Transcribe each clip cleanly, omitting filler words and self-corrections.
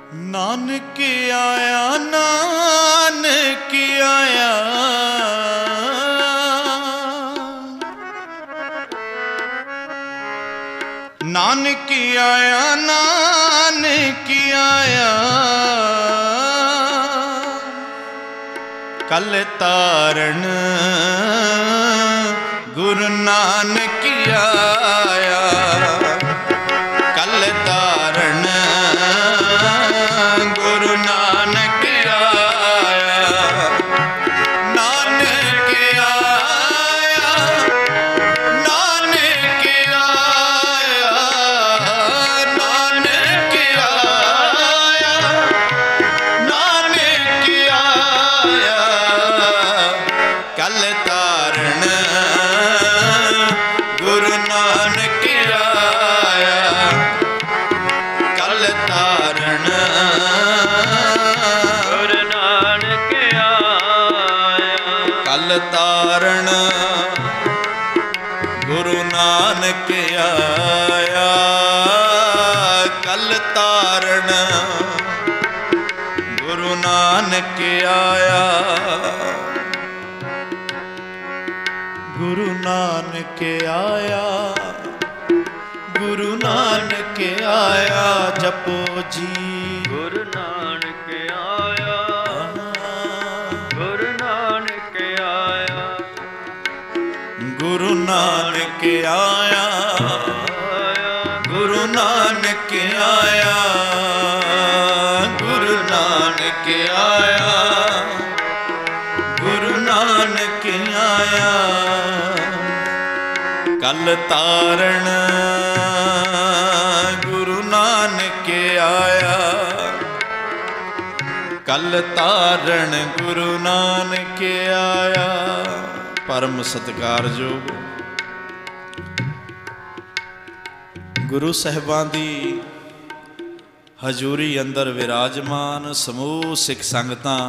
नानक आया नानक आया नानक आया नानक आया कल तारण गुरु नानक आया कल तारण गुरु नानक आया नानक आया नानक आया नानक आया नानक आया कल तारण गुरु नानक आया कल तारण गुरु नानक आया कल तारण गुरु नानक आया कल तारण गुरु नानक आया गुरु नानक आया गुरु नानक आया जपो जी गुरु नानक आया गुरु नानक आया गुरु नानक आया गुरु नानक आया गुरु नानक आया गुरु नानक आया कल तारण गुरु नानक आया कल तारण गुरु नानक आया। परम सत्कारयोग गुरु साहिबां दी हजूरी अंदर विराजमान समूह सिख संगतां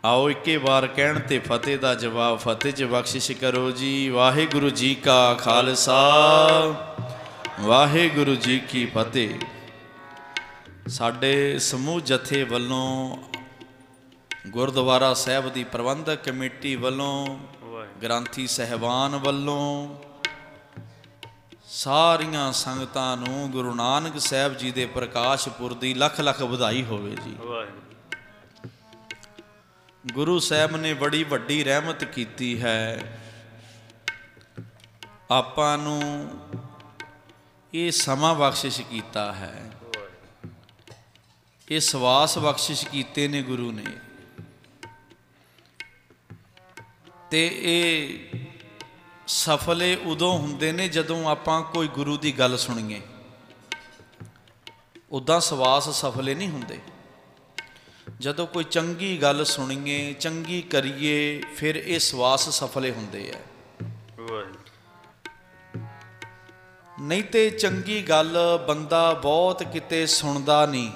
आओ इक्के बार कहण ते फतेह दा जवाब फतेह च बख्शिश करो जी। वाहिगुरु जी का खालसा वाहिगुरु जी की फतेह। साडे समूह जथे वल्लों गुरुद्वारा साहिब दी प्रबंधक कमेटी वल्लों ग्रंथी साहिबान वल्लों सारियां संगतां नूं गुरु नानक साहिब जी दे प्रकाश पुर दी लख लख बधाई होवे जी। गुरु साहब ने बड़ी वड्डी रहमत कीती है आपां नूं ये समा बख्शिश कीता है ये सवास बख्शिश कीते ने गुरु ने ते ये सफले उदों हुंदे ने जदों आपां कोई गुरु दी गल सुणीए उदां सवास सफले नहीं हुंदे। जदों कोई चंगी गल सुनीए चंगी करिए फिर ये सवास सफले हुंदे है नहीं तो चंगी गल बंदा बहुत किते सुनदा नहीं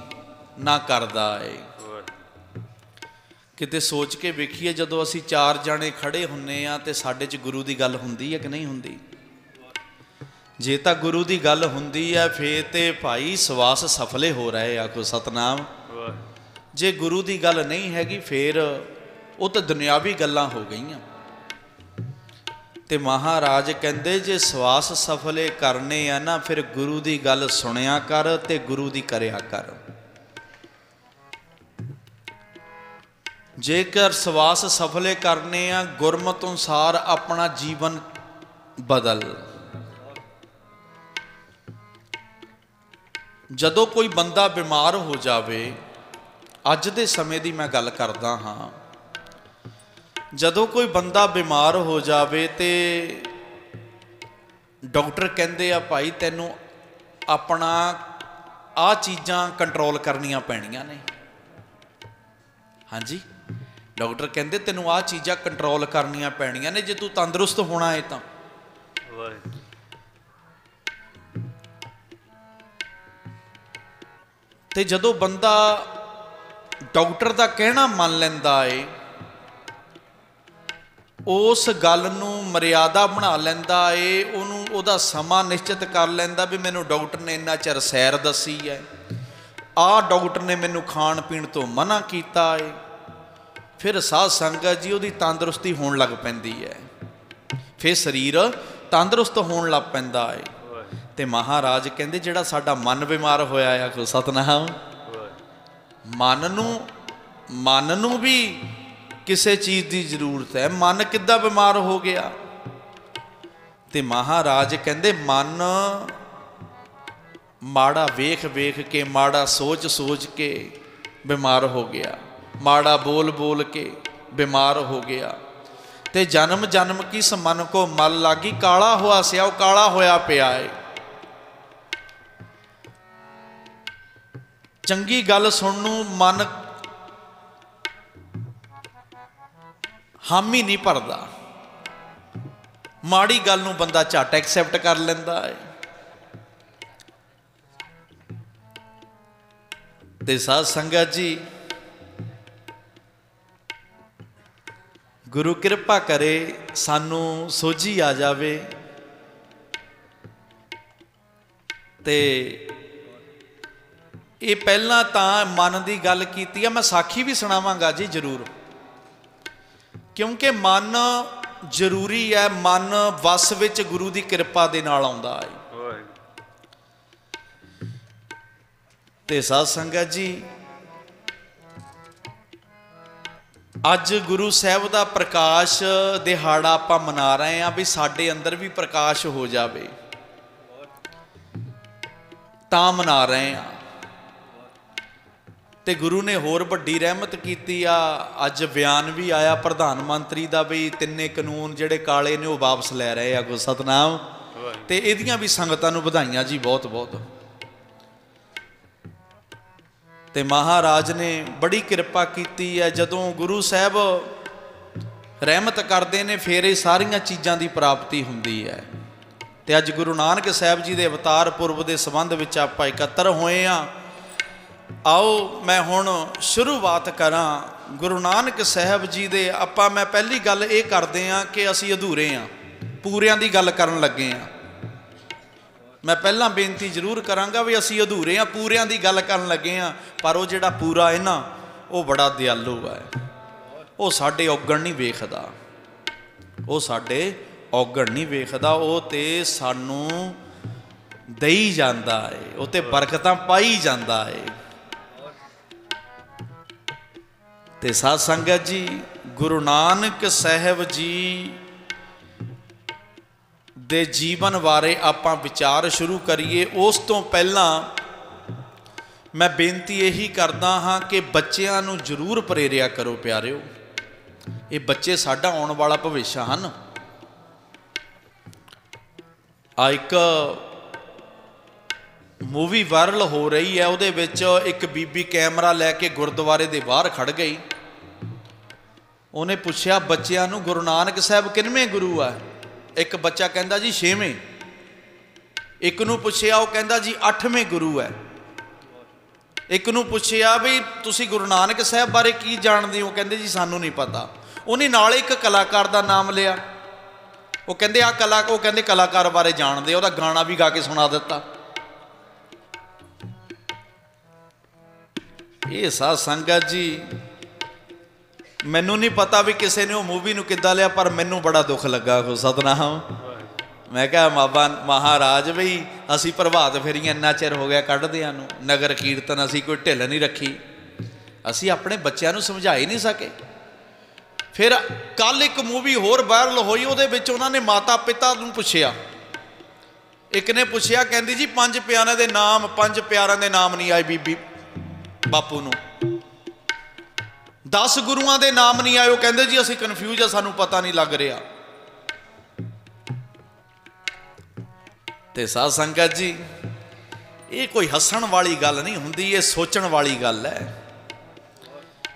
ना करदा है। किते सोच के वेखीए जदों असी चार जाने खड़े हुन्ने आ ते साडे च गुरु दी गल हुंदी है कि नहीं हुंदी। जे तां गुरु दी गल हुंदी है फिर ते भाई सवास सफले हो रहे आखो सतनाम। जे गुरु की गल नहीं हैगी फिर वो तो दुनियावी गल्लां हो गई। तो महाराज कहते जे सवास सफले करने आ ना फिर गुरु की गल सुनिया कर ते गुरु की करया कर। जेकर सवास सफले करने आ गुरमत अनुसार अपना जीवन बदल। जदों कोई बंदा बीमार हो जाए अज दे समय की मैं गल करदा हाँ जदों कोई बंदा बीमार हो जाए तो डॉक्टर कहते आ भाई तैनू अपना आ चीज़ां कंट्रोल करनियां पैणियां ने। हाँ जी डॉक्टर कहते तैनू आ चीज़ां कंट्रोल करनियां पैणियां ने जे तू तंदुरुस्त होना है तो। ते जदों बंदा डॉक्टर का कहना मन लैंदा है उस गल नूं मर्यादा बना लैंदा है उहनूं उहदा समा निश्चित कर लैंदा भी मैनूं डॉक्टर ने इन्ना चिर सैर दसी है ਆ ਡਾਕਟਰ ਨੇ ਮੈਨੂੰ ਖਾਣ ਪੀਣ ਤੋਂ ਮਨਾ ਕੀਤਾ ਏ। ਫਿਰ ਸਾਧ ਸੰਗਤ ਜੀ ਉਹਦੀ ਤੰਦਰੁਸਤੀ ਹੋਣ ਲੱਗ ਪੈਂਦੀ ਹੈ, ਫਿਰ ਸਰੀਰ ਤੰਦਰੁਸਤ ਹੋਣ ਲੱਗ ਪੈਂਦਾ ਏ। ਤੇ ਮਹਾਰਾਜ ਕਹਿੰਦੇ ਜਿਹੜਾ ਸਾਡਾ ਮਨ ਬਿਮਾਰ ਹੋਇਆ ਆ, ਕੋ ਸਤਨਾਮ, ਮਨ ਨੂੰ ਵੀ ਕਿਸੇ ਚੀਜ਼ ਦੀ ਜ਼ਰੂਰਤ ਹੈ। ਮਨ ਕਿੱਦਾਂ ਬਿਮਾਰ ਹੋ ਗਿਆ? ਤੇ ਮਹਾਰਾਜ ਕਹਿੰਦੇ ਮਨ ਮਾੜਾ ਵੇਖ ਵੇਖ ਕੇ, ਮਾੜਾ ਸੋਚ ਸੋਚ ਕੇ ਬਿਮਾਰ ਹੋ ਗਿਆ, ਮਾੜਾ ਬੋਲ ਬੋਲ ਕੇ ਬਿਮਾਰ ਹੋ ਗਿਆ। ਤੇ ਜਨਮ ਜਨਮ ਕੀ ਇਸ ਮਨ ਕੋ ਮਲ ਲਾਗੀ, ਕਾਲਾ ਹੋਇਆ ਸਿਆ, ਉਹ ਕਾਲਾ ਹੋਇਆ ਪਿਆ ਏ। ਚੰਗੀ ਗੱਲ ਸੁਣਨ ਨੂੰ ਮਨ ਹਾਮੀ ਨਹੀਂ ਭਰਦਾ, ਮਾੜੀ ਗੱਲ ਨੂੰ ਬੰਦਾ ਝੱਟ ਐਕਸੈਪਟ ਕਰ ਲੈਂਦਾ ਹੈ। ਤੇ ਸਾਧ ਸੰਗਤ ਜੀ, ਗੁਰੂ ਕਿਰਪਾ ਕਰੇ ਸਾਨੂੰ ਸੋਝੀ ਆ ਜਾਵੇ ਤੇ ਇਹ ਪਹਿਲਾਂ ਤਾਂ ਮਨ ਦੀ ਗੱਲ ਕੀਤੀ ਆ, ਮੈਂ ਸਾਖੀ ਵੀ ਸੁਣਾਵਾਂਗਾ ਜੀ ਜ਼ਰੂਰ, ਕਿਉਂਕਿ ਮਨ ਜ਼ਰੂਰੀ ਹੈ। ਮਨ ਵਸ ਵਿੱਚ ਗੁਰੂ ਦੀ ਕਿਰਪਾ ਦੇ ਨਾਲ ਆਉਂਦਾ ਹੈ। ਤੇ ਸਾਧ ਸੰਗਤ ਜੀ, ਅੱਜ ਗੁਰੂ ਸਾਹਿਬ ਦਾ ਪ੍ਰਕਾਸ਼ ਦਿਹਾੜਾ ਆਪਾਂ ਮਨਾ ਰਹੇ ਹਾਂ, ਵੀ ਸਾਡੇ ਅੰਦਰ ਵੀ ਪ੍ਰਕਾਸ਼ ਹੋ ਜਾਵੇ, ਤਾਂ ਮਨਾ ਰਹੇ ਹਾਂ। ਤੇ ਗੁਰੂ ਨੇ ਹੋਰ ਵੱਡੀ ਰਹਿਮਤ ਕੀਤੀ ਆ, ਅੱਜ ਬਿਆਨ ਵੀ ਆਇਆ ਪ੍ਰਧਾਨ ਮੰਤਰੀ ਦਾ ਵੀ ਤਿੰਨੇ ਕਾਨੂੰਨ ਜਿਹੜੇ ਕਾਲੇ ਨੇ ਉਹ ਵਾਪਸ ਲੈ ਰਹੇ ਆ, ਕੋ ਸਤਨਾਮ। ਤੇ ਇਹਦੀਆਂ ਵੀ ਸੰਗਤਾਂ ਨੂੰ ਵਧਾਈਆਂ ਜੀ, ਬਹੁਤ ਬਹੁਤ। ਤੇ ਮਹਾਰਾਜ ਨੇ ਬੜੀ ਕਿਰਪਾ ਕੀਤੀ ਹੈ, ਜਦੋਂ ਗੁਰੂ ਸਾਹਿਬ ਰਹਿਮਤ ਕਰਦੇ ਨੇ ਫਿਰ ਇਹ ਸਾਰੀਆਂ ਚੀਜ਼ਾਂ ਦੀ ਪ੍ਰਾਪਤੀ ਹੁੰਦੀ ਹੈ। ਤੇ ਅੱਜ ਗੁਰੂ ਨਾਨਕ ਸਾਹਿਬ ਜੀ ਦੇ ਅਵਤਾਰ ਪੁਰਬ ਦੇ ਸੰਬੰਧ ਵਿੱਚ ਆਪਾਂ ਇਕੱਤਰ ਹੋਏ ਹਾਂ। ਆਓ ਮੈਂ ਹੁਣ ਸ਼ੁਰੂਆਤ ਕਰਾਂ ਗੁਰੂ ਨਾਨਕ ਸਾਹਿਬ ਜੀ ਦੇ। ਮੈਂ ਪਹਿਲੀ ਗੱਲ ਇਹ ਕਰਦੇ ਹਾਂ ਕਿ ਅਸੀਂ ਅਧੂਰੇ ਹਾਂ, ਪੂਰਿਆਂ ਦੀ ਗੱਲ ਕਰਨ ਲੱਗੇ ਹਾਂ। ਮੈਂ ਪਹਿਲਾਂ ਬੇਨਤੀ ਜ਼ਰੂਰ ਕਰਾਂਗਾ ਵੀ ਅਸੀਂ ਅਧੂਰੇ ਹਾਂ, ਪੂਰਿਆਂ ਦੀ ਗੱਲ ਕਰਨ ਲੱਗੇ ਹਾਂ। ਪਰ ਉਹ ਜਿਹੜਾ ਪੂਰਾ ਹੈ ਨਾ, ਉਹ ਬੜਾ ਦਿਆਲੂ ਹੈ, ਉਹ ਸਾਡੇ ਔਗਣ ਨਹੀਂ ਵੇਖਦਾ, ਉਹ ਸਾਡੇ ਔਗਣ ਨਹੀਂ ਵੇਖਦਾ, ਉਹ ਤੇ ਸਾਨੂੰ ਦੇਈ ਜਾਂਦਾ ਹੈ, ਉਹ ਤੇ ਬਰਕਤਾਂ ਪਾਈ ਜਾਂਦਾ ਹੈ। ਤੇ ਸਾਧ ਸੰਗਤ ਜੀ, ਗੁਰੂ ਨਾਨਕ ਸਾਹਿਬ ਜੀ ਦੇ ਜੀਵਨ ਬਾਰੇ ਆਪਾਂ ਵਿਚਾਰ ਸ਼ੁਰੂ ਕਰੀਏ। ਉਸ ਤੋਂ ਪਹਿਲਾਂ ਮੈਂ ਬੇਨਤੀ ਇਹੀ ਕਰਦਾ ਹਾਂ ਕਿ ਬੱਚਿਆਂ ਨੂੰ ਜ਼ਰੂਰ ਪ੍ਰੇਰਿਆ ਕਰੋ ਪਿਆਰਿਓ। ਇਹ ਬੱਚੇ ਸਾਡਾ ਆਉਣ ਵਾਲਾ ਭਵਿੱਖ ਹਨ। ਇੱਕ ਮੂਵੀ ਵਾਇਰਲ ਹੋ ਰਹੀ ਹੈ, ਉਹਦੇ ਵਿੱਚ ਇੱਕ ਬੀਬੀ ਕੈਮਰਾ ਲੈ ਕੇ ਗੁਰਦੁਆਰੇ ਦੇ ਬਾਹਰ ਖੜ ਗਈ। ਉਹਨੇ ਪੁੱਛਿਆ ਬੱਚਿਆਂ ਨੂੰ, ਗੁਰੂ ਨਾਨਕ ਸਾਹਿਬ ਕਿੰਨਵੇਂ ਗੁਰੂ ਆ? ਇੱਕ ਬੱਚਾ ਕਹਿੰਦਾ ਜੀ 6ਵੇਂ। ਇੱਕ ਨੂੰ ਪੁੱਛਿਆ, ਉਹ ਕਹਿੰਦਾ ਜੀ 8ਵੇਂ ਗੁਰੂ ਹੈ। ਇੱਕ ਨੂੰ ਪੁੱਛਿਆ ਵੀ ਤੁਸੀਂ ਗੁਰੂ ਨਾਨਕ ਸਾਹਿਬ ਬਾਰੇ ਕੀ ਜਾਣਦੇ ਹੋ? ਕਹਿੰਦੇ ਜੀ ਸਾਨੂੰ ਨਹੀਂ ਪਤਾ। ਉਹਨੇ ਨਾਲ ਇੱਕ ਕਲਾਕਾਰ ਦਾ ਨਾਮ ਲਿਆ। ਉਹ ਕਹਿੰਦੇ ਉਹ ਕਹਿੰਦੇ ਕਲਾਕਾਰ ਬਾਰੇ ਜਾਣਦੇ, ਉਹਦਾ ਗਾਣਾ ਵੀ ਗਾ ਕੇ ਸੁਣਾ ਦਿੱਤਾ। ਇਹ ਸਾਧ ਸੰਗਤ ਜੀ, ਮੈਨੂੰ ਨਹੀਂ ਪਤਾ ਵੀ ਕਿਸੇ ਨੇ ਉਹ ਮੂਵੀ ਨੂੰ ਕਿੱਦਾਂ ਲਿਆ, ਪਰ ਮੈਨੂੰ ਬੜਾ ਦੁੱਖ ਲੱਗਾ। ਸਤਨਾਮ। ਮੈਂ ਕਿਹਾ ਬਾਬਾ ਮਹਾਰਾਜ ਬਈ ਅਸੀਂ ਪ੍ਰਭਾਤ ਫੇਰੀਆਂ ਇੰਨਾ ਚਿਰ ਹੋ ਗਿਆ ਕੱਢਦਿਆਂ ਨੂੰ, ਨਗਰ ਕੀਰਤਨ ਅਸੀਂ ਕੋਈ ਢਿੱਲ ਨਹੀਂ ਰੱਖੀ, ਅਸੀਂ ਆਪਣੇ ਬੱਚਿਆਂ ਨੂੰ ਸਮਝਾ ਹੀ ਨਹੀਂ ਸਕੇ। ਫਿਰ ਕੱਲ ਇੱਕ ਮੂਵੀ ਹੋਰ ਵਾਇਰਲ ਹੋਈ, ਉਹਦੇ ਵਿੱਚ ਉਹਨਾਂ ਨੇ ਮਾਤਾ ਪਿਤਾ ਨੂੰ ਪੁੱਛਿਆ। ਇੱਕ ਨੇ ਪੁੱਛਿਆ, ਕਹਿੰਦੀ ਜੀ 5 ਪਿਆਰਿਆਂ ਦੇ ਨਾਮ, 5 ਪਿਆਰਿਆਂ ਦੇ ਨਾਮ ਨਹੀਂ ਆਏ ਬੀਬੀ ਬਾਪੂ ਨੂੰ। 10 ਗੁਰੂਆਂ ਦੇ ਨਾਮ ਨਹੀਂ ਆਏ। ਉਹ ਕਹਿੰਦੇ ਜੀ ਅਸੀਂ ਕਨਫਿਊਜ਼ ਆ, ਸਾਨੂੰ ਪਤਾ ਨਹੀਂ ਲੱਗ ਰਿਹਾ। ਤੇ ਸਾਧ ਸੰਗਤ ਜੀ, ਇਹ ਕੋਈ ਹੱਸਣ ਵਾਲੀ ਗੱਲ ਨਹੀਂ ਹੁੰਦੀ, ਇਹ ਸੋਚਣ ਵਾਲੀ ਗੱਲ ਹੈ।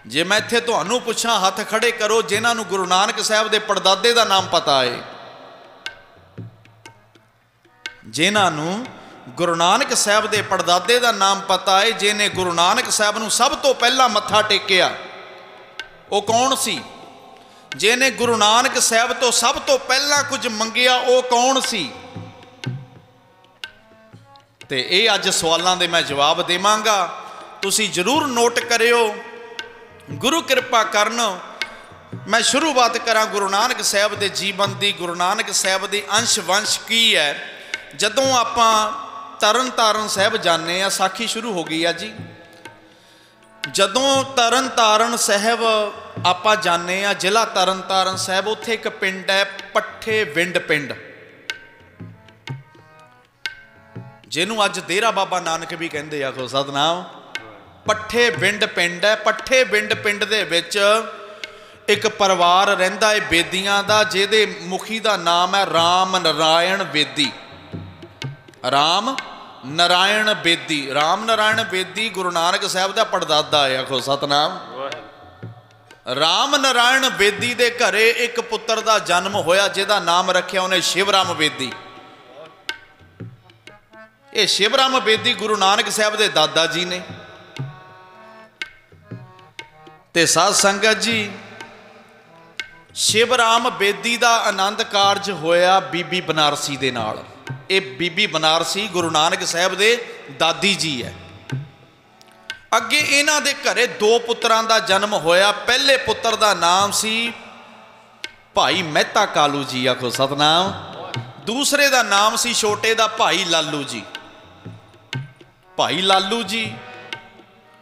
ਜੇ ਮੈਂ ਇੱਥੇ ਤੁਹਾਨੂੰ ਪੁੱਛਾਂ, ਹੱਥ ਖੜੇ ਕਰੋ ਜਿਨ੍ਹਾਂ ਨੂੰ ਗੁਰੂ ਨਾਨਕ ਸਾਹਿਬ ਦੇ ਪੜਦਾਦੇ ਦਾ ਨਾਮ ਪਤਾ ਹੈ। ਜਿਨ੍ਹਾਂ ਨੂੰ ਗੁਰੂ ਨਾਨਕ ਸਾਹਿਬ ਦੇ ਪੜਦਾਦੇ ਦਾ ਨਾਮ ਪਤਾ ਹੈ, ਜਿਹਨੇ ਗੁਰੂ ਨਾਨਕ ਸਾਹਿਬ ਨੂੰ ਸਭ ਤੋਂ ਪਹਿਲਾਂ ਮੱਥਾ ਟੇਕਿਆ, ਉਹ ਕੌਣ ਸੀ? ਜਿਹਨੇ ਗੁਰੂ ਨਾਨਕ ਸਾਹਿਬ ਤੋਂ ਸਭ ਤੋਂ ਪਹਿਲਾਂ ਕੁਝ ਮੰਗਿਆ, ਉਹ ਕੌਣ ਸੀ? ਤੇ ਇਹ ਅੱਜ ਸਵਾਲਾਂ ਦੇ ਮੈਂ ਜਵਾਬ ਦੇਵਾਂਗਾ। तुसी जरूर नोट करियो। गुरु कृपा करन मैं शुरुआत करा गुरु नानक साहब के जीवन की। गुरु नानक साहब की अंश वंश की है। जदों आपां तरन तारण साहब जाने आ, साखी शुरू हो गई है जी। जदों तरन तारण साहब आपां जाने आ, जिला तरन तारण साहब, उत्थे एक पिंड है पट्ठे विंड पिंड, जिन्हों अज डेरा बाबा नानक भी कहते आखो सतनाम। पट्ठे विंड पिंड है। पट्ठे विंड पिंड दे विच एक परिवार रहिंदा है बेदियां दा, जिहदे मुखी दा नाम है राम नारायण बेदी। राम नारायण बेदी। राम नारायण बेदी गुरु नानक साहब का पड़दादा है, आखो सतनाम। राम नारायण बेदी दे घरे एक पुत्र का जन्म होया, जिहदा नाम रखिया उन्हें शिवराम बेदी। ये शिवराम बेदी गुरु नानक साहब के दादा जी ने। ते साध संगत जी, शिवराम बेदी का आनंद कारज होया बीबी बनारसी दे नाल। ये बीबी बनारसी गुरु नानक साहब दे दादी जी है। अगे इन्हां दे घरे दो पुत्रां दा जन्म होया। पहले पुत्र का नाम सी भाई मेहता कालू जी, आखो सतनाम। दूसरे का नाम सी छोटे दा भाई लालू जी। भाई लालू जी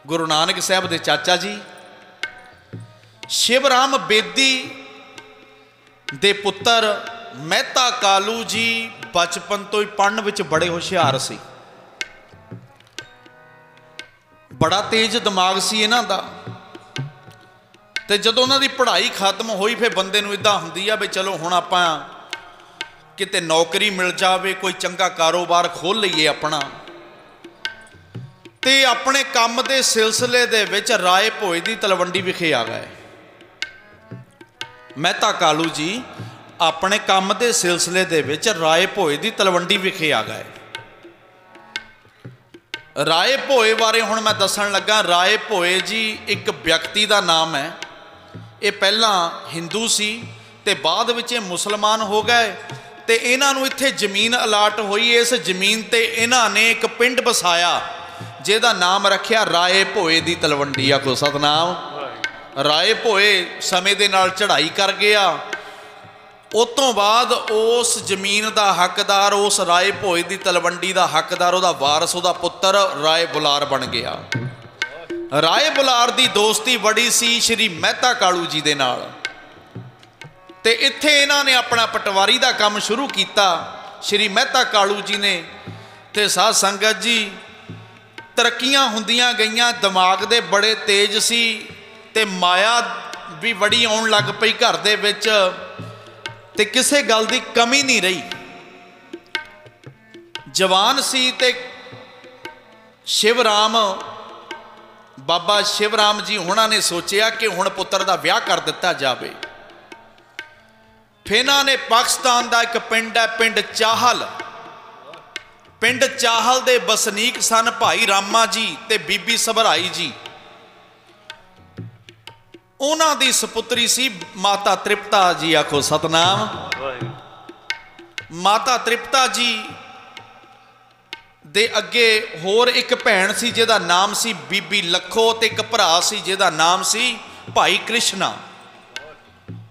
गुरु नानक साहब दे चाचा जी। शिवराम बेदी दे पुत्र मेहता कालू जी बचपन तो ही पढ़न विच बड़े होशियार सी। बड़ा तेज दिमाग सी इन्हां दा। ते जदों उन्हां दी पढ़ाई खत्म होई, फिर बंदे नूं इदां हुंदी आ भी चलो हुण आपां किते नौकरी मिल जावे, कोई चंगा कारोबार खोल लईए अपना। ते अपने काम दे सिलसिले दे विच राय भोए दी तलवंडी विखे आ गए। मेहता कालू जी अपने काम के सिलसिले दे विच राय भोए दी तलवंडी विखे आ गए। राय भोए बारे हुण मैं दसन लगा। राय भोए जी एक व्यक्ति का नाम है। ये पहला हिंदू सी ते बाद विच मुसलमान हो गए। ते इन्हां नूं इत्थे जमीन अलाट हुई। इस जमीन ते इन्हां ने एक पिंड बसाया, जिहदा नाम रखिया राय भोए दी तलवंडी, आखो सतनाम। राय भोए समय दे नाल चढ़ाई कर गया। उस तो बाद उस जमीन का हकदार, उस राय भोए की तलवंडी का हकदार, वह वारस, वह पुत्र राय बुलार बन गया। राय बुलार की दोस्ती बड़ी सी श्री मेहता कालू जी दे नाल। ते इत्थे इन्हां ने अपना पटवारी का काम शुरू किया, श्री मेहता कालू जी ने। ते साध संगत जी, तरक्कियां हुंदियां गईयां। दिमाग दे बड़े तेज सी ते माया भी बड़ी आउण लग पई घर दे विच। ते किसी गल की कमी नहीं रही। जवान सी ते शिवराम, बाबा शिवराम जी हुणां ने सोचिया कि हुण पुत्र का विआह कर दिता जाए। फिर इन्हां ने पाकिस्तान का एक पिंड है, पिंड चाहल। पिंड चाहल दे बसनीक सन भाई रामा जी ते बीबी सबराई जी। उन्हां दी सपुत्री सी माता तृप्ता जी, आखो सतनाम। माता तृप्ता जी दे अगे होर एक भैन सी जिहदा नाम सी बीबी लखो, ते एक भरा सी जिहदा नाम सी भाई कृष्णा।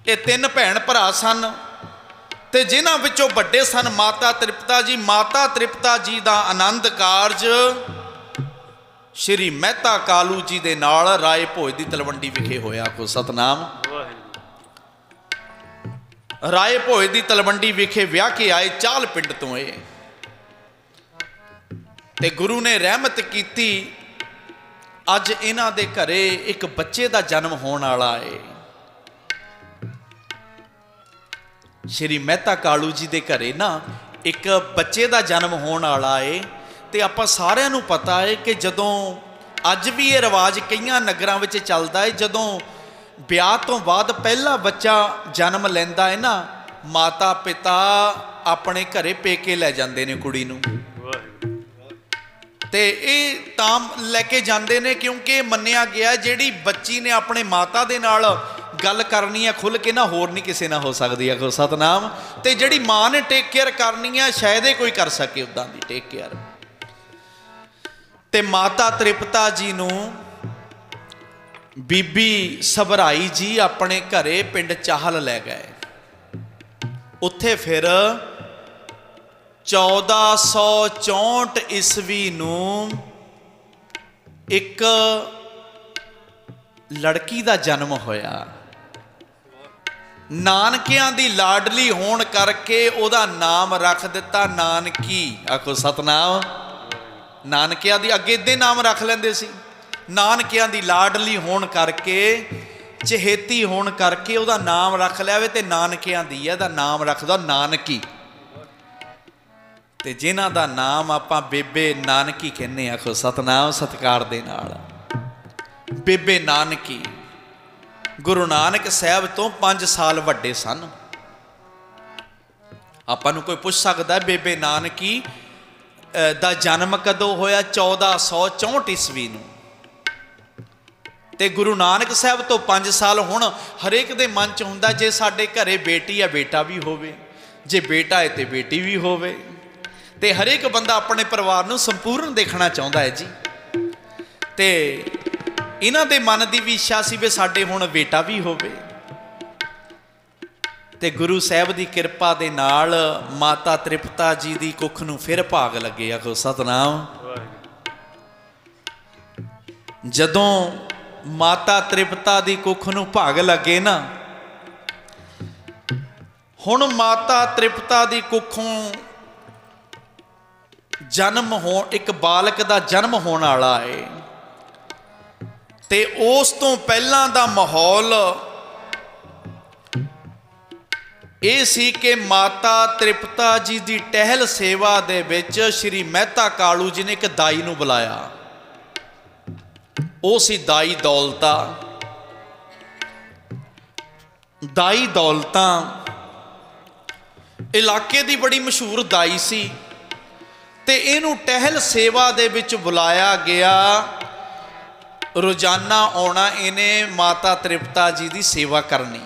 ये तीन भैन भरा सन। ते जिन्हां विचों वड्डे सन माता तृप्ता जी। माता तृप्ता जी दा आनंद कारज श्री मेहता कालू जी दे नाल राय भोए दी तलवंडी विखे होया, को सतनाम। राय भोए दी तलवंडी विखे विआह के आए चाल पिंड तो। ते गुरु ने रहमत कीती, अज इन्हां दे घरे एक बच्चे का जन्म होने वाला है। श्री मेहता कालू जी दे घरे ना एक बच्चे का जन्म होने वाला है। तो आपां सारिਆਂ ਨੂੰ पता है कि जदों अज भी ये रिवाज कई नगरां विच चलदा है, जदों ब्याह तो बाद पहला बच्चा जन्म लैंदा है ना, माता पिता अपने घरे पेके लै जांदे ने कुड़ी नूं। ते ये तां लैके जांदे ने क्योंकि मन्निया गया जिहड़ी बच्ची ने अपने माता दे नाल गल करनी है खुल के ना, होर नहीं किसी ना हो सकती है, सतनाम। ते जिहड़ी माँ ने टेक केयर करनी है शायद ही कोई कर सके उदां दी टेक केयर। ते माता तृप्ता जी नूं बीबी सबराई जी अपने घरे पिंड चाहल लै गए। उत्थे फिर 1464 ईस्वी नूं एक लड़की का जन्म होया। नानकियां दी लाडली होण करके उहदा नाम रख दिता नानकी। आखो सतनाम। नानकियां दी अगे दे नाम रख लेंदे सी। नानकियां दी लाडली होण करके चहेती होण करके उहदा नाम रख लिया वे ते नानकियां दी है दा नाम रख दो नानकी। ते जिन्हां दा नाम आपां बेबे नानकी कहने। आखो सतनाम सत्कार दे नाल। बेबे नानकी गुरु नानक साहब तो 5 साल वड्डे सन। आपां नूं कोई पुछ सकदा बेबे नानकी दा जन्म कदों होया? 1464 ईस्वी नूं। ते गुरु नानक साहब तो 5 साल। हुण हरेक दे मन च हुंदा जे साडे घरे बेटी या बेटा भी होवे, जे बेटा है तो बेटी भी होवे। ते हरेक बंदा अपने परिवार नूं संपूर्ण देखना चाहुंदा है जी। ते इन्हां दे मन दी भी इच्छा सी वे साडे हुण बेटा भी होवे। ते गुरु साहब दी किरपा दे नाल माता तृप्ता जी दी कुख नूं फिर भाग लगे। आखो सतनाम। जदों माता तृप्ता दी कुख नूं भाग लगे ना, हुण माता तृप्ता दी कुखों जन्म हो एक बालक दा जन्म होने वाला है। ते उस तो पहलां दा माहौल ये सी कि माता तृप्ता जी की टहल सेवा दे विच श्री मेहता कालू जी ने एक दाई नूं बुलाया। वो सी दाई दौलता। दाई दौलता इलाके की बड़ी मशहूर दाई सी। ते इनू टहल सेवा दे विच बुलाया गया। रोजाना आना इन्हें माता तृप्ता जी की सेवा करनी।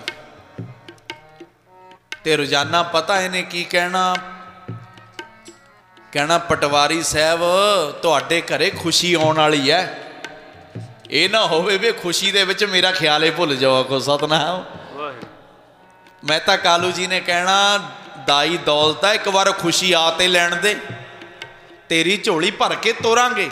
ते रोजाना पता इन्हें की कहना, कहना पटवारी साहब तुहाडे घरे खुशी आने वाली है। ये ना होवे वे खुशी दे विच मेरा ख्याल ही भुल जाओ। को सतनाम। मेहता कालू जी ने कहना दाई दौलता एक बार खुशी आते लैण दे, तेरी झोली भर के तोरांगे।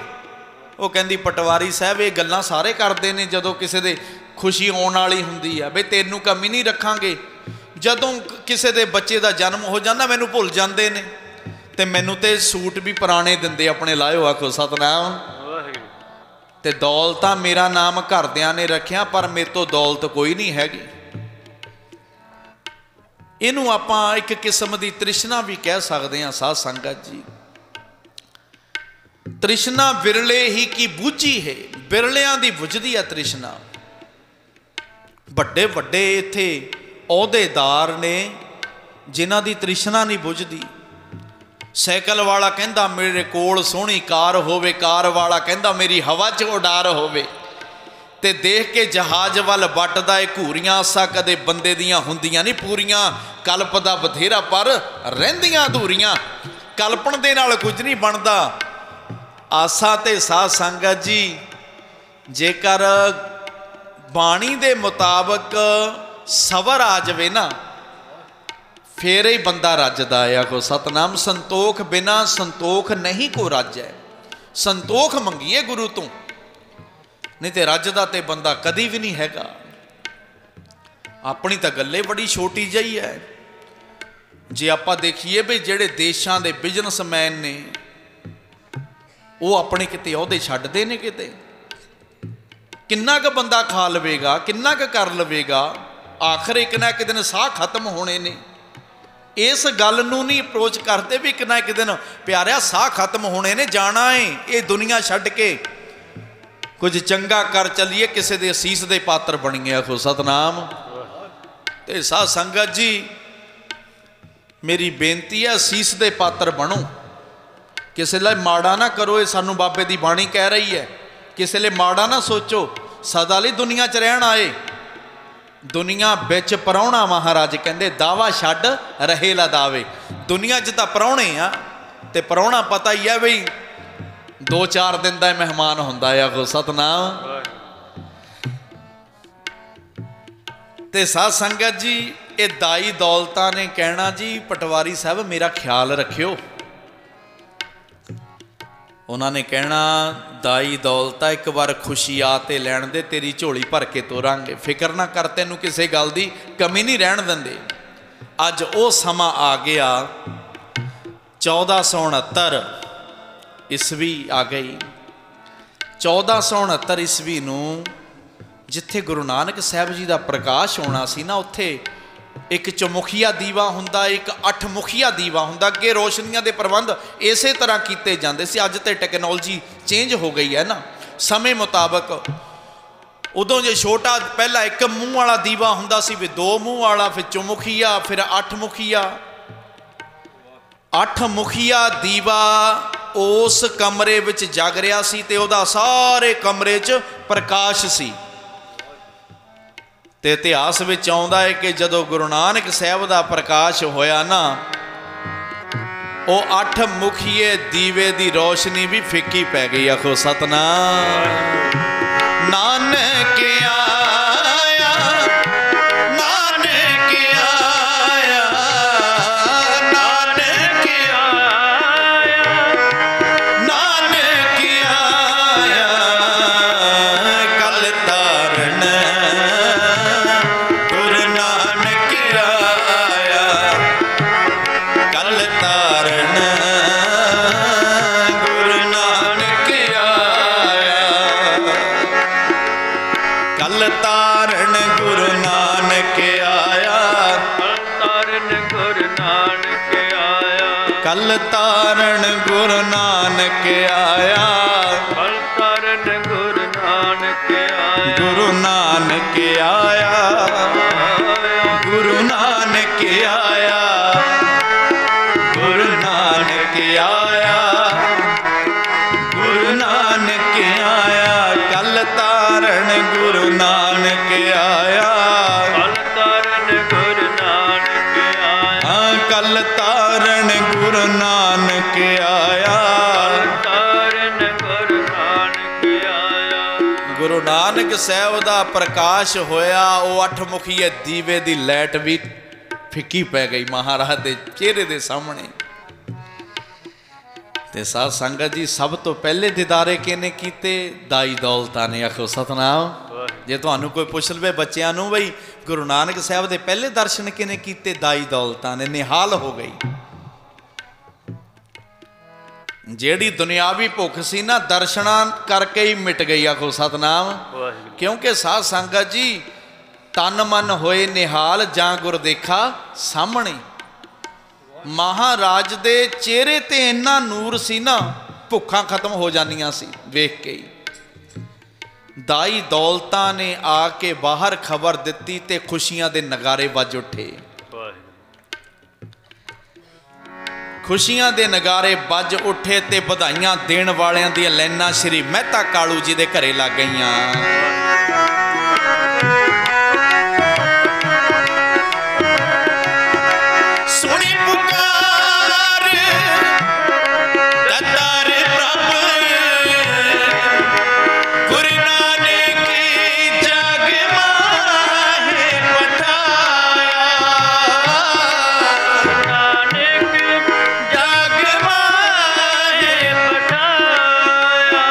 वो कहंदी पटवारी साहब ये गल्लां सारे करते हैं जदों किसी दे खुशी आने वाली हुंदी है, बे तेनू कमी नहीं रखांगे। जदों किसी दे बच्चे का जन्म हो जाता मैनू भुल जाते हैं। तो मैनू तो सूट भी पुराने दिंदे अपने लायो। आखो सतनाम। ते दौलता मेरा नाम घरदियां ने रखिया पर मेरे तो दौलत कोई नहीं हैगी। इनू आपां एक किस्म की तृष्णा भी कह सकते हैं। साध संगत जी, तृष्णा बिरले ही की बूझी है। बिरलियां दी बुझदी है तृष्णा। वड्डे वड्डे इत्थे अहुदेदार ने जिन्हां दी तृष्णा नहीं बुझदी। साइकिल वाला कहंदा मेरे कोल सोहनी कार होवे, कार वाला कहंदा मेरी हवा च उडार होवे। ते देख के जहाज वल वटदा है घूरियां आसा कदे बंदे दियां हुंदियां नहीं पूरियां। कल्प दा बथेरा पर रहिंदियां अधूरियां। कल्पन दे नाल कुछ नहीं बनदा। आसा ते साध संगत जी जेकर बाणी दे मुताबक सबर आ जाए ना फिर ही बंदा रजदा है। आखो सतनाम। संतोख बिना संतोख नहीं को रज है। संतोख मंगीए गुरु तो, नहीं तो रजदा ते बंदा कदी भी नहीं हैगा। अपनी तो गल्ले बड़ी छोटी जी है। जे आप देखिए भी जेड़े देशों के बिजनेसमैन ने वो अपने किते अहुदे छड्डदे ने किते। किन्ना क बंदा खा लवेगा, किन्ना क कर लवेगा। आखिर एक ना एक दिन साह खत्म होने ने। इस गल नूं नहीं अप्रोच करते भी एक ना एक दिन प्यारिया साह खत्म होने ने, जाना है ये दुनिया छड्ड के। कुछ चंगा कर चलीए किसी दे असीस दे पात्र बणीए। आखो सतनाम। ते साध संगत जी मेरी बेनती है असीस दे पात्र बनो। किसी लिए माड़ा ना करो। ये सानू बाबे की बाणी कह रही है। किसी लिए माड़ा ना सोचो। सदा लई दुनिया च रहण आए। दुनिया बिच पराउणा महाराज कहंदे दावा छड्ड रहे ला दावे। दुनिया च तां पराउणे आ ते पराउणा पता ही है बई 2-4 दिन का मेहमान हुंदा है। आखो सतनाम। ते साध संगत जी ये दाई दौलतां ने कहना जी पटवारी साहब मेरा ख्याल रखियो। उन्होंने कहना दाई दौलता एक बार खुशी आते लैण दे, तेरी झोली भर के तोरांगे, फिक्र ना कर, तेनू किसी गल की कमी नहीं रहन देंदे। अज वो समा आ गया 1469 ईस्वी आ गई। 1469 ईस्वी नूं जिथे गुरु नानक साहब जी का प्रकाश होना सी ना, उत्थे एक चौमुखिया दीवा हुंदा, एक 8 मुखिया दीवा हुंदा। अगे रोशनियां दे प्रबंध इस तरह किए जाते सी। अज तो टैक्नोलॉजी चेंज हो गई है ना समय मुताबक। उदों जो छोटा पहला एक मूँह वाला दीवा हुंदा सी, फिर 2 मूँह वाला, फिर चौमुखिया, फिर 8 मुखिया। 8 मुखिया दीवा उस कमरे विच जग रहा सी ते उहदा सारे कमरे च प्रकाश सी। ते इतिहास विच आउंदा है कि जदों गुरु नानक साहब दा प्रकाश होया ना, वो 8 मुखिए दीवे दी रोशनी भी फिक्की पै गई। आखो सतनाम। नानक आया, नानक आया, नानक आया, नानक आया, कल तारन गुरु नानक आया, कल तारन गुरु नानक आया, कल तारन गुरु नानक आया, कल तारन गुरु नानक आया, कल तारन गुरु नानक आया, गुरु नानक आया, गुरु नानक आया, गुरु नानक आया, गुरु नानक आया, कल तारन गुरु नानक आया, कल तारन गुरु नानक आया, कल तारन गुरु नानक आया, तारन गुरु नानक आया। गुरु नानक साहब दा प्रकाश होया, वो 8 मुखिए दीवे दी लाइट भी फिक्की पै गई महाराज दे चेहरे दे सामने। ते साध संगत जी सब तो पहले दीदारे किने कीते? दाई दौलतां ने। आखो सतनाम। जे तुहानू कोई पुछ लवे बच्चों नू बई गुरु नानक साहब दे पहले दर्शन किने कीते? दाई दौलतां ने। निहाल हो गई जेड़ी दुनियावी भुख सी ना, दर्शना करके ही मिट गई। आखो सतनाम। क्योंकि साध संगत जी तन मन होए निहाल, जां गुर देखा सामने। महाराज दे चेहरे ते इन्ना नूर सी ना, भुखा खत्म हो जानियां सी वेख के ही। दाई दौलतां ने आके बाहर खबर दिती ते खुशियां दे नगारे वज उठे। खुशियां दे नगारे बज उठे ते बधाइयां देण वालियां दी लाइनां श्री मेहता कालू जी दे घरे लग गईयां। सुनी पुकार दतार प्रभ, गुरु नानक जग माहे पठाया, नानक जग माहे पठाया,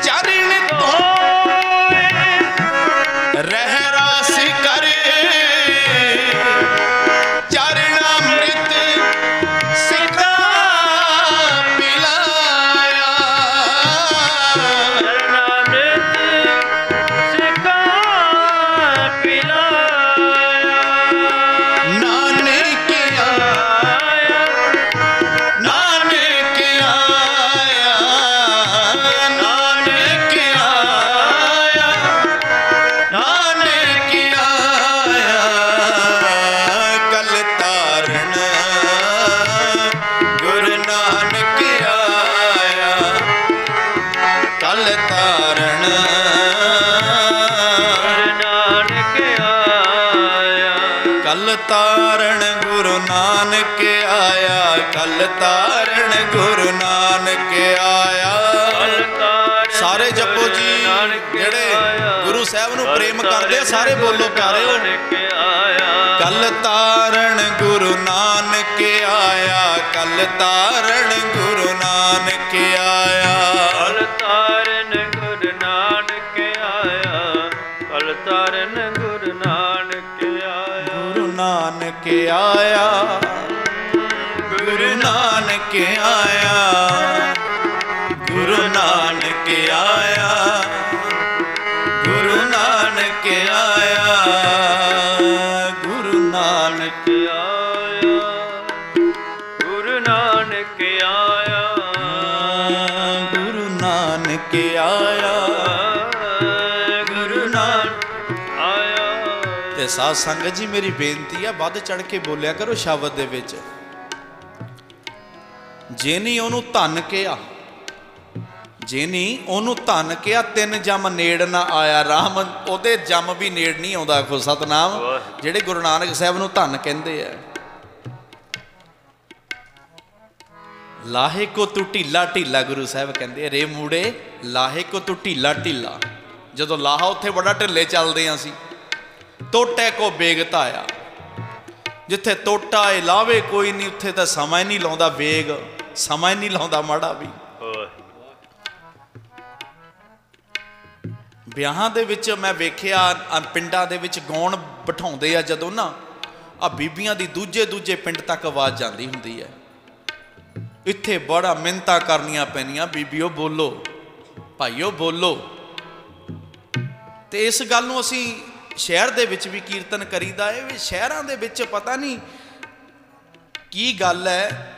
चरण धोए रहरास करे, तारण गुरु नानक आया, कल तारण गुरु नानक प्रेम करते सारे बोलो प्यारे। कल तारण गुरु नानक आया, कल तारण गुरु नानक आया, कल तारण गुरु नानक आया, कल तारण गुरु नानक आया, गुरु नानक आया, गुरु नानक आया, गुरु नानक आया, गुरु नानक आया, गुरु नानक आया, गुरु नानक आया, गुरु नानक आया, गुरु नानक आया। ते साध संगत जी मेरी बेनती है ਵੱਧ ਚੜ ਕੇ ਬੋਲਿਆ ਕਰੋ ਸ਼ਬਦ ਦੇ ਵਿੱਚ। ਜੇ ਨਹੀਂ ਉਹਨੂੰ ਧੰਨ ਕਿਹਾ, ਜੇ ਨਹੀਂ ਉਹਨੂੰ ਧੰਨ ਕਿਹਾ, ਤਿੰਨ ਜਮ ਨੇੜ ਨਾ ਆਇਆ, ਰਾਮ ਉਹਦੇ ਜਮ ਵੀ ਨੇੜ ਨਹੀਂ ਆਉਂਦਾ। ਆਖੋ ਸਤਨਾਮ। ਜਿਹੜੇ ਗੁਰੂ ਨਾਨਕ ਸਾਹਿਬ ਨੂੰ ਧੰਨ ਕਹਿੰਦੇ ਆ। ਲਾਹੇ ਕੋ ਤੂੰ ਢੀਲਾ ਢੀਲਾ, ਗੁਰੂ ਸਾਹਿਬ ਕਹਿੰਦੇ ਰੇ ਮੂੜੇ ਲਾਹੇ ਕੋ ਤੂੰ ਢੀਲਾ ਢੀਲਾ। ਜਦੋਂ ਲਾਹਾ ਉੱਥੇ ਬੜਾ ਢਿੱਲੇ ਚੱਲਦੇ ਆਂ ਅਸੀਂ। ਟੋਟੇ ਕੋ ਵੇਗ ਧਾਇਆ, ਜਿੱਥੇ ਟੋਟਾ ਏ ਲਾਵੇ ਕੋਈ ਨਹੀਂ, ਉੱਥੇ ਤਾਂ ਸਮਾਂ ਹੀ ਨਹੀਂ ਲਾਉਂਦਾ ਵੇਗ, ਸਮਾਂ ਹੀ ਨਹੀਂ ਲਾਉਂਦਾ ਮਾੜਾ ਵੀ। ਵਿਆਹਾਂ ਦੇ ਵਿੱਚ ਮੈਂ ਵੇਖਿਆ ਪਿੰਡਾਂ ਦੇ ਵਿੱਚ ਗਾਉਣ ਬਿਠਾਉਂਦੇ ਆ ਜਦੋਂ ਨਾ, ਆ ਬੀਬੀਆਂ ਦੀ ਦੂਜੇ ਦੂਜੇ ਪਿੰਡ ਤੱਕ ਆਵਾਜ਼ ਜਾਂਦੀ ਹੁੰਦੀ ਹੈ। ਇੱਥੇ ਬੜਾ ਮਿਹਨਤਾਂ ਕਰਨੀਆਂ ਪੈਣੀਆਂ, ਬੀਬੀਓ ਬੋਲੋ, ਭਾਈਓ ਬੋਲੋ। ਤੇ ਇਸ ਗੱਲ ਨੂੰ ਅਸੀਂ ਸ਼ਹਿਰ ਦੇ ਵਿੱਚ ਵੀ ਕੀਰਤਨ ਕਰੀਦਾ ਹੈ। ਵੀ ਸ਼ਹਿਰਾਂ ਦੇ ਵਿੱਚ ਪਤਾ ਨਹੀਂ ਕੀ ਗੱਲ ਹੈ,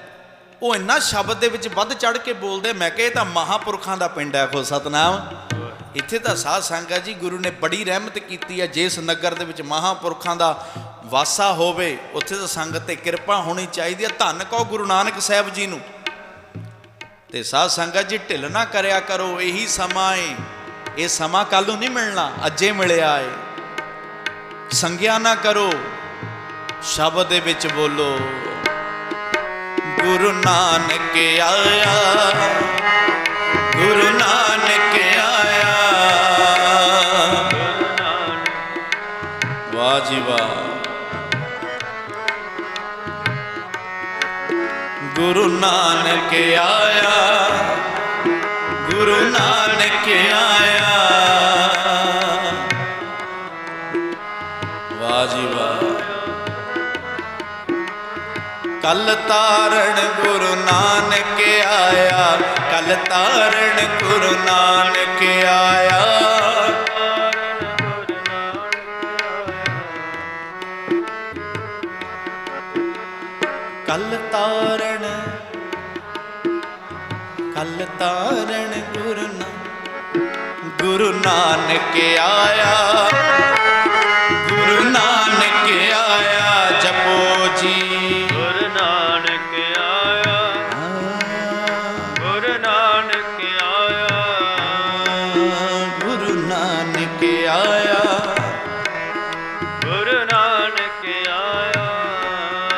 ਉਹ ਇੰਨਾ ਸ਼ਬਦ ਦੇ ਵਿੱਚ ਵੱਧ ਚੜ ਕੇ ਬੋਲਦੇ। ਮੈਂ ਕਿਹਾ ਇਹ ਤਾਂ ਮਹਾਂਪੁਰਖਾਂ ਦਾ ਪਿੰਡ ਹੈ। ਆਖੋ ਸਤਨਾਮ। ਇੱਥੇ ਤਾਂ ਸਾਧ ਸੰਗਤ ਜੀ ਗੁਰੂ ਨੇ ਬੜੀ ਰਹਿਮਤ ਕੀਤੀ ਹੈ। ਜਿਸ ਨਗਰ ਦੇ ਵਿੱਚ ਮਹਾਂਪੁਰਖਾਂ ਦਾ ਵਾਸਾ ਹੋਵੇ, ਉੱਥੇ ਤਾਂ ਸੰਗਤ ਤੇ ਕਿਰਪਾ ਹੋਣੀ ਚਾਹੀਦੀ ਹੈ। ਧੰਨ ਕਹੋ ਗੁਰੂ ਨਾਨਕ ਸਾਹਿਬ ਜੀ ਨੂੰ। ਤੇ ਸਾਧ ਸੰਗਤ ਜੀ ਢਿੱਲ ਨਾ ਕਰਿਆ ਕਰੋ, ਇਹੀ ਸਮਾਂ ਏ। ਇਹ ਸਮਾਂ ਕੱਲ ਨੂੰ ਨਹੀਂ ਮਿਲਣਾ, ਅੱਜੇ ਮਿਲਿਆ ਏ। ਸੰਗਿਆ ਨਾ ਕਰੋ, ਸ਼ਬਦ ਦੇ ਵਿੱਚ ਬੋਲੋ ਗੁਰੂ ਨਾਨਕ ਆਇਆ, ਗੁਰੂ ਨਾਨਕ ਆਇਆ, ਵਾਹ ਜੀ ਵਾਹ। ਗੁਰੂ ਨਾਨਕ ਆਇਆ, ਗੁਰੂ ਨਾਨਕ ਆਇਆ, ਵਾਹ ਜੀ ਵਾਹ। ਕਲ ਤਾਰਨ ਗੁਰੂ ਨਾਨਕ ਆਇਆ, ਕਲ ਤਾਰਨ ਗੁਰੂ ਨਾਨਕ ਆਇਆ, ਕਲ ਤਾਰਨ, ਕਲ ਤਾਰਨ ਗੁਰੂ ਨਾਨਕ ਆਇਆ, ਗੁਰੂ ਨਾਨਕ ਆਇਆ। ਜਪੋ ਜੀ ਗੁਰੂ ਨਾਨਕ ਆਇਆ, ਗੁਰੂ ਨਾਨਕ ਆਇਆ, ਗੁਰੂ ਨਾਨਕ ਆਇਆ, ਗੁਰੂ ਨਾਨਕ ਆਇਆ।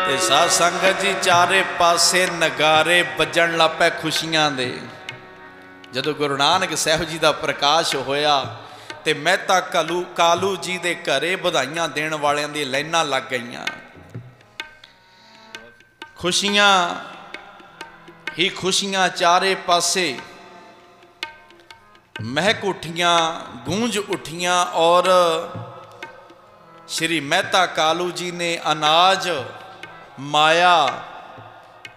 ਤੇ ਸਾਧ ਸੰਗਤ ਜੀ ਚਾਰੇ ਪਾਸੇ ਨਗਾਰੇ ਵੱਜਣ ਲੱਗ ਪਏ ਖੁਸ਼ੀਆਂ ਦੇ। ਜਦੋਂ ਗੁਰੂ ਨਾਨਕ ਸਾਹਿਬ ਜੀ ਦਾ ਪ੍ਰਕਾਸ਼ ਹੋਇਆ ਤੇ ਮਹਿਤਾ ਕਾਲੂ ਜੀ ਦੇ ਘਰੇ ਵਧਾਈਆਂ ਦੇਣ ਵਾਲਿਆਂ ਦੀ ਲਾਈਨਾਂ ਲੱਗ ਗਈਆਂ। ਖੁਸ਼ੀਆਂ ਹੀ ਖੁਸ਼ੀਆਂ ਚਾਰੇ ਪਾਸੇ ਮਹਿਕ ਉੱਠੀਆਂ, ਗੂੰਜ ਉੱਠੀਆਂ। ਔਰ ਸ਼੍ਰੀ ਮਹਿਤਾ ਕਾਲੂ ਜੀ ਨੇ ਅਨਾਜ, ਮਾਇਆ,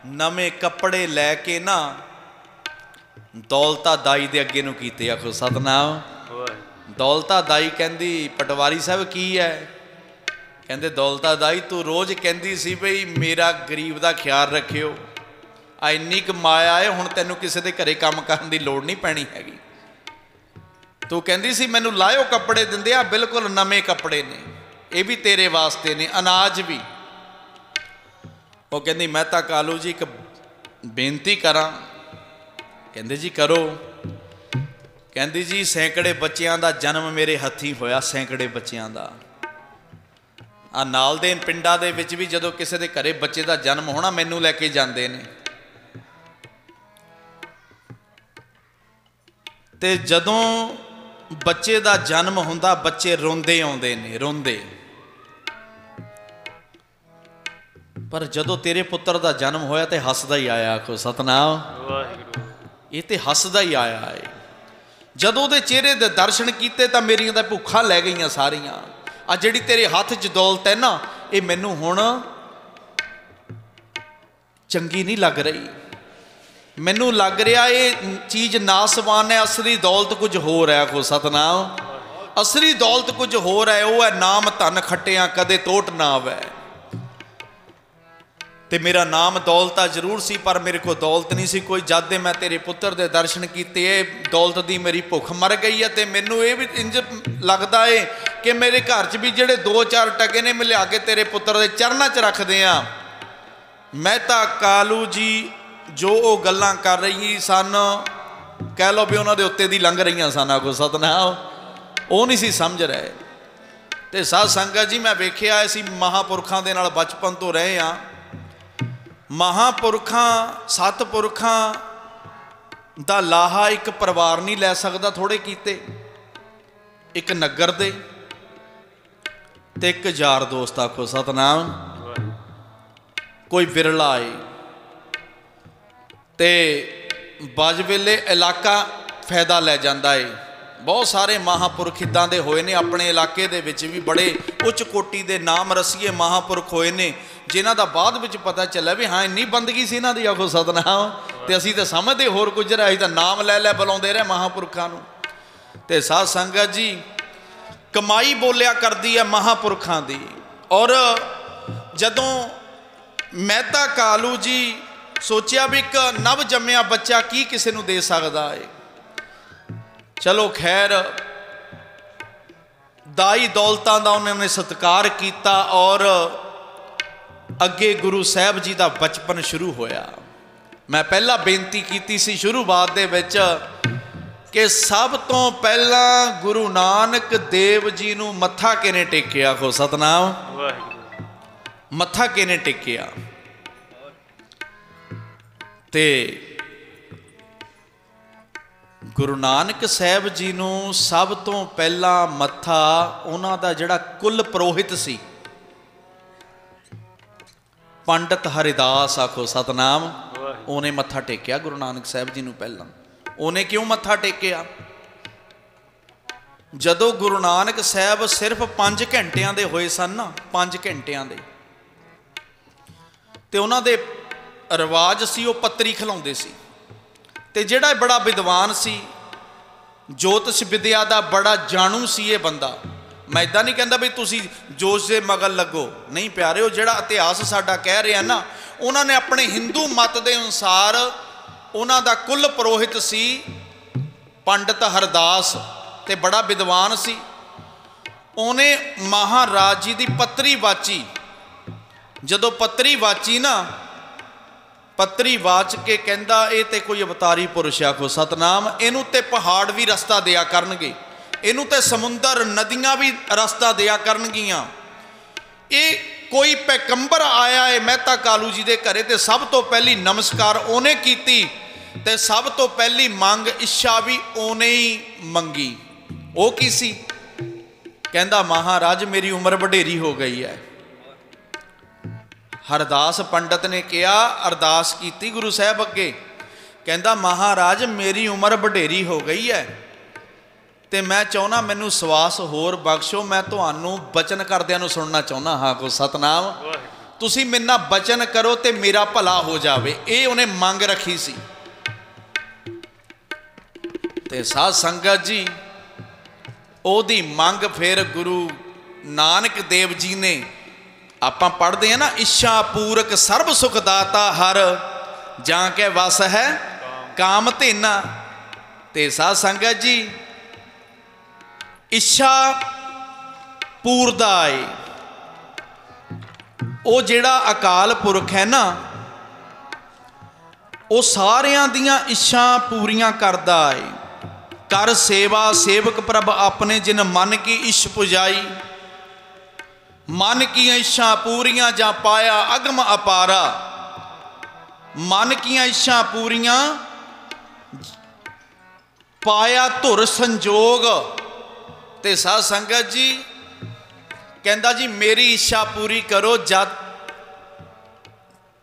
ਨਵੇਂ ਕੱਪੜੇ ਲੈ ਕੇ ਨਾ ਦੌਲਤਾ ਦਾਈ ਦੇ ਅੱਗੇ ਨੂੰ ਕੀਤੇ। ਆਖੋ ਸਤਨਾਮ। ਦੌਲਤਾ ਦਾਈ ਕਹਿੰਦੀ, ਪਟਵਾਰੀ ਸਾਹਿਬ ਕੀ ਹੈ? ਕਹਿੰਦੇ ਦੌਲਤਾ ਦਾਈ ਤੂੰ ਰੋਜ਼ ਕਹਿੰਦੀ ਸੀ ਬਈ ਮੇਰਾ ਗਰੀਬ ਦਾ ਖਿਆਲ ਰੱਖਿਓ, ਆ ਇੰਨੀ ਕੁ ਮਾਇਆ ਹੈ, ਹੁਣ ਤੈਨੂੰ ਕਿਸੇ ਦੇ ਘਰੇ ਕੰਮ ਕਰਨ ਦੀ ਲੋੜ ਨਹੀਂ ਪੈਣੀ ਹੈਗੀ। ਤੂੰ ਕਹਿੰਦੀ ਸੀ ਮੈਨੂੰ ਲਾਇਓ ਕੱਪੜੇ ਦਿੰਦੇ ਆ, ਬਿਲਕੁਲ ਨਵੇਂ ਕੱਪੜੇ ਨੇ, ਇਹ ਵੀ ਤੇਰੇ ਵਾਸਤੇ ਨੇ, ਅਨਾਜ ਵੀ। ਉਹ ਕਹਿੰਦੀ ਮਹਿਤਾ ਕਾਲੂ ਜੀ ਇੱਕ ਬੇਨਤੀ ਕਰਾਂ। ਕਹਿੰਦੇ ਜੀ ਕਰੋ। ਕਹਿੰਦੀ ਜੀ ਸੈਂਕੜੇ ਬੱਚਿਆਂ ਦਾ ਜਨਮ ਮੇਰੇ ਹੱਥੀਂ ਹੋਇਆ, ਸੈਂਕੜੇ ਬੱਚਿਆਂ ਦਾ। ਆ ਨਾਲ ਦੇ ਪਿੰਡਾਂ ਦੇ ਵਿੱਚ ਵੀ ਜਦੋਂ ਕਿਸੇ ਦੇ ਘਰੇ ਬੱਚੇ ਦਾ ਜਨਮ ਹੋਣਾ ਮੈਨੂੰ ਲੈ ਕੇ ਜਾਂਦੇ ਨੇ। ਤੇ ਜਦੋਂ ਬੱਚੇ ਦਾ ਜਨਮ ਹੁੰਦਾ, ਬੱਚੇ ਰੋਂਦੇ ਆਉਂਦੇ ਨੇ, ਰੋਂਦੇ। ਪਰ ਜਦੋਂ ਤੇਰੇ ਪੁੱਤਰ ਦਾ ਜਨਮ ਹੋਇਆ ਤੇ ਹੱਸਦਾ ਹੀ ਆਇਆ। ਆਖੋ ਸਤਨਾਮ ਵਾਹਿਗੁਰੂ। ਇਹ ਤੇ ਹੱਸਦਾ ਹੀ ਆਇਆ ਏ। ਜਦੋਂ ਉਹਦੇ ਚਿਹਰੇ ਦੇ ਦਰਸ਼ਨ ਕੀਤੇ ਤਾਂ ਮੇਰੀਆਂ ਤਾਂ ਭੁੱਖਾਂ ਲੈ ਗਈਆਂ ਸਾਰੀਆਂ। ਆ ਜਿਹੜੀ ਤੇਰੇ ਹੱਥ 'ਚ ਦੌਲਤ ਹੈ ਨਾ, ਇਹ ਮੈਨੂੰ ਹੁਣ ਚੰਗੀ ਨਹੀਂ ਲੱਗ ਰਹੀ। ਮੈਨੂੰ ਲੱਗ ਰਿਹਾ ਇਹ ਚੀਜ਼ ਨਾਸਵਾਨ ਹੈ, ਅਸਲੀ ਦੌਲਤ ਕੁਝ ਹੋਰ ਹੈ। ਆਖੋ ਸਤਨਾਮ। ਅਸਲੀ ਦੌਲਤ ਕੁਝ ਹੋਰ ਹੈ, ਉਹ ਹੈ ਨਾਮ ਧਨ ਖੱਟਿਆਂ ਕਦੇ ਟੋਟ ਨਾ ਆਵੇ। ਤੇ ਮੇਰਾ ਨਾਮ ਦੌਲਤਾ ਜ਼ਰੂਰ ਸੀ, ਪਰ ਮੇਰੇ ਕੋਲ ਦੌਲਤ ਨਹੀਂ ਸੀ ਕੋਈ। ਜਦ ਦੇ ਮੈਂ ਤੇਰੇ ਪੁੱਤਰ ਦੇ ਦਰਸ਼ਨ ਕੀਤੇ, ਇਹ ਦੌਲਤ ਦੀ ਮੇਰੀ ਭੁੱਖ ਮਰ ਗਈ ਹੈ। ਤੇ ਮੈਨੂੰ ਇਹ ਵੀ ਇੰਜ ਲੱਗਦਾ ਏ ਕਿ ਮੇਰੇ ਘਰ 'ਚ ਵੀ ਜਿਹੜੇ 2-4 ਟਕੇ ਨੇ, ਮੈਂ ਲਿਆ ਕੇ ਤੇਰੇ ਪੁੱਤਰ ਦੇ ਚਰਨਾਂ 'ਚ ਰੱਖਦੇ ਆ। ਮਹਿਤਾ ਕਾਲੂ ਜੀ ਜੋ ਉਹ ਗੱਲਾਂ ਕਰ ਰਹੀ ਸਨ, ਕਹਿ ਲਓ ਵੀ ਉਹਨਾਂ ਦੇ ਉੱਤੇ ਦੀ ਲੰਘ ਰਹੀਆਂ ਸਨ। ਆਖੋ ਸਤਨਾਮ। ਉਹ ਨਹੀਂ ਸੀ ਸਮਝ ਰਹੇ। ਤੇ ਸਾਧ ਸੰਗਤ ਜੀ, ਮੈਂ ਵੇਖਿਆ ਅਸੀਂ ਮਹਾਂਪੁਰਖਾਂ ਦੇ ਨਾਲ ਬਚਪਨ ਤੋਂ ਰਹੇ ਹਾਂ। ਮਹਾਂਪੁਰਖਾਂ, ਸਤਿਪੁਰਖਾਂ ਦਾ ਲਾਹਾ ਇੱਕ ਪਰਿਵਾਰ ਨਹੀਂ ਲੈ ਸਕਦਾ। ਥੋੜੇ ਕੀਤੇ, ਇੱਕ ਨਗਰ ਦੇ ਤੇ ਇੱਕ ਯਾਰ ਦੋਸਤ। ਆਖੋ ਸਤਨਾਮ। ਕੋਈ ਵਿਰਲਾ ਏ ਤੇ ਬਾਜ ਵੇਲੇ ਇਲਾਕਾ ਫਾਇਦਾ ਲੈ ਜਾਂਦਾ ਏ। ਬਹੁਤ ਸਾਰੇ ਮਹਾਂਪੁਰਖ ਇੱਦਾਂ ਦੇ ਹੋਏ ਨੇ ਆਪਣੇ ਇਲਾਕੇ ਦੇ ਵਿੱਚ ਵੀ, ਬੜੇ ਉੱਚ ਕੋਟੀ ਦੇ ਨਾਮ ਰਸੀਏ ਮਹਾਂਪੁਰਖ ਹੋਏ ਨੇ, ਜਿਨ੍ਹਾਂ ਦਾ ਬਾਅਦ ਵਿੱਚ ਪਤਾ ਚੱਲਿਆ ਵੀ ਹਾਂ ਇੰਨੀ ਬੰਦਗੀ ਸੀ ਇਹਨਾਂ ਦੀ। ਆਖੋ ਸਤਨਾਮ। ਤੇ ਅਸੀਂ ਤਾਂ ਸਮਝਦੇ ਹੋਰ ਕੁਝ ਰਿਹਾ, ਅਸੀਂ ਤਾਂ ਨਾਮ ਲੈ ਲੈ ਬੁਲਾਉਂਦੇ ਰਹੇ ਮਹਾਂਪੁਰਖਾਂ ਨੂੰ। ਤੇ ਸਾਧ ਸੰਗਤ ਜੀ, ਕਮਾਈ ਬੋਲਿਆ ਕਰਦੀ ਹੈ ਮਹਾਂਪੁਰਖਾਂ ਦੀ। ਔਰ ਜਦੋਂ ਮਹਿਤਾ ਕਾਲੂ ਜੀ ਸੋਚਿਆ ਵੀ ਇੱਕ ਨਵ ਜੰਮਿਆ ਬੱਚਾ ਕੀ ਕਿਸੇ ਨੂੰ ਦੇ ਸਕਦਾ ਹੈ। ਚਲੋ ਖੈਰ, ਦਾਈ ਦੌਲਤਾਂ ਦਾ ਉਹਨਾਂ ਨੇ ਸਤਿਕਾਰ ਕੀਤਾ ਔਰ ਅੱਗੇ ਗੁਰੂ ਸਾਹਿਬ ਜੀ ਦਾ ਬਚਪਨ ਸ਼ੁਰੂ ਹੋਇਆ। ਮੈਂ ਪਹਿਲਾਂ ਬੇਨਤੀ ਕੀਤੀ ਸੀ ਸ਼ੁਰੂਆਤ ਦੇ ਵਿੱਚ ਕਿ ਸਭ ਤੋਂ ਪਹਿਲਾਂ ਗੁਰੂ ਨਾਨਕ ਦੇਵ ਜੀ ਨੂੰ ਮੱਥਾ ਕਿਹਨੇ ਟੇਕਿਆ। ਆਖੋ ਸਤਨਾਮ। ਮੱਥਾ ਕਿਹਨੇ ਟੇਕਿਆ? ਤੇ ਗੁਰੂ ਨਾਨਕ ਸਾਹਿਬ ਜੀ ਨੂੰ ਸਭ ਤੋਂ ਪਹਿਲਾਂ ਮੱਥਾ ਉਹਨਾਂ ਦਾ ਜਿਹੜਾ ਕੁਲ ਪੁਰੋਹਿਤ ਸੀ, ਪੰਡਤ ਹਰਿਦਾਸ। ਆਖੋ ਸਤਨਾਮ। ਉਹਨੇ ਮੱਥਾ ਟੇਕਿਆ ਗੁਰੂ ਨਾਨਕ ਸਾਹਿਬ ਜੀ ਨੂੰ ਪਹਿਲਾਂ। ਉਹਨੇ ਕਿਉਂ ਮੱਥਾ ਟੇਕਿਆ? ਜਦੋਂ ਗੁਰੂ ਨਾਨਕ ਸਾਹਿਬ ਸਿਰਫ 5 ਘੰਟਿਆਂ ਦੇ ਹੋਏ ਸਨ ਨਾ, 5 ਘੰਟਿਆਂ ਦੇ, ਤੇ ਉਹਨਾਂ ਦੇ ਰਿਵਾਜ ਸੀ ਉਹ ਪੱਤਰੀ ਖਿਲਾਉਂਦੇ ਸੀ। ਤੇ ਜਿਹੜਾ ਬੜਾ ਵਿਦਵਾਨ ਸੀ, ਜੋਤਿਸ਼ ਵਿਦਿਆ ਦਾ ਬੜਾ ਜਾਣੂ ਸੀ ਇਹ ਬੰਦਾ। ਮੈਂ ਇਦਾਂ ਨਹੀਂ ਕਹਿੰਦਾ ਵੀ ਤੁਸੀਂ ਜੋਸ਼ ਦੇ ਮਗਲ ਲੱਗੋ, ਨਹੀਂ ਪਿਆਰਿਓ। ਜਿਹੜਾ ਇਤਿਹਾਸ ਸਾਡਾ ਕਹਿ ਰਿਹਾ ਨਾ, ਉਹਨਾਂ ਨੇ ਆਪਣੇ ਹਿੰਦੂ ਮਤ ਦੇ ਅਨੁਸਾਰ ਉਹਨਾਂ ਦਾ ਕੁੱਲ ਪੁਰੋਹਿਤ ਸੀ ਪੰਡਤ ਹਰਦਾਸ, ਤੇ ਬੜਾ ਵਿਦਵਾਨ ਸੀ। ਉਹਨੇ ਮਹਾਰਾਜ ਜੀ ਦੀ ਪੱਤਰੀ ਵਾਚੀ। ਜਦੋਂ ਪੱਤਰੀ ਵਾਚੀ ਨਾ, ਪੱਤਰੀ ਵਾਚ ਕੇ ਕਹਿੰਦਾ ਇਹ ਤੇ ਕੋਈ ਅਵਤਾਰੀ ਪੁਰਸ਼। ਆਖੋ ਸਤਨਾਮ। ਇਹਨੂੰ ਤੇ ਪਹਾੜ ਵੀ ਰਸਤਾ ਦਿਆ ਕਰਨਗੇ, ਇਹਨੂੰ ਤੇ ਸਮੁੰਦਰ ਨਦੀਆਂ ਵੀ ਰਸਤਾ ਦਿਆ ਕਰਨਗੀਆਂ। ਇਹ ਕੋਈ ਪੈਗੰਬਰ ਆਇਆ ਹੈ ਮਹਿਤਾ ਕਾਲੂ ਜੀ ਦੇ ਘਰੇ, ਤੇ ਸਭ ਤੋਂ ਪਹਿਲੀ ਨਮਸਕਾਰ ਉਹਨੇ ਕੀਤੀ ਤੇ ਸਭ ਤੋਂ ਪਹਿਲੀ ਮੰਗ ਇੱਛਾ ਵੀ ਉਹਨੇ ਹੀ ਮੰਗੀ। ਉਹ ਕੀ ਸੀ? ਕਹਿੰਦਾ ਮਹਾਰਾਜ ਮੇਰੀ ਉਮਰ ਵਡੇਰੀ ਹੋ ਗਈ ਹੈ। ਹਰਦਾਸ ਪੰਡਤ ਨੇ ਕਿਹਾ, ਅਰਦਾਸ ਕੀਤੀ ਗੁਰੂ ਸਾਹਿਬ ਅੱਗੇ, ਕਹਿੰਦਾ ਮਹਾਰਾਜ ਮੇਰੀ ਉਮਰ ਵਡੇਰੀ ਹੋ ਗਈ ਹੈ ਤੇ ਮੈਂ ਚਾਹੁੰਦਾ ਮੈਨੂੰ ਸਵਾਸ ਹੋਰ ਬਖਸ਼ੋ। ਮੈਂ ਤੁਹਾਨੂੰ ਬਚਨ ਕਰਦਿਆਂ ਨੂੰ ਸੁਣਨਾ ਚਾਹੁੰਦਾ ਹਾਂ। ਕੋ ਸਤਨਾਮ। ਤੁਸੀਂ ਮੇਰੇ ਨਾਲ ਬਚਨ ਕਰੋ ਤੇ ਮੇਰਾ ਭਲਾ ਹੋ ਜਾਵੇ। ਇਹ ਉਹਨੇ ਮੰਗ ਰੱਖੀ ਸੀ। ਤੇ ਸਾਧ ਸੰਗਤ ਜੀ, ਉਹਦੀ ਮੰਗ ਫਿਰ ਗੁਰੂ ਨਾਨਕ ਦੇਵ ਜੀ ਨੇ, ਆਪਾਂ ਪੜ੍ਹਦੇ ਹਾਂ ਨਾ, ਇੱਛਾ ਪੂਰਕ ਸਰਬ ਸੁਖ ਦਾਤਾ ਹਰ ਜਾਂ ਕੇ ਵਸ ਹੈ ਕਾਮ ਧੇਨਾ। ਤੇ ਸਾਧ ਸੰਗਤ ਜੀ, ਇੱਛਾ ਪੂਰਦਾ ਏ। ਉਹ ਜਿਹੜਾ ਅਕਾਲ ਪੁਰਖ ਹੈ ਨਾ, ਉਹ ਸਾਰਿਆਂ ਦੀਆਂ ਇੱਛਾ ਪੂਰੀਆਂ ਕਰਦਾ ਏ। ਕਰ ਸੇਵਾ ਸੇਵਕ ਪ੍ਰਭ ਆਪਣੇ, ਜਿਨ ਮਨ ਕੀ ਇੱਛ ਪੁਜਾਈ। ਮਨ ਕੀਆਂ ਇੱਛਾ ਪੂਰੀਆਂ ਜਾਂ ਪਾਇਆ ਅਗਮ ਅਪਾਰਾ। ਮਨ ਕੀਆਂ ਇੱਛਾ ਪੂਰੀਆਂ ਪਾਇਆ ਧੁਰ ਸੰਜੋਗ। ਤੇ ਸਾਧ ਸੰਗਤ ਜੀ ਕਹਿੰਦਾ ਜੀ ਮੇਰੀ ਇੱਛਾ ਪੂਰੀ ਕਰੋ, ਜਦ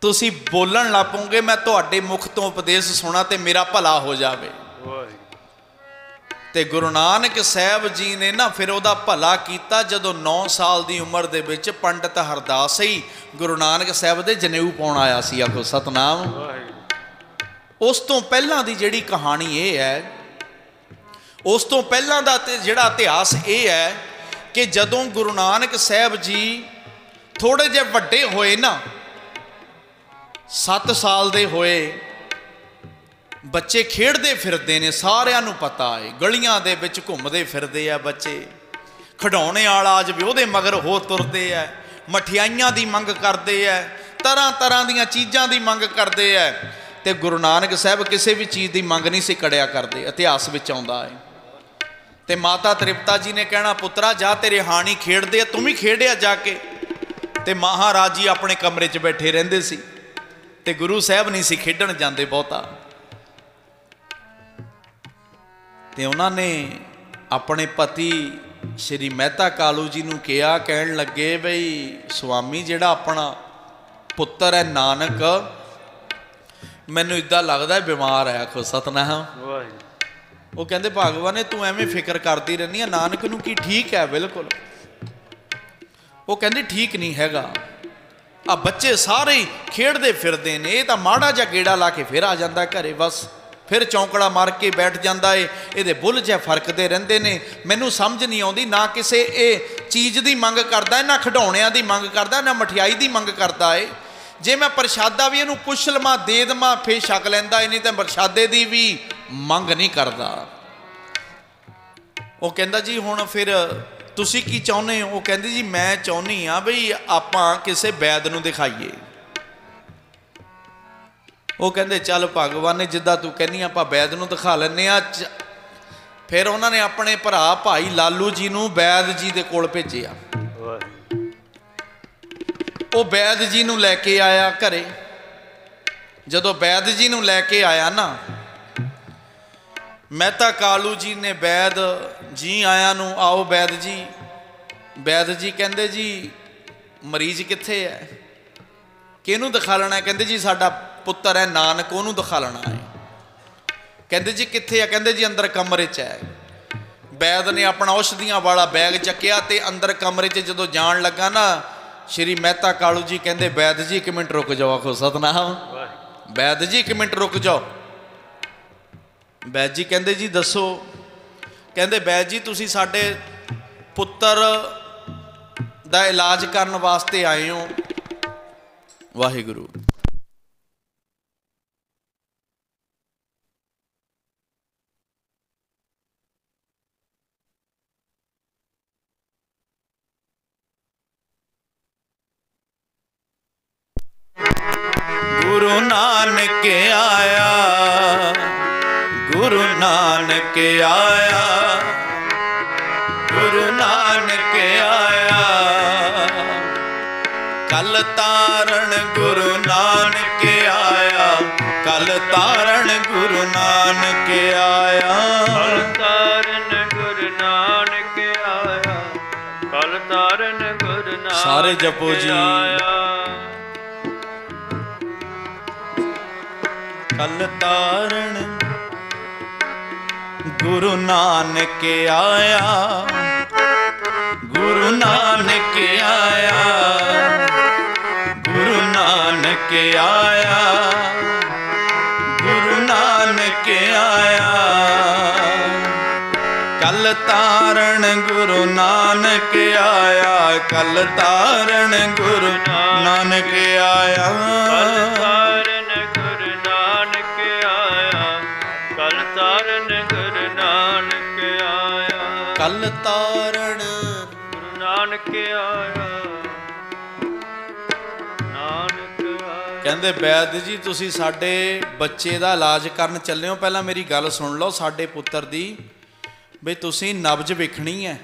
ਤੁਸੀਂ ਬੋਲਣ ਲੱਗ ਪੋਗੇ ਮੈਂ ਤੁਹਾਡੇ ਮੁਖ ਤੋਂ ਉਪਦੇਸ਼ ਸੁਣਾ ਤੇ ਮੇਰਾ ਭਲਾ ਹੋ ਜਾਵੇ। ਤੇ ਗੁਰੂ ਨਾਨਕ ਸਾਹਿਬ ਜੀ ਨੇ ਨਾ ਫਿਰ ਉਹਦਾ ਭਲਾ ਕੀਤਾ। ਜਦੋਂ 9 ਸਾਲ ਦੀ ਉਮਰ ਦੇ ਵਿੱਚ ਪੰਡਤ ਹਰਦਾਸ ਹੀ ਗੁਰੂ ਨਾਨਕ ਸਾਹਿਬ ਦੇ ਜਨੇਊ ਪਾਉਣ ਆਇਆ ਸੀ। ਆਖੋ ਸਤਨਾਮ। ਉਸ ਤੋਂ ਪਹਿਲਾਂ ਦੀ ਜਿਹੜੀ ਕਹਾਣੀ ਇਹ ਹੈ, ਉਸ ਤੋਂ ਪਹਿਲਾਂ ਦਾ ਜਿਹੜਾ ਇਤਿਹਾਸ ਇਹ ਹੈ ਕਿ ਜਦੋਂ ਗੁਰੂ ਨਾਨਕ ਸਾਹਿਬ ਜੀ ਥੋੜੇ ਜਿਹੇ ਵੱਡੇ ਹੋਏ ਨਾ, 7 ਸਾਲ ਦੇ ਹੋਏ, ਬੱਚੇ ਖੇਡਦੇ ਫਿਰਦੇ ਨੇ, ਸਾਰਿਆਂ ਨੂੰ ਪਤਾ ਹੈ, ਗਲੀਆਂ ਦੇ ਵਿੱਚ ਘੁੰਮਦੇ ਫਿਰਦੇ ਆ ਬੱਚੇ, ਖਿਡੌਣੇ ਵਾਲਾ ਅੱਜ ਵੀ ਉਹਦੇ ਮਗਰ ਹੋ ਤੁਰਦੇ ਆ, ਮਠਿਆਈਆਂ ਦੀ ਮੰਗ ਕਰਦੇ ਆ, ਤਰ੍ਹਾਂ ਤਰ੍ਹਾਂ ਦੀਆਂ ਚੀਜ਼ਾਂ ਦੀ ਮੰਗ ਕਰਦੇ ਆ। ਤੇ ਗੁਰੂ ਨਾਨਕ ਸਾਹਿਬ ਕਿਸੇ ਵੀ ਚੀਜ਼ ਦੀ ਮੰਗ ਨਹੀਂ ਸੀ ਕਰਿਆ ਕਰਦੇ, ਇਤਿਹਾਸ ਵਿੱਚ ਆਉਂਦਾ ਹੈ। ਤੇ ਮਾਤਾ ਤ੍ਰਿਪਤਾ ਜੀ ਨੇ ਕਹਿਣਾ, ਪੁੱਤਰਾ ਜਾ ਤੇਰੇ ਹਾਣੀ ਖੇਡਦੇ ਆ, ਤੂੰ ਵੀ ਖੇਡਿਆ ਜਾ ਕੇ। ਤੇ ਮਹਾਰਾਜ ਜੀ ਆਪਣੇ ਕਮਰੇ 'ਚ ਬੈਠੇ ਰਹਿੰਦੇ ਸੀ ਤੇ ਗੁਰੂ ਸਾਹਿਬ ਨਹੀਂ ਸੀ ਖੇਡਣ ਜਾਂਦੇ ਬਹੁਤਾ। ਤੇ ਉਹਨਾਂ ਨੇ ਆਪਣੇ ਪਤੀ ਸ਼੍ਰੀ ਮਹਿਤਾ ਕਾਲੂ ਜੀ ਨੂੰ ਕਿਹਾ, ਕਹਿਣ ਲੱਗੇ ਬਈ ਸੁਆਮੀ ਜਿਹੜਾ ਆਪਣਾ ਪੁੱਤਰ ਹੈ ਨਾਨਕ, ਮੈਨੂੰ ਇੱਦਾਂ ਲੱਗਦਾ ਬਿਮਾਰ ਹੈ। ਆਖੋ ਸਤਨਾਮ। ਉਹ ਕਹਿੰਦੇ ਭਗਵਾਨ ਨੇ ਤੂੰ ਐਵੇਂ ਫਿਕਰ ਕਰਦੀ ਰਹਿੰਦੀ ਆ, ਨਾਨਕ ਨੂੰ ਕੀ ਠੀਕ ਹੈ? ਬਿਲਕੁਲ। ਉਹ ਕਹਿੰਦੇ ਠੀਕ ਨਹੀਂ ਹੈਗਾ, ਆ ਬੱਚੇ ਸਾਰੇ ਹੀ ਖੇਡਦੇ ਫਿਰਦੇ ਨੇ, ਇਹ ਤਾਂ ਮਾੜਾ ਜਿਹਾ ਗੇੜਾ ਲਾ ਕੇ ਫਿਰ ਆ ਜਾਂਦਾ ਘਰੇ, ਬਸ ਫਿਰ ਚੌਂਕੜਾ ਮਾਰ ਕੇ ਬੈਠ ਜਾਂਦਾ ਏ, ਇਹਦੇ ਬੁੱਲ ਜਿਹੇ ਫਰਕਦੇ ਰਹਿੰਦੇ ਨੇ। ਮੈਨੂੰ ਸਮਝ ਨਹੀਂ ਆਉਂਦੀ, ਨਾ ਕਿਸੇ ਇਹ ਚੀਜ਼ ਦੀ ਮੰਗ ਕਰਦਾ, ਨਾ ਖਿਡੌਣਿਆਂ ਦੀ ਮੰਗ ਕਰਦਾ, ਨਾ ਮਠਿਆਈ ਦੀ ਮੰਗ ਕਰਦਾ ਏ। ਜੇ ਮੈਂ ਪ੍ਰਸ਼ਾਦਾ ਵੀ ਇਹਨੂੰ ਪੁੱਛ ਲਵਾਂ ਦੇ ਦੇਵਾਂ ਫੇਰ ਛਕ ਲੈਂਦਾ, ਨਹੀਂ ਤਾਂ ਪ੍ਰਸ਼ਾਦੇ ਦੀ ਵੀ ਮੰਗ ਨਹੀਂ ਕਰਦਾ। ਉਹ ਕਹਿੰਦਾ ਜੀ ਹੁਣ ਫਿਰ ਤੁਸੀਂ ਕੀ ਚਾਹੁੰਦੇ ਹੋ? ਉਹ ਕਹਿੰਦੀ ਜੀ ਮੈਂ ਚਾਹੁੰਦੀ ਹਾਂ ਬਈ ਆਪਾਂ ਕਿਸੇ ਵੈਦ ਨੂੰ ਦਿਖਾਈਏ। ਉਹ ਕਹਿੰਦੇ ਚੱਲ ਭਗਵਾਨ ਨੇ ਜਿੱਦਾਂ ਤੂੰ ਕਹਿੰਦੀ ਆਪਾਂ ਵੈਦ ਨੂੰ ਦਿਖਾ ਲੈਂਦੇ ਹਾਂ। ਫਿਰ ਉਹਨਾਂ ਨੇ ਆਪਣੇ ਭਰਾ ਭਾਈ ਲਾਲੂ ਜੀ ਨੂੰ ਵੈਦ ਜੀ ਦੇ ਕੋਲ ਭੇਜਿਆ। ਉਹ ਵੈਦ ਜੀ ਨੂੰ ਲੈ ਕੇ ਆਇਆ ਘਰੇ। ਜਦੋਂ ਵੈਦ ਜੀ ਨੂੰ ਲੈ ਕੇ ਆਇਆ ਨਾ, ਮਹਿਤਾ ਕਾਲੂ ਜੀ ਨੇ ਵੈਦ ਜੀ ਆਇਆ ਨੂੰ, ਆਓ ਵੈਦ ਜੀ। ਵੈਦ ਜੀ ਕਹਿੰਦੇ ਜੀ ਮਰੀਜ਼ ਕਿੱਥੇ ਹੈ, ਕਿਹਨੂੰ ਦਿਖਾ ਲੈਣਾ? ਕਹਿੰਦੇ ਜੀ ਸਾਡਾ ਪੁੱਤਰ ਹੈ ਨਾਨਕ, ਉਹਨੂੰ ਦਿਖਾ ਲੈਣਾ ਹੈ। ਕਹਿੰਦੇ ਜੀ ਕਿੱਥੇ ਆ? ਕਹਿੰਦੇ ਜੀ ਅੰਦਰ ਕਮਰੇ 'ਚ ਹੈ। ਵੈਦ ਨੇ ਆਪਣਾ ਔਸ਼ਧੀਆਂ ਵਾਲਾ ਬੈਗ ਚੱਕਿਆ ਤੇ ਅੰਦਰ ਕਮਰੇ 'ਚ ਜਦੋਂ ਜਾਣ ਲੱਗਾ ਨਾ, ਸ਼੍ਰੀ ਮਹਿਤਾ ਕਾਲੂ ਜੀ ਕਹਿੰਦੇ ਵੈਦ ਜੀ 1 ਮਿੰਟ ਰੁਕ ਜਾਓ। ਆਖੋ ਸਤਨਾਮ। ਵੈਦ ਜੀ 1 ਮਿੰਟ ਰੁਕ ਜਾਓ। ਵੈਦ ਜੀ ਕਹਿੰਦੇ ਜੀ ਦੱਸੋ? ਕਹਿੰਦੇ ਵੈਦ ਜੀ ਤੁਸੀਂ ਸਾਡੇ ਪੁੱਤਰ ਦਾ ਇਲਾਜ ਕਰਨ ਵਾਸਤੇ ਆਏ ਹੋ। ਵਾਹਿਗੁਰੂ। ਗੁਰੂ ਨਾਨਕ ਆਇਆ, ਗੁਰੂ ਨਾਨਕ ਆਇਆ, ਗੁਰੂ ਨਾਨਕ ਆਇਆ। ਕਲ ਤਾਰਨ ਗੁਰੂ ਨਾਨਕ ਆਇਆ, ਕਲ ਤਾਰਨ ਗੁਰੂ ਨਾਨਕ ਆਇਆ। ਕਲ ਤਾਰਨ ਗੁਰੂ ਨਾਨਕ ਆਇਆ, ਕਲ ਤਾਰਨ ਗੁਰੂ ਨਾਨਕ ਸਾਰੇ ਜਪੋ ਜੀ। ਕਲ ਤਾਰਨ ਗੁਰੂ ਨਾਨਕ ਆਇਆ, ਗੁਰੂ ਨਾਨਕ ਆਇਆ, ਗੁਰੂ ਨਾਨਕ ਆਇਆ, ਗੁਰੂ ਨਾਨਕ ਆਇਆ। ਕਲ ਤਾਰਨ ਗੁਰੂ ਨਾਨਕ ਆਇਆ, ਕਲ ਤਾਰਨ ਗੁਰੂ ਨਾਨਕ ਆਇਆ। ਕਲ ਤਾਰਨ ਗੁਰੂ ਨਾਨਕ ਆਇਆ, ਕਲ ਤਾਰਨ ਗੁਰੂ ਨਾਨਕ ਆਇਆ। ਕਲ ਤਾਰਨ ਗੁਰੂ ਨਾਨਕ ਆਇਆ, ਨਾਨਕ ਆਇਆ। ਕਹਿੰਦੇ ਵੈਦ ਜੀ ਤੁਸੀਂ ਸਾਡੇ ਬੱਚੇ ਦਾ ਇਲਾਜ ਕਰਨ ਚੱਲੇ ਹੋ, ਪਹਿਲਾਂ ਮੇਰੀ ਗੱਲ ਸੁਣ ਲਓ। ਸਾਡੇ ਪੁੱਤਰ ਦੀ ਬਈ ਤੁਸੀਂ ਨਬਜ ਵੇਖਣੀ ਹੈ।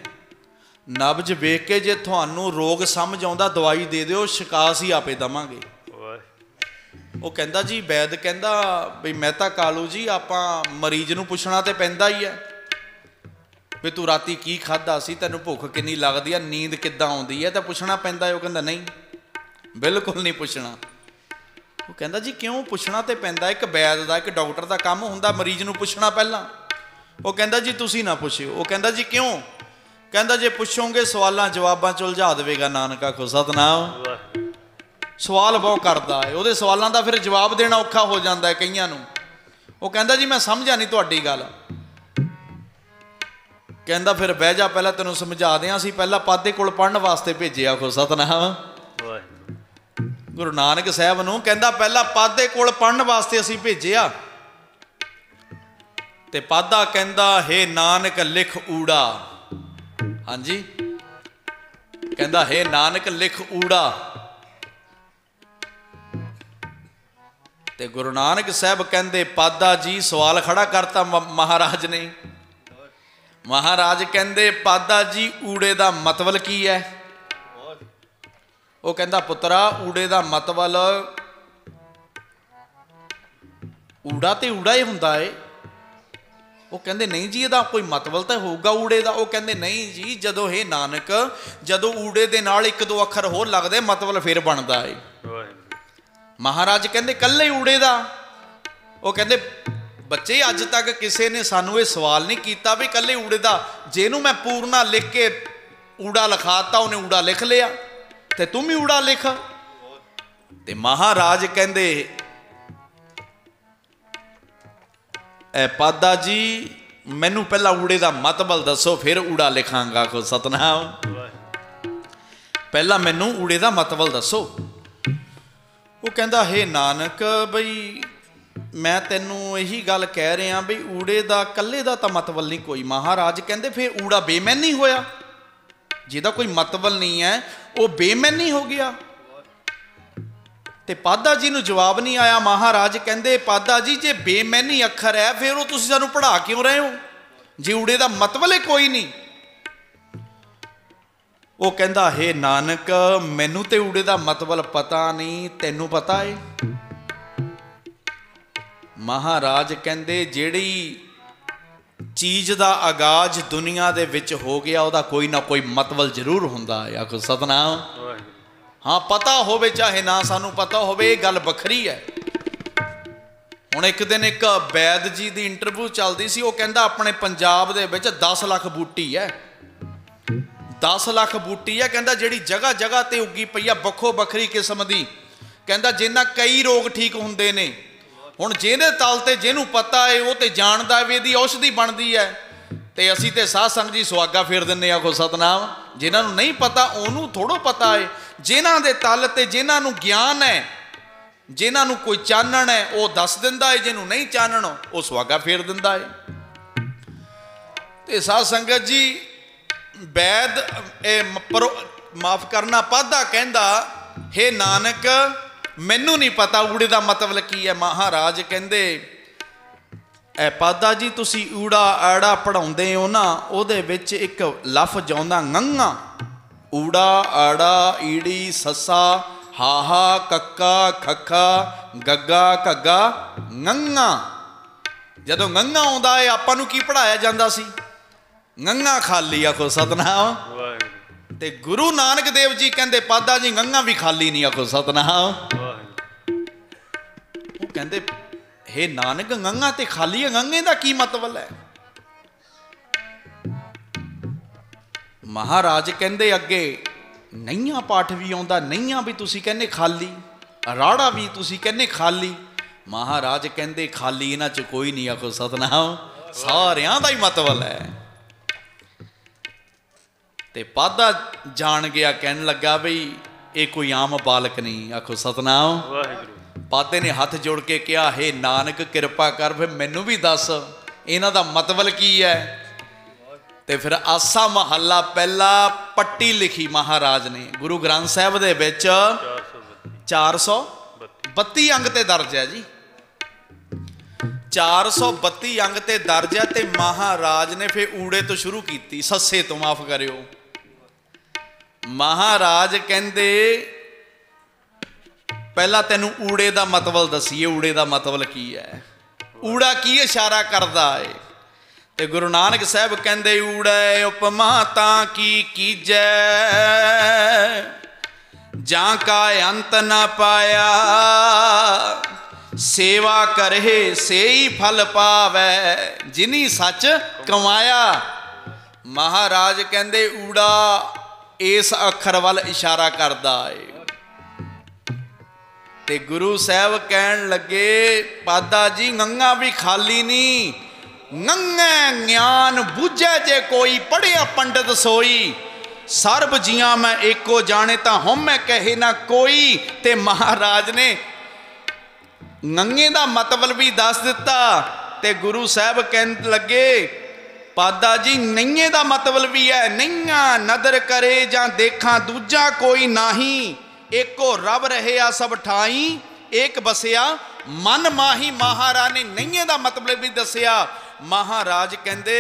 ਨਬਜ ਵੇਖ ਕੇ ਜੇ ਤੁਹਾਨੂੰ ਰੋਗ ਸਮਝ ਆਉਂਦਾ ਦਵਾਈ ਦੇ ਦਿਓ, ਸ਼ਿਕਾਸ ਹੀ ਆਪੇ ਦੇਵਾਂਗੇ। ਉਹ ਕਹਿੰਦਾ ਜੀ ਵੈਦ ਕਹਿੰਦਾ ਬਈ ਮਹਿਤਾ ਕਾਲੂ ਜੀ ਆਪਾਂ ਮਰੀਜ਼ ਨੂੰ ਪੁੱਛਣਾ ਤੇ ਪੈਂਦਾ ਹੀ ਹੈ ਵੀ ਤੂੰ ਰਾਤੀ ਕੀ ਖਾਧਾ ਸੀ, ਤੈਨੂੰ ਭੁੱਖ ਕਿੰਨੀ ਲੱਗਦੀ ਆ, ਨੀਂਦ ਕਿੱਦਾਂ ਆਉਂਦੀ ਹੈ, ਤਾਂ ਪੁੱਛਣਾ ਪੈਂਦਾ ਹੈ। ਉਹ ਕਹਿੰਦਾ ਨਹੀਂ, ਬਿਲਕੁਲ ਨਹੀਂ ਪੁੱਛਣਾ। ਉਹ ਕਹਿੰਦਾ ਜੀ ਕਿਉਂ? ਪੁੱਛਣਾ ਤੇ ਪੈਂਦਾ, ਇੱਕ ਵੈਦ ਦਾ, ਇੱਕ ਡਾਕਟਰ ਦਾ ਕੰਮ ਹੁੰਦਾ ਮਰੀਜ਼ ਨੂੰ ਪੁੱਛਣਾ ਪਹਿਲਾਂ। ਉਹ ਕਹਿੰਦਾ ਜੀ ਤੁਸੀਂ ਨਾ ਪੁੱਛਿਓ। ਉਹ ਕਹਿੰਦਾ ਜੀ ਕਿਉਂ? ਕਹਿੰਦਾ ਜੇ ਪੁੱਛੋਗੇ ਸਵਾਲਾਂ ਜਵਾਬਾਂ ਚ ਉਲਝਾ ਦੇਵੇਗਾ ਨਾਨਕ ਆਖੋ ਸਤਿਨਾਮ। ਸਵਾਲ ਬਹੁਤ ਕਰਦਾ ਹੈ, ਉਹਦੇ ਸਵਾਲਾਂ ਦਾ ਫਿਰ ਜਵਾਬ ਦੇਣਾ ਔਖਾ ਹੋ ਜਾਂਦਾ ਹੈ ਕਈਆਂ ਨੂੰ। ਉਹ ਕਹਿੰਦਾ ਜੀ ਮੈਂ ਸਮਝਿਆ ਨਹੀਂ ਤੁਹਾਡੀ ਗੱਲ। ਕਹਿੰਦਾ ਫਿਰ ਬਹਿ ਜਾ, ਪਹਿਲਾਂ ਤੈਨੂੰ ਸਮਝਾ ਦਿਆਂ। ਅਸੀਂ ਪਹਿਲਾਂ ਪਾਦੇ ਕੋਲ ਪੜ੍ਹਨ ਵਾਸਤੇ ਭੇਜਿਆ ਆਖੋ ਸਤਿਨਾਮ। ਗੁਰੂ ਨਾਨਕ ਸਾਹਿਬ ਨੂੰ ਕਹਿੰਦਾ ਪਹਿਲਾਂ ਪਾਦੇ ਕੋਲ ਪੜ੍ਹਨ ਵਾਸਤੇ ਅਸੀਂ ਭੇਜਿਆ। ਤੇ ਪਾਦਾ ਕਹਿੰਦਾ ਹੇ ਨਾਨਕ ਲਿਖ ਊੜਾ। ਹਾਂਜੀ, ਕਹਿੰਦਾ ਹੇ ਨਾਨਕ ਲਿਖ ਊੜਾ। ਤੇ ਗੁਰੂ ਨਾਨਕ ਸਾਹਿਬ ਕਹਿੰਦੇ ਪਾਦਾ ਜੀ ਸਵਾਲ ਖੜਾ ਕਰਤਾ ਮਹਾਰਾਜ ਨੇ। ਮਹਾਰਾਜ ਕਹਿੰਦੇ ਪਾਦਾ ਜੀ ਊੜੇ ਦਾ ਮਤਲਬ ਕੀ ਹੈ? ਉਹ ਕਹਿੰਦਾ ਪੁੱਤਰਾ ਊੜੇ ਦਾ ਮਤਲਬ ਊੜਾ ਤੇ ਊੜਾ ਹੀ ਹੁੰਦਾ ਏ। ਉਹ ਕਹਿੰਦੇ ਨਹੀਂ ਜੀ ਇਹਦਾ ਕੋਈ ਮਤਲਬ ਤਾਂ ਹੋਊਗਾ ਊੜੇ ਦਾ। ਉਹ ਕਹਿੰਦੇ ਨਹੀਂ ਜੀ, ਜਦੋਂ ਇਹ ਨਾਨਕ ਜਦੋਂ ਊੜੇ ਦੇ ਨਾਲ ਇੱਕ ਦੋ ਅੱਖਰ ਹੋਰ ਲੱਗਦੇ ਮਤਲਬ ਫਿਰ ਬਣਦਾ ਏ। ਮਹਾਰਾਜ ਕਹਿੰਦੇ ਕੱਲੇ ਊੜੇ ਦਾ? ਉਹ ਕਹਿੰਦੇ ਬੱਚੇ ਅੱਜ ਤੱਕ ਕਿਸੇ ਨੇ ਸਾਨੂੰ ਇਹ ਸਵਾਲ ਨਹੀਂ ਕੀਤਾ ਵੀ ਕੱਲੇ ਊੜੇ ਦਾ। ਜਿਹਨੂੰ ਮੈਂ ਪੂਰਨਾ ਲਿਖ ਕੇ ਊੜਾ ਲਿਖਾਤਾ ਉਹਨੇ ਊੜਾ ਲਿਖ ਲਿਆ, ਤੇ ਤੂੰ ਵੀ ਊੜਾ ਲਿਖ। ਤੇ ਮਹਾਰਾਜ ਕਹਿੰਦੇ ਐ ਪਾਦਾ ਜੀ ਮੈਨੂੰ ਪਹਿਲਾਂ ਊੜੇ ਦਾ ਮਤਲਬ ਦੱਸੋ ਫਿਰ ਊੜਾ ਲਿਖਾਂਗਾ ਆਖੋ ਸਤਿਨਾਮ। ਪਹਿਲਾਂ ਮੈਨੂੰ ਊੜੇ ਦਾ ਮਤਲਬ ਦੱਸੋ। ਉਹ ਕਹਿੰਦਾ ਹੇ ਨਾਨਕ ਬਈ ਮੈਂ ਤੈਨੂੰ ਇਹੀ ਗੱਲ ਕਹਿ ਰਿਹਾ ਵੀ ਊੜੇ ਦਾ ਕੱਲੇ ਦਾ ਤਾਂ ਮਤਲਬ ਨਹੀਂ ਕੋਈ। ਮਹਾਰਾਜ ਕਹਿੰਦੇ ਫਿਰ ਊੜਾ ਬੇਮੈਨੀ ਹੋਇਆ, ਜਿਹਦਾ ਕੋਈ ਮਤਲਬ ਨਹੀਂ ਹੈ ਉਹ ਬੇਮੈਨੀ ਹੋ ਗਿਆ। ਤੇ ਪਾਦਾ ਜੀ ਨੂੰ ਜਵਾਬ ਨਹੀਂ ਆਇਆ। ਮਹਾਰਾਜ ਕਹਿੰਦੇ ਪਾਦਾ ਜੀ ਜੇ ਬੇਮੈਨੀ ਅੱਖਰ ਹੈ ਫਿਰ ਉਹ ਤੁਸੀਂ ਸਾਨੂੰ ਪੜ੍ਹਾ ਕਿਉਂ ਰਹੇ ਹੋ, ਜੇ ਊੜੇ ਦਾ ਮਤਲਬ ਹੀ ਕੋਈ ਨਹੀਂ। ਉਹ ਕਹਿੰਦਾ ਹੇ ਨਾਨਕ ਮੈਨੂੰ ਤੇ ਊੜੇ ਦਾ ਮਤਲਬ ਪਤਾ ਨਹੀਂ, ਤੈਨੂੰ ਪਤਾ ਏ? ਮਹਾਰਾਜ ਕਹਿੰਦੇ ਜਿਹੜੀ ਚੀਜ਼ ਦਾ ਆਗਾਜ਼ ਦੁਨੀਆ ਦੇ ਵਿੱਚ ਹੋ ਗਿਆ ਉਹਦਾ ਕੋਈ ਨਾ ਕੋਈ ਮਤਲਬ ਜ਼ਰੂਰ ਹੁੰਦਾ ਹੈ ਆਖੋ ਸਤਿਨਾਮ। ਹਾਂ ਪਤਾ ਹੋਵੇ ਚਾਹੇ ਨਾ ਸਾਨੂੰ ਪਤਾ ਹੋਵੇ, ਇਹ ਗੱਲ ਵੱਖਰੀ ਹੈ। ਹੁਣ ਇੱਕ ਦਿਨ ਇੱਕ ਵੈਦ ਜੀ ਦੀ ਇੰਟਰਵਿਊ ਚੱਲਦੀ ਸੀ। ਉਹ ਕਹਿੰਦਾ ਆਪਣੇ ਪੰਜਾਬ ਦੇ ਵਿੱਚ 10 ਲੱਖ ਬੂਟੀ ਹੈ, 10 ਲੱਖ ਬੂਟੀ ਹੈ। ਕਹਿੰਦਾ ਜਿਹੜੀ ਜਗ੍ਹਾ ਜਗ੍ਹਾ ਤੇ ਉੱਗੀ ਪਈ ਆ ਵੱਖੋ ਵੱਖਰੀ ਕਿਸਮ ਦੀ। ਕਹਿੰਦਾ ਜਿੰਨਾ ਕਈ ਰੋਗ ਠੀਕ ਹੁੰਦੇ ਨੇ। ਹੁਣ ਜਿਹਦੇ ਤਲ ਤੇ ਜਿਹਨੂੰ ਪਤਾ ਹੈ ਉਹ ਤੇ ਜਾਣਦਾ ਵੀ ਇਹਦੀ ਔਸ਼ਧੀ ਬਣਦੀ ਹੈ। ਤੇ ਅਸੀਂ ਤੇ ਸਾਧ ਸੰਗਤ ਜੀ ਸੁਹਾਗਾ ਫੇਰ ਦਿੰਦੇ ਆਖੋ ਸਤਿਨਾਮ। ਜਿਨ੍ਹਾਂ ਨੂੰ ਨਹੀਂ ਪਤਾ ਉਹਨੂੰ ਥੋੜ੍ਹਾ ਪਤਾ ਹੈ। ਜਿਨ੍ਹਾਂ ਦੇ ਤਲ ਤੇ ਜਿਨ੍ਹਾਂ ਨੂੰ ਗਿਆਨ ਹੈ, ਜਿਨ੍ਹਾਂ ਨੂੰ ਕੋਈ ਚਾਨਣ ਹੈ ਉਹ ਦੱਸ ਦਿੰਦਾ ਹੈ, ਜਿਹਨੂੰ ਨਹੀਂ ਚਾਨਣ ਉਹ ਸੁਹਾਗਾ ਫੇਰ ਦਿੰਦਾ ਹੈ। ਤੇ ਸਾਧ ਸੰਗਤ ਜੀ ਵੈਦ ਮਾਫ ਕਰਨਾ ਪਾਦਾ ਕਹਿੰਦਾ ਹੇ ਨਾਨਕ ਮੈਨੂੰ ਨਹੀਂ ਪਤਾ ਊੜੇ ਦਾ ਮਤਲਬ ਕੀ ਹੈ। ਮਹਾਰਾਜ ਕਹਿੰਦੇ ਐ ਪਾਦਾ ਜੀ ਤੁਸੀਂ ਊੜਾ ਆੜਾ ਪੜ੍ਹਾਉਂਦੇ ਹੋ ਨਾ, ਉਹਦੇ ਵਿੱਚ ਇੱਕ ਲਫ਼ਜ਼ ਆਉਂਦਾ ngੰਗਾ। ਊੜਾ ਆੜਾ ਈੜੀ ਸੱਸਾ ਹਾਹਾ ਕੱਕਾ ਖੱਖਾ ਗੱਗਾ ਘੱਗਾ ngੰਗਾ। ਜਦੋਂ ngੰਗਾ ਆਉਂਦਾ ਹੈ ਆਪਾਂ ਨੂੰ ਕੀ ਪੜ੍ਹਾਇਆ ਜਾਂਦਾ ਸੀ? ngੰਗਾ ਖਾਲੀ ਆਖੋ ਸਤਿਨਾਮ। ਤੇ ਗੁਰੂ ਨਾਨਕ ਦੇਵ ਜੀ ਕਹਿੰਦੇ ਪਾਦਾ ਜੀ ngੰਗਾ ਵੀ ਖਾਲੀ ਨਹੀਂ ਆਖੋ ਸਤਿਨਾਮ। ਉਹ ਕਹਿੰਦੇ ਹੇ ਨਾਨਕ ngੰਗਾ ਤੇ ਖਾਲੀ ਹੈ, ngੰਗੇ ਦਾ ਕੀ ਮਤਲਬ ਹੈ? ਮਹਾਰਾਜ ਕਹਿੰਦੇ ਅੱਗੇ ਨਈਆਂ ਪਾਠ ਵੀ ਆਉਂਦਾ, ਨਈਆਂ ਵੀ ਤੁਸੀਂ ਕਹਿੰਦੇ ਖਾਲੀ, ਰਾੜਾ ਵੀ ਤੁਸੀਂ ਕਹਿੰਦੇ ਖਾਲੀ। ਮਹਾਰਾਜ ਕਹਿੰਦੇ ਖਾਲੀ ਇਹਨਾਂ 'ਚ ਕੋਈ ਨਹੀਂ ਆਖੋ ਸਤਿਨਾਮ, ਸਾਰਿਆਂ ਦਾ ਹੀ ਮਤਲਬ ਹੈ। ਤੇ ਪਾਦਾ ਜਾਣ ਗਿਆ, ਕਹਿਣ ਲੱਗਾ ਬਈ ਇਹ ਕੋਈ ਆਮ ਬਾਲਕ ਨਹੀਂ ਆਖੋ ਸਤਿਨਾਮ। ਪਾਦੇ ਨੇ ਹੱਥ ਜੋੜ ਕੇ ਕਿਹਾ ਹੇ ਨਾਨਕ ਕਿਰਪਾ ਕਰ ਫਿਰ ਮੈਨੂੰ ਵੀ ਦੱਸ ਇਹਨਾਂ ਦਾ ਮਤਲਬ ਕੀ ਹੈ। ਤੇ ਫਿਰ ਆਸਾ ਮਹੱਲਾ ਪਹਿਲਾ ਪੱਟੀ ਲਿਖੀ ਮਹਾਰਾਜ ਨੇ ਗੁਰੂ ਗ੍ਰੰਥ ਸਾਹਿਬ ਦੇ ਵਿੱਚ 432 ਅੰਗ ਤੇ ਦਰਜ ਹੈ ਜੀ। 432 ਅੰਗ ਤੇ ਦਰਜ ਹੈ। ਤੇ ਮਹਾਰਾਜ ਨੇ ਫਿਰ ਊੜੇ ਤੋਂ ਸ਼ੁਰੂ ਕੀਤੀ, ਸੱਸੇ ਤੋਂ, ਮਾਫ ਕਰਿਓ। ਮਹਾਰਾਜ ਕਹਿੰਦੇ ਪਹਿਲਾਂ ਤੈਨੂੰ ਊੜੇ ਦਾ ਮਤਲਬ ਦੱਸੀਏ, ਊੜੇ ਦਾ ਮਤਲਬ ਕੀ ਹੈ, ਊੜਾ ਕੀ ਇਸ਼ਾਰਾ ਕਰਦਾ ਹੈ। ते गुरु नानक साहब कहंदे ऊड़े उपमा तां की कीजै, जां का अंत न पाया, सेवा करे से ही फल पावै, जिनी सच कमाया। महाराज कहंदे ऊड़ा इस अखर वाल इशारा करदा है। ते गुरु साहब कहन लगे पादा जी गंगा भी खाली नहीं, गंगे ज्ञान बूझे जे कोई, पढ़िया पंडित सोई, सर्ब जियां मैं एको जाने ता हम मैं कहे ना कोई। ते महाराज ने गंगे दा मतलब भी दस दिता। ते गुरु साहब कहन लगे पादा जी नइये दा मतलब भी है, नइया नदर करे जां देखा दूजा कोई नाही, एको रब रहे आ सब ठाई, एक बसिया मन माही। महाराज ने नइये दा मतलब भी दसिया। महाराज कहंदे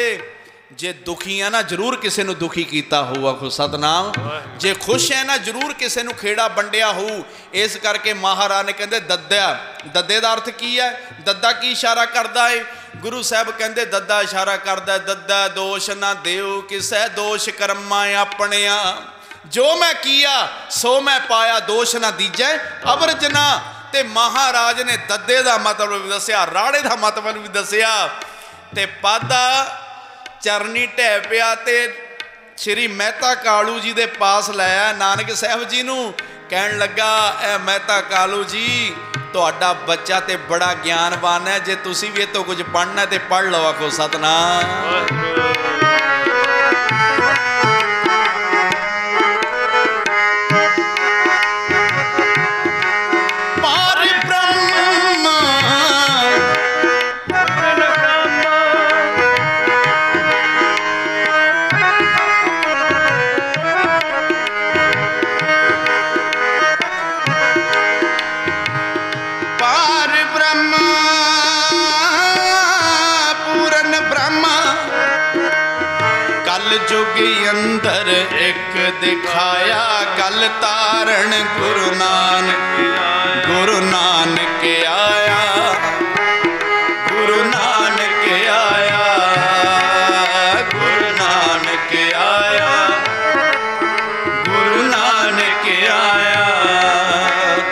जे दुखी है ना जरूर किसी ने दुखी किया होगा खुद सतनाम, जे खुश है ना जरूर किसी ने खेड़ा वंडिया हो। इस करके महाराज ने कहते दद्दा, दद्दे का अर्थ की है, दद्दा की इशारा करता है। गुरु साहब कहते दद्दा इशारा करता, दद्दा दोष ना देओ किसै, दोष कर्मा अपने, जो मैं किया सो मैं पाया, दोष ना दीजै अवरजना। ते महाराज ने दद्दे का मतलब भी दसिया, राड़े का मतलब भी दसिया। ते पादा चरनी ढह पिया ते श्री मेहता कालू जी दे पास लाया नानक साहब जी नू। कहन लगा ए मेहता कालू जी तुहाडा बच्चा ते बड़ा ज्ञानवान है, जे तुसी भी तो कुछ पढ़ना ते पढ़ लो। आखो सतनाम। अंदर एक दिखाया कल तारण गुरु नानक, गुरु नानक आया, गुरु नानक आया, गुरु नानक आया, गुरु नानक आया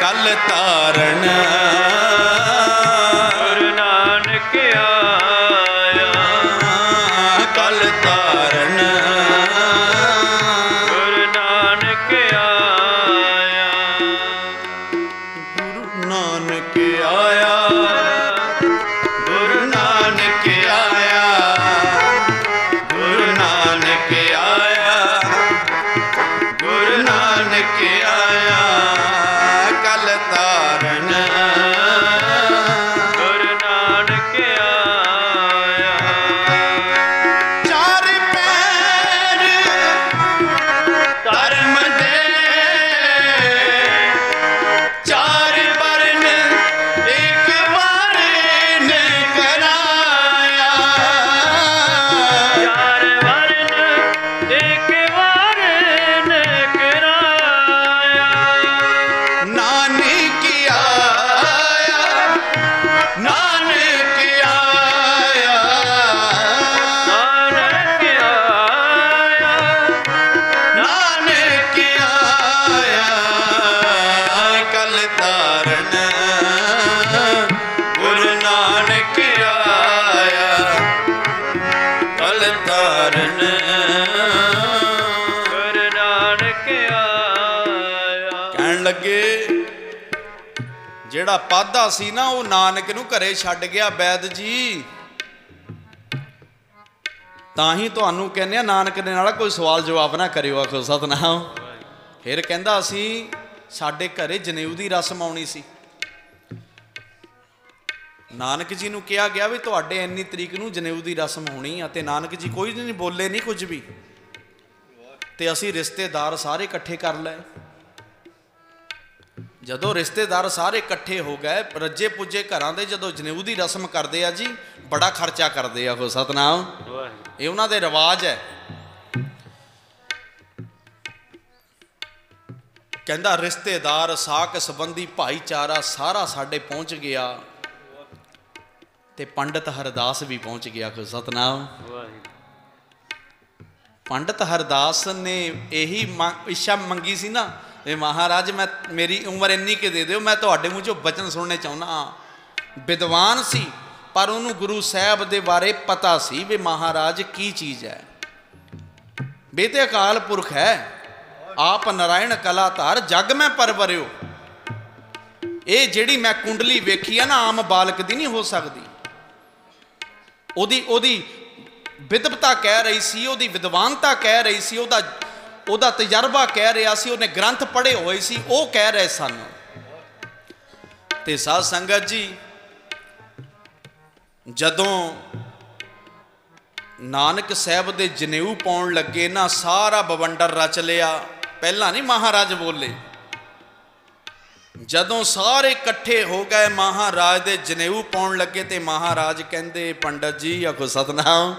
कल तारण, गुरु नानक आया कल तारण, ਜਿਹੜਾ ਪਾਦਾ ਸੀ ਨਾ ਉਹ ਨਾਨਕ ਨੂੰ ਘਰੇ ਛੱਡ ਗਿਆ ਵੈਦ ਜੀ। ਤਾਂ ਹੀ ਤੁਹਾਨੂੰ ਕਹਿੰਦੇ ਆ ਨਾਨਕ ਦੇ ਨਾਲ ਕੋਈ ਸਵਾਲ ਜਵਾਬ ਨਾ ਕਰਿਓ। ਆਖੋ ਸਤਨਾਮ। ਫਿਰ ਕਹਿੰਦਾ ਅਸੀਂ ਸਾਡੇ ਘਰੇ ਜਨੇਊ ਦੀ ਰਸਮ ਆਉਣੀ ਸੀ। ਨਾਨਕ ਜੀ ਨੂੰ ਕਿਹਾ ਗਿਆ ਵੀ ਤੁਹਾਡੇ ਇੰਨੀ ਤਰੀਕ ਨੂੰ ਜਨੇਊ ਦੀ ਰਸਮ ਹੋਣੀ ਆ। ਤੇ ਨਾਨਕ ਜੀ ਕੋਈ ਨਹੀਂ ਬੋਲੇ, ਨਹੀਂ ਕੁਝ ਵੀ। ਤੇ ਅਸੀਂ ਰਿਸ਼ਤੇਦਾਰ ਸਾਰੇ ਇਕੱਠੇ ਕਰ ਲਏ। ਜਦੋਂ ਰਿਸ਼ਤੇਦਾਰ ਸਾਰੇ ਇਕੱਠੇ ਹੋ ਗਏ, ਰੱਜੇ ਪੁੱਜੇ ਘਰਾਂ ਦੇ ਜਦੋਂ ਜਨੇਊ ਦੀ ਰਸਮ ਕਰਦੇ ਆ ਜੀ, ਬੜਾ ਖਰਚਾ ਕਰਦੇ ਆ। ਉਹ ਸਤਨਾਮ, ਇਹ ਉਹਨਾਂ ਦੇ ਰਿਵਾਜ ਹੈ। ਕਹਿੰਦਾ ਰਿਸ਼ਤੇਦਾਰ ਸਾਕ ਸੰਬੰਧੀ ਭਾਈਚਾਰਾ ਸਾਰਾ ਸਾਡੇ ਪਹੁੰਚ ਗਿਆ। ਤੇ ਪੰਡਤ ਹਰਦਾਸ ਵੀ ਪਹੁੰਚ ਗਿਆ। ਕੋਈ ਸਤਨਾਮ। ਪੰਡਤ ਹਰਦਾਸ ਨੇ ਇਹੀ ਇੱਛਾ ਮੰਗੀ ਸੀ ਨਾ ਵੀ ਮਹਾਰਾਜ ਮੈਂ ਮੇਰੀ ਉਮਰ ਇੰਨੀ ਕਿ ਦੇ ਦਿਓ, ਮੈਂ ਤੁਹਾਡੇ ਮੂੰਹ ਚੋਂ ਬਚਨ ਸੁਣਨੇ ਚਾਹੁੰਦਾ ਹਾਂ। ਵਿਦਵਾਨ ਸੀ ਪਰ ਉਹਨੂੰ ਗੁਰੂ ਸਾਹਿਬ ਦੇ ਬਾਰੇ ਪਤਾ ਸੀ ਵੀ ਮਹਾਰਾਜ ਕੀ ਚੀਜ਼ ਹੈ। ਵੇ ਤੇ ਅਕਾਲ ਪੁਰਖ ਹੈ, ਆਪ ਨਾਰਾਇਣ ਕਲਾ ਧਾਰ ਜਗ ਮੈਂ ਪਰਵਰਿਓ। ਇਹ ਜਿਹੜੀ ਮੈਂ ਕੁੰਡਲੀ ਵੇਖੀ ਆ ਨਾ, ਆਮ ਬਾਲਕ ਦੀ ਨਹੀਂ ਹੋ ਸਕਦੀ। ਉਹਦੀ ਵਿਦਵਤਾ ਕਹਿ ਰਹੀ ਸੀ, ਉਹਦੀ ਵਿਦਵਾਨਤਾ ਕਹਿ ਰਹੀ ਸੀ, ਉਹਦਾ ਤਜਰਬਾ ਕਹਿ ਰਿਹਾ ਸੀ, ਉਹਨੇ ਗ੍ਰੰਥ ਪੜ੍ਹੇ ਹੋਏ ਸੀ, ਉਹ ਕਹਿ ਰਹੇ ਸਨ। ਤੇ ਸਾਧ ਸੰਗਤ ਜੀ, ਜਦੋਂ ਨਾਨਕ ਸਾਹਿਬ ਦੇ ਜਨੇਊ ਪਾਉਣ ਲੱਗੇ ਨਾ, ਸਾਰਾ ਬਵੰਡਰ ਰਚ ਲਿਆ। ਪਹਿਲਾਂ ਨਹੀਂ ਮਹਾਰਾਜ ਬੋਲੇ, ਜਦੋਂ ਸਾਰੇ ਇਕੱਠੇ ਹੋ ਗਏ ਮਹਾਰਾਜ ਦੇ ਜਨੇਊ ਪਾਉਣ ਲੱਗੇ ਤੇ ਮਹਾਰਾਜ ਕਹਿੰਦੇ ਪੰਡਤ ਜੀ ਆਖੋ ਸਤਨਾਮ।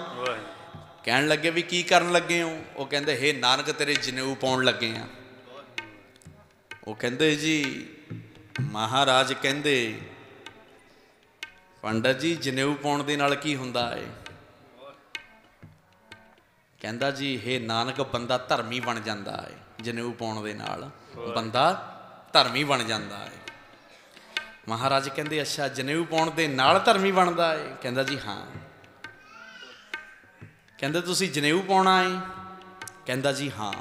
ਕਹਿਣ ਲੱਗੇ ਵੀ ਕੀ ਕਰਨ ਲੱਗੇ ਹੋ? ਉਹ ਕਹਿੰਦੇ ਹੇ ਨਾਨਕ ਤੇਰੇ ਜਨੇਊ ਪਾਉਣ ਲੱਗੇ ਆ। ਉਹ ਕਹਿੰਦੇ ਜੀ ਮਹਾਰਾਜ ਕਹਿੰਦੇ ਪੰਡਤ ਜੀ ਜਨੇਊ ਪਾਉਣ ਦੇ ਨਾਲ ਕੀ ਹੁੰਦਾ ਹੈ? ਕਹਿੰਦਾ ਜੀ ਹੇ ਨਾਨਕ ਬੰਦਾ ਧਰਮੀ ਬਣ ਜਾਂਦਾ ਹੈ, ਜਨੇਊ ਪਾਉਣ ਦੇ ਨਾਲ ਬੰਦਾ ਧਰਮੀ ਬਣ ਜਾਂਦਾ ਹੈ। ਮਹਾਰਾਜ ਕਹਿੰਦੇ ਅੱਛਾ ਜਨੇਊ ਪਾਉਣ ਦੇ ਨਾਲ ਧਰਮੀ ਬਣਦਾ ਹੈ? ਕਹਿੰਦਾ ਜੀ ਹਾਂ। ਕਹਿੰਦੇ ਤੁਸੀਂ ਜਨੇਊ ਪਾਉਣਾ ਹੈ? ਕਹਿੰਦਾ ਜੀ ਹਾਂ।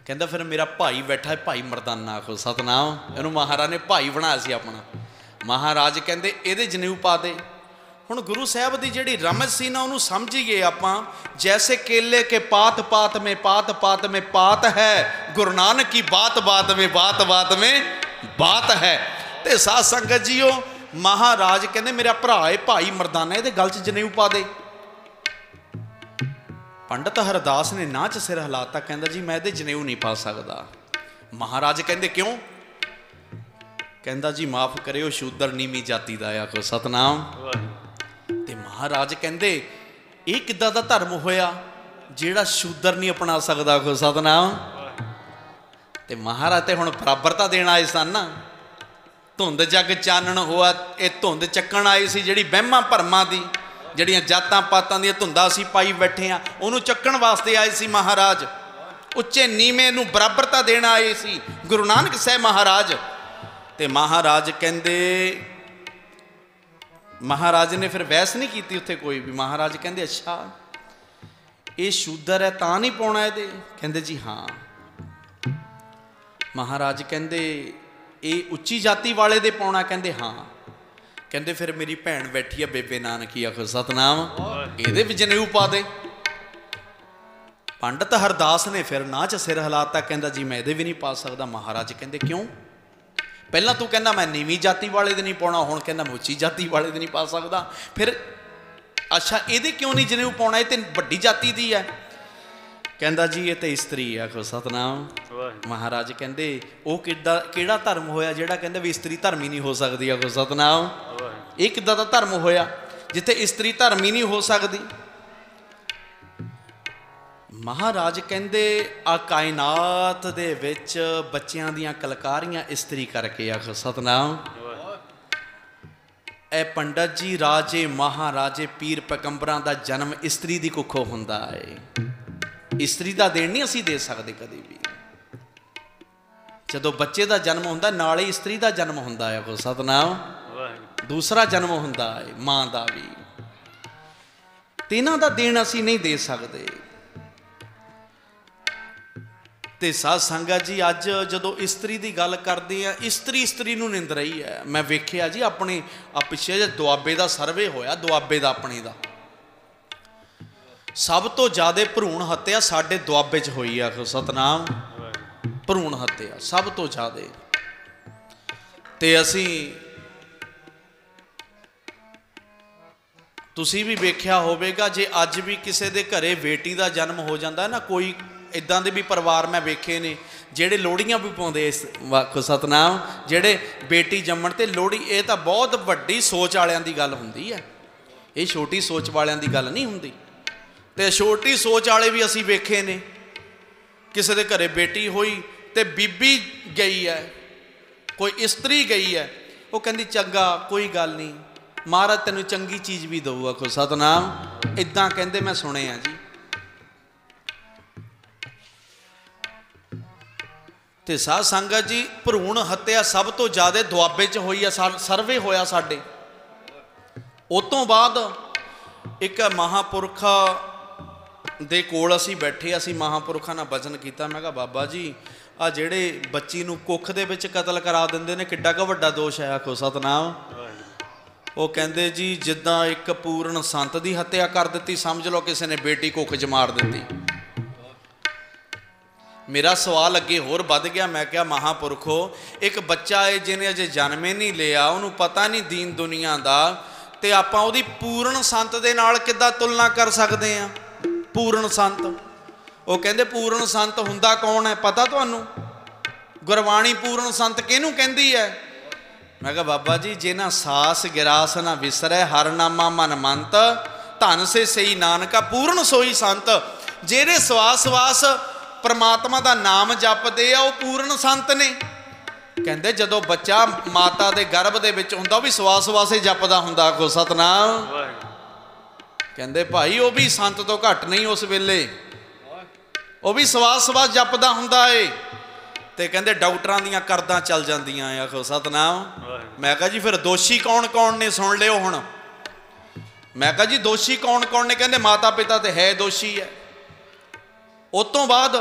ਕਹਿੰਦਾ ਫਿਰ ਮੇਰਾ ਭਾਈ ਬੈਠਾ ਹੈ, ਭਾਈ ਮਰਦਾਨਾ ਆਖੋ ਸਤਨਾਮ। ਇਹਨੂੰ ਮਹਾਰਾਜ ਨੇ ਭਾਈ ਬਣਾਇਆ ਸੀ ਆਪਣਾ। ਮਹਾਰਾਜ ਕਹਿੰਦੇ ਇਹਦੇ ਜਨੇਊ ਪਾ ਦੇ। ਹੁਣ ਗੁਰੂ ਸਾਹਿਬ ਦੀ ਜਿਹੜੀ ਰਮਜ਼ ਸੀ ਨਾ, ਉਹਨੂੰ ਸਮਝੀਏ ਆਪਾਂ। ਜੈਸੇ ਕੇਲੇ ਕੇ ਪਾਤ ਪਾਤ में पात पात में पात है, गुरु नानक की बात बात में बात बात में बात है। ਤੇ ਸਾਧ ਸੰਗਤ ਜੀਓ, ਮਹਾਰਾਜ ਕਹਿੰਦੇ ਮੇਰਾ ਭਰਾ ਹੈ ਭਾਈ ਮਰਦਾਨਾ, ਇਹਦੇ ਗਲ 'ਚ ਜਨੇਊ ਪਾ ਦੇ। ਪੰਡਤ ਹਰਦਾਸ ਨੇ ਨਾਂਹ 'ਚ ਸਿਰ ਹਿਲਾਤਾ, ਕਹਿੰਦਾ ਜੀ ਮੈਂ ਇਹਦੇ ਜਨੇਊ ਨਹੀਂ ਪਾ ਸਕਦਾ। ਮਹਾਰਾਜ ਕਹਿੰਦੇ ਕਿਉਂ? ਕਹਿੰਦਾ ਜੀ ਮਾਫ ਕਰਿਓ, ਸ਼ੂਦਰ ਨੀਵੀਂ ਜਾਤੀ ਦਾ ਆਖੋ ਸਤਨਾਮ। ਤੇ ਮਹਾਰਾਜ ਕਹਿੰਦੇ ਇਹ ਕਿੱਦਾਂ ਦਾ ਧਰਮ ਹੋਇਆ ਜਿਹੜਾ ਸ਼ੂਦਰ ਨਹੀਂ ਅਪਣਾ ਸਕਦਾ ਆਖੋ ਸਤਨਾਮ। ਤੇ ਮਹਾਰਾਜ ਤੇ ਹੁਣ ਬਰਾਬਰਤਾ ਦੇਣ ਆਏ ਸਨ ਨਾ। ਧੁੰਦ ਜਗ ਚਾਨਣ ਹੋਆ, ਇਹ ਧੁੰਦ ਚੱਕਣ ਆਏ ਸੀ ਜਿਹੜੀ ਵਹਿਮਾਂ ਭਰਮਾਂ ਦੀ, ਜਿਹੜੀਆਂ ਜਾਤਾਂ ਪਾਤਾਂ ਦੀਆਂ ਧੁੰਦਾਂ ਅਸੀਂ ਪਾਈ ਬੈਠੇ ਆ, ਉਹਨੂੰ ਚੱਕਣ ਵਾਸਤੇ ਆਏ ਸੀ ਮਹਾਰਾਜ। ਉੱਚੇ ਨੀਵੇਂ ਨੂੰ ਬਰਾਬਰਤਾ ਦੇਣ ਆਏ ਸੀ ਗੁਰੂ ਨਾਨਕ ਸਾਹਿਬ ਮਹਾਰਾਜ। ਤੇ ਮਹਾਰਾਜ ਕਹਿੰਦੇ, ਮਹਾਰਾਜ ਨੇ ਫਿਰ ਬਹਿਸ ਨਹੀਂ ਕੀਤੀ ਉੱਥੇ ਕੋਈ ਵੀ। ਮਹਾਰਾਜ ਕਹਿੰਦੇ ਅੱਛਾ ਇਹ ਸ਼ੂਦਰ ਹੈ ਤਾਂ ਨਹੀਂ ਪਾਉਣਾ ਇਹਦੇ? ਕਹਿੰਦੇ ਜੀ ਹਾਂ। ਮਹਾਰਾਜ ਕਹਿੰਦੇ ਇਹ ਉੱਚੀ ਜਾਤੀ ਵਾਲੇ ਦੇ ਪਾਉਣਾ? ਕਹਿੰਦੇ ਹਾਂ। ਕਹਿੰਦੇ ਫਿਰ ਮੇਰੀ ਭੈਣ ਬੈਠੀ ਆ ਬੇਬੇ ਨਾਨਕੀ ਆਖੋ ਸਤਨਾਮ, ਇਹਦੇ ਵੀ ਜਨੇਊ ਪਾ ਦੇ। ਪੰਡਤ ਹਰਦਾਸ ਨੇ ਫਿਰ ਨਾਂਹ 'ਚ ਸਿਰ ਹਿਲਾਤਾ, ਕਹਿੰਦਾ ਜੀ ਮੈਂ ਇਹਦੇ ਵੀ ਨਹੀਂ ਪਾ ਸਕਦਾ। ਮਹਾਰਾਜ ਕਹਿੰਦੇ ਕਿਉਂ? ਪਹਿਲਾਂ ਤੂੰ ਕਹਿੰਦਾ ਮੈਂ ਨੀਵੀਂ ਜਾਤੀ ਵਾਲੇ ਦੇ ਨਹੀਂ ਪਾਉਣਾ, ਹੁਣ ਕਹਿੰਦਾ ਮੈਂ ਉੱਚੀ ਜਾਤੀ ਵਾਲੇ ਦੇ ਨਹੀਂ ਪਾ ਸਕਦਾ। ਫਿਰ ਅੱਛਾ ਇਹਦੇ ਕਿਉਂ ਨਹੀਂ ਜਨੇਊ ਪਾਉਣਾ? ਇਹ ਤੇ ਵੱਡੀ ਜਾਤੀ ਦੀ ਹੈ। ਕਹਿੰਦਾ ਜੀ ਇਹ ਤੇ ਇਸਤਰੀ ਆਖੋ ਸਤਨਾਮ। ਮਹਾਰਾਜ ਕਹਿੰਦੇ ਉਹ ਕਿਹੜਾ ਧਰਮ ਹੋਇਆ ਜਿਹੜਾ ਕਹਿੰਦਾ ਵੀ ਇਸਤਰੀ ਧਰਮੀ ਨਹੀਂ ਹੋ ਸਕਦੀ ਆਖੋ ਸਤਨਾਮ? ਇਹ ਕਿੱਦਾਂ ਦਾ ਧਰਮ ਹੋਇਆ ਜਿੱਥੇ ਇਸਤਰੀ ਧਰਮੀ ਨਹੀਂ ਹੋ ਸਕਦੀ? ਮਹਾਰਾਜ ਕਹਿੰਦੇ ਆ ਕਾਇਨਾਤ ਦੇ ਵਿੱਚ ਬੱਚਿਆਂ ਦੀਆਂ ਕਲਕਾਰੀਆਂ ਇਸਤਰੀ ਕਰਕੇ ਆਖੋ ਸਤਨਾਮ। ਇਹ ਪੰਡਤ ਜੀ ਰਾਜੇ ਮਹਾਰਾਜੇ ਪੀਰ ਪੈਗੰਬਰਾਂ ਦਾ ਜਨਮ ਇਸਤਰੀ ਦੀ ਕੁੱਖੋਂ ਹੁੰਦਾ ਹੈ। ਇਸਤਰੀ ਦਾ ਦੇਣ ਨਹੀਂ ਅਸੀਂ ਦੇ ਸਕਦੇ ਕਦੇ ਵੀ। ਜਦੋਂ ਬੱਚੇ ਦਾ ਜਨਮ ਹੁੰਦਾ ਨਾਲ ਹੀ ਇਸਤਰੀ ਦਾ ਜਨਮ ਹੁੰਦਾ ਹੈ ਆਖੋ ਸਤਨਾਮ। ਦੂਸਰਾ ਜਨਮ ਹੁੰਦਾ ਹੈ ਮਾਂ ਦਾ ਵੀ, ਤੇ ਇਹਨਾਂ ਦਾ ਦੇਣ ਅਸੀਂ ਨਹੀਂ ਦੇ ਸਕਦੇ। ਤੇ ਸਾਧ ਸੰਗਤ ਜੀ ਅੱਜ ਜਦੋਂ ਇਸਤਰੀ ਦੀ ਗੱਲ ਕਰਦੇ ਆ, ਇਸਤਰੀ ਨੂੰ ਨਿੰਦ ਰਹੀ ਹੈ। ਮੈਂ ਵੇਖਿਆ ਜੀ ਆਪਣੇ ਪਿੱਛੇ ਜੇ ਦੁਆਬੇ ਦਾ ਸਰਵੇ ਹੋਇਆ, ਦੁਆਬੇ ਦਾ ਆਪਣੇ ਦਾ, ਸਭ ਤੋਂ ਜ਼ਿਆਦਾ ਭਰੂਣ ਹੱਤਿਆ ਸਾਡੇ ਦੁਆਬੇ 'ਚ ਹੋਈ ਆ ਸਤਨਾਮ। ਭਰੂਣ ਹੱਤਿਆ ਸਭ ਤੋਂ ਜ਼ਿਆਦਾ। ਤੇ ਅਸੀਂ ਤੁਸੀਂ ਵੀ ਵੇਖਿਆ ਹੋਵੇਗਾ, ਜੇ ਅੱਜ ਵੀ ਕਿਸੇ ਦੇ ਘਰੇ ਬੇਟੀ ਦਾ ਜਨਮ ਹੋ ਜਾਂਦਾ ਨਾ, ਕੋਈ ਇੱਦਾਂ ਦੇ ਵੀ ਪਰਿਵਾਰ ਮੈਂ ਵੇਖੇ ਨੇ ਜਿਹੜੇ ਲੋਹੜੀਆਂ ਵੀ ਪਾਉਂਦੇ ਇਸ ਵਾਖੋ ਸਤਨਾਮ, ਜਿਹੜੇ ਬੇਟੀ ਜੰਮਣ ਤੇ ਲੋਹੜੀ। ਇਹ ਤਾਂ ਬਹੁਤ ਵੱਡੀ ਸੋਚ ਵਾਲਿਆਂ ਦੀ ਗੱਲ ਹੁੰਦੀ ਹੈ, ਇਹ ਛੋਟੀ ਸੋਚ ਵਾਲਿਆਂ ਦੀ ਗੱਲ ਨਹੀਂ ਹੁੰਦੀ। ਤੇ ਛੋਟੀ ਸੋਚ ਵਾਲੇ ਵੀ ਅਸੀਂ ਵੇਖੇ ਨੇ, ਕਿਸੇ ਦੇ ਘਰੇ ਬੇਟੀ ਹੋਈ ਤੇ ਬੀਬੀ ਗਈ ਹੈ, ਕੋਈ ਇਸਤਰੀ ਗਈ ਹੈ, ਉਹ ਕਹਿੰਦੀ ਚੰਗਾ ਕੋਈ ਗੱਲ ਨਹੀਂ, महाराज तेनू चंगी चीज़ भी दऊ। आखो सतनाम। इदां कहते मैं सुने जी। ते साध संगत जी भरूण हत्या सब तो ज़्यादा दुआबे च होई है। सर्वे होया साडे। उस तो बाद एक महापुरख दे कोल असी बैठे, असी महापुरखा नाल बचन किया। मैं कहा बाबा जी आ जेड़े बच्ची नूं कुख दे विच कतल करा दिंदे ने किड्डा क वड्डा दोष है। आखो सतनाम। वो कहते जी जिद्दां एक पूर्ण संत की हत्या कर दी, समझ लो किसी ने बेटी कुख च मार दी। मेरा सवाल अगे होर वध गया। मैं क्या महापुरखो एक बच्चा है जिन्हें अजे जन्मे नहीं लिया, उन्होंने पता नहीं दीन दुनिया का, तो आपां उहदी पूर्ण संत दे नाल किद्दां तुलना कर सकते हैं। पूर्ण संत वो कहते पूर्ण संत हुंदा कौन है पता तुहानू? गुरबाणी पूर्ण संत किहनूं कहंदी है? मैं कहा बाबा जी जिन्हां सास गिरास ना विसरै हर नामा मन मंत धन से सही नानका पूर्ण सोई संत। जेरे सवास सवास परमात्मा का नाम जपदे आ वो पूर्ण संत ने। कहते जदों बच्चा माता के गर्भ दे विच हुंदा भी सवास सवासे जपदा हुंदा। आखो सतनाम। कहते भाई वो भी संत तो घट नहीं, उस वेले वो भी सवास सवास जपदा हुंदा है। तो कहते डॉक्टरां दियां करदां चल जांदियां। आखो सतनाम। मैं कहा जी फिर दोषी कौन कौन ने? सुन लियो हुण। मैं कहा जी दोषी कौन कौन ने? कहते माता पिता तो है दोषी है। उस तो बाद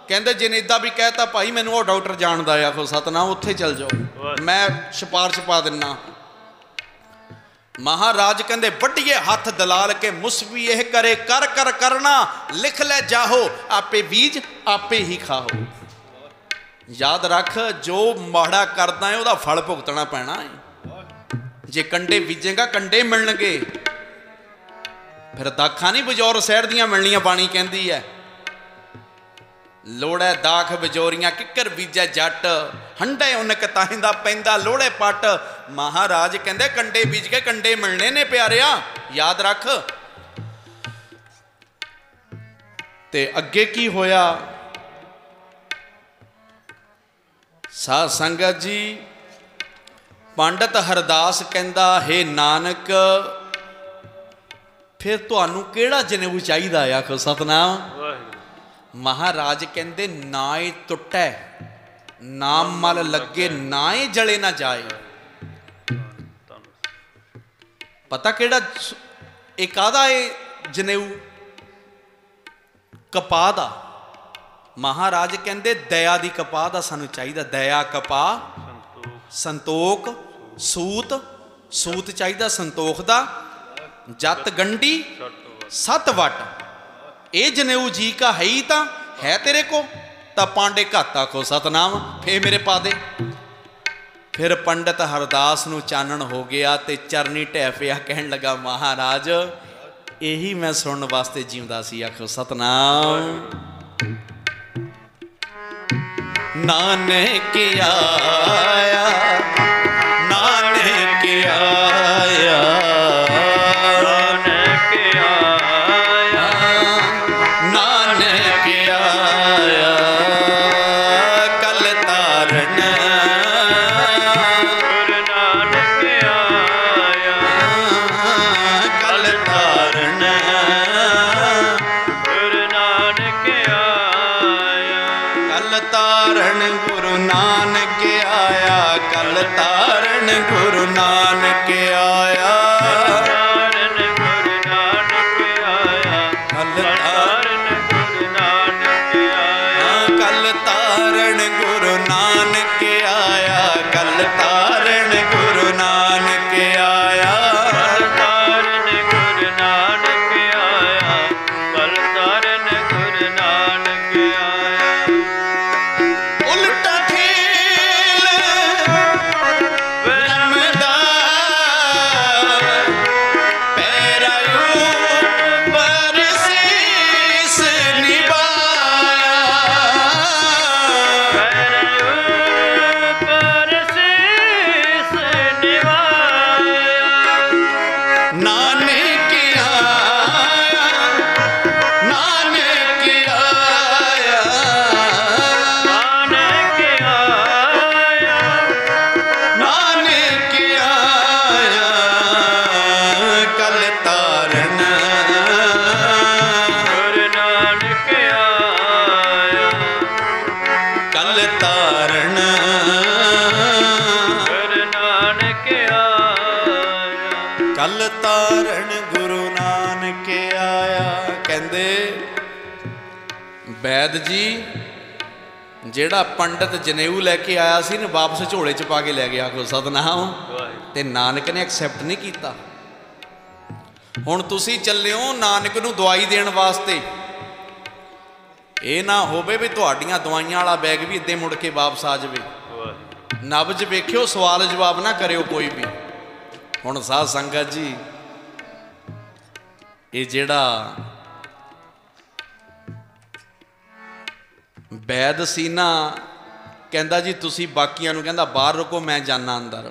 कहते जिन्हें इदा भी कहता भाई मैनू वो डॉक्टर जानता है। आखो सतनाम। उत्थे चल जाओ, मैं सिफारिश पा दिना। महाराज कहते वड्डिए हथ दलाल के मुसवी यह करे कर कर करना लिख ले जाहो आपे बीज आपे ही खाओ। याद रख जो माड़ा करदा है वह फल भुगतना पैना है। जे कंडे बीजेगा कंडे मिलणगे। फिर दाखा नहीं बजौर शहर दियां मिलनियां। बाणी कहती है लोड़े दाख बजोरियां किकर बीजे जट हंडे उनक ताहिंदा पैंदा लोड़े पट। महाराज कहते कंडे बीज के कंडे मिलने ने प्यारिया। याद रख। ते अगे की होया साध संगत जी? पंडित हरदास कहंदा हे नानक फिर तुहानू केड़ा जनेऊ चाहिदा? आखो सतनाम। महाराज कहंदे नाए टुटै नाम मल लगे नाए जले ना जाए। पता केड़ा एक आधा है जनेऊ? कपा दा। महाराज कहंदे दया दी कपा दा सानू चाहिदा। दया कपा संतोख सूत सूत चाहिदा संतोख दा जत गंडी सत वट। ए जनेऊ जी का है ही ता है तेरे को ता पांडे घाता को सतनाम। फे मेरे पा दे। फिर पंडित हरदास नू चानन हो गया ते चरनी ढह पिया। कहन लगा महाराज यही मैं सुनने वास्ते जीवदा सी। आखो सतनाम। नानक आया नानक आया नानक आया नानक आया कल तारन गुरु नानक आया कल तारन गुरु नानक आया कल तारन गुरु नानक आया कल तारन गुरु नानक आया तारन गुरु नानक आया कल तारन गुरु नानक आया कल तारन गुरु नानक आया कल तारन गुरु नानक आया तारन गुरु नानक आया कल तारन गुरु नानक आया उल्टा खेल रमदा पैरायू पर शीस निभाया पर शीस निभाया नानक आया नानक आया नानक आया नानक आया ਕਹਿੰਦੇ ਵੈਦ ਜੀ ਜਿਹੜਾ ਪੰਡਤ ਜਨੇਊ ਲੈ ਕੇ ਆਇਆ ਸੀ ਨਾ ਵਾਪਸ ਝੋਲੇ 'ਚ ਪਾ ਕੇ ਲੈ ਗਿਆ। ਆਖੋ ਸਤਨਾਮ। ਤੇ ਨਾਨਕ ਨੇ ਐਕਸੈਪਟ ਨਹੀਂ ਕੀਤਾ। ਹੁਣ ਤੁਸੀਂ ਚੱਲਿਓ ਨਾਨਕ ਨੂੰ ਦਵਾਈ ਦੇਣ ਵਾਸਤੇ, ਇਹ ਨਾ ਹੋਵੇ ਵੀ ਤੁਹਾਡੀਆਂ ਦਵਾਈਆਂ ਵਾਲਾ ਬੈਗ ਵੀ ਇੱਦਾਂ ਮੁੜ ਕੇ ਵਾਪਸ ਆ ਜਾਵੇ। ਨਬਜ ਵੇਖਿਓ, ਸਵਾਲ ਜਵਾਬ ਨਾ ਕਰਿਓ ਕੋਈ ਵੀ। ਹੁਣ ਸਾਧ ਸੰਗਤ ਜੀ, ਇਹ ਜਿਹੜਾ ਵੈਦ ਸੀ ਨਾ, ਕਹਿੰਦਾ ਜੀ ਤੁਸੀਂ ਬਾਕੀਆਂ ਨੂੰ ਕਹਿੰਦਾ ਬਾਹਰ ਰੁਕੋ, ਮੈਂ ਜਾਣਾ ਅੰਦਰ।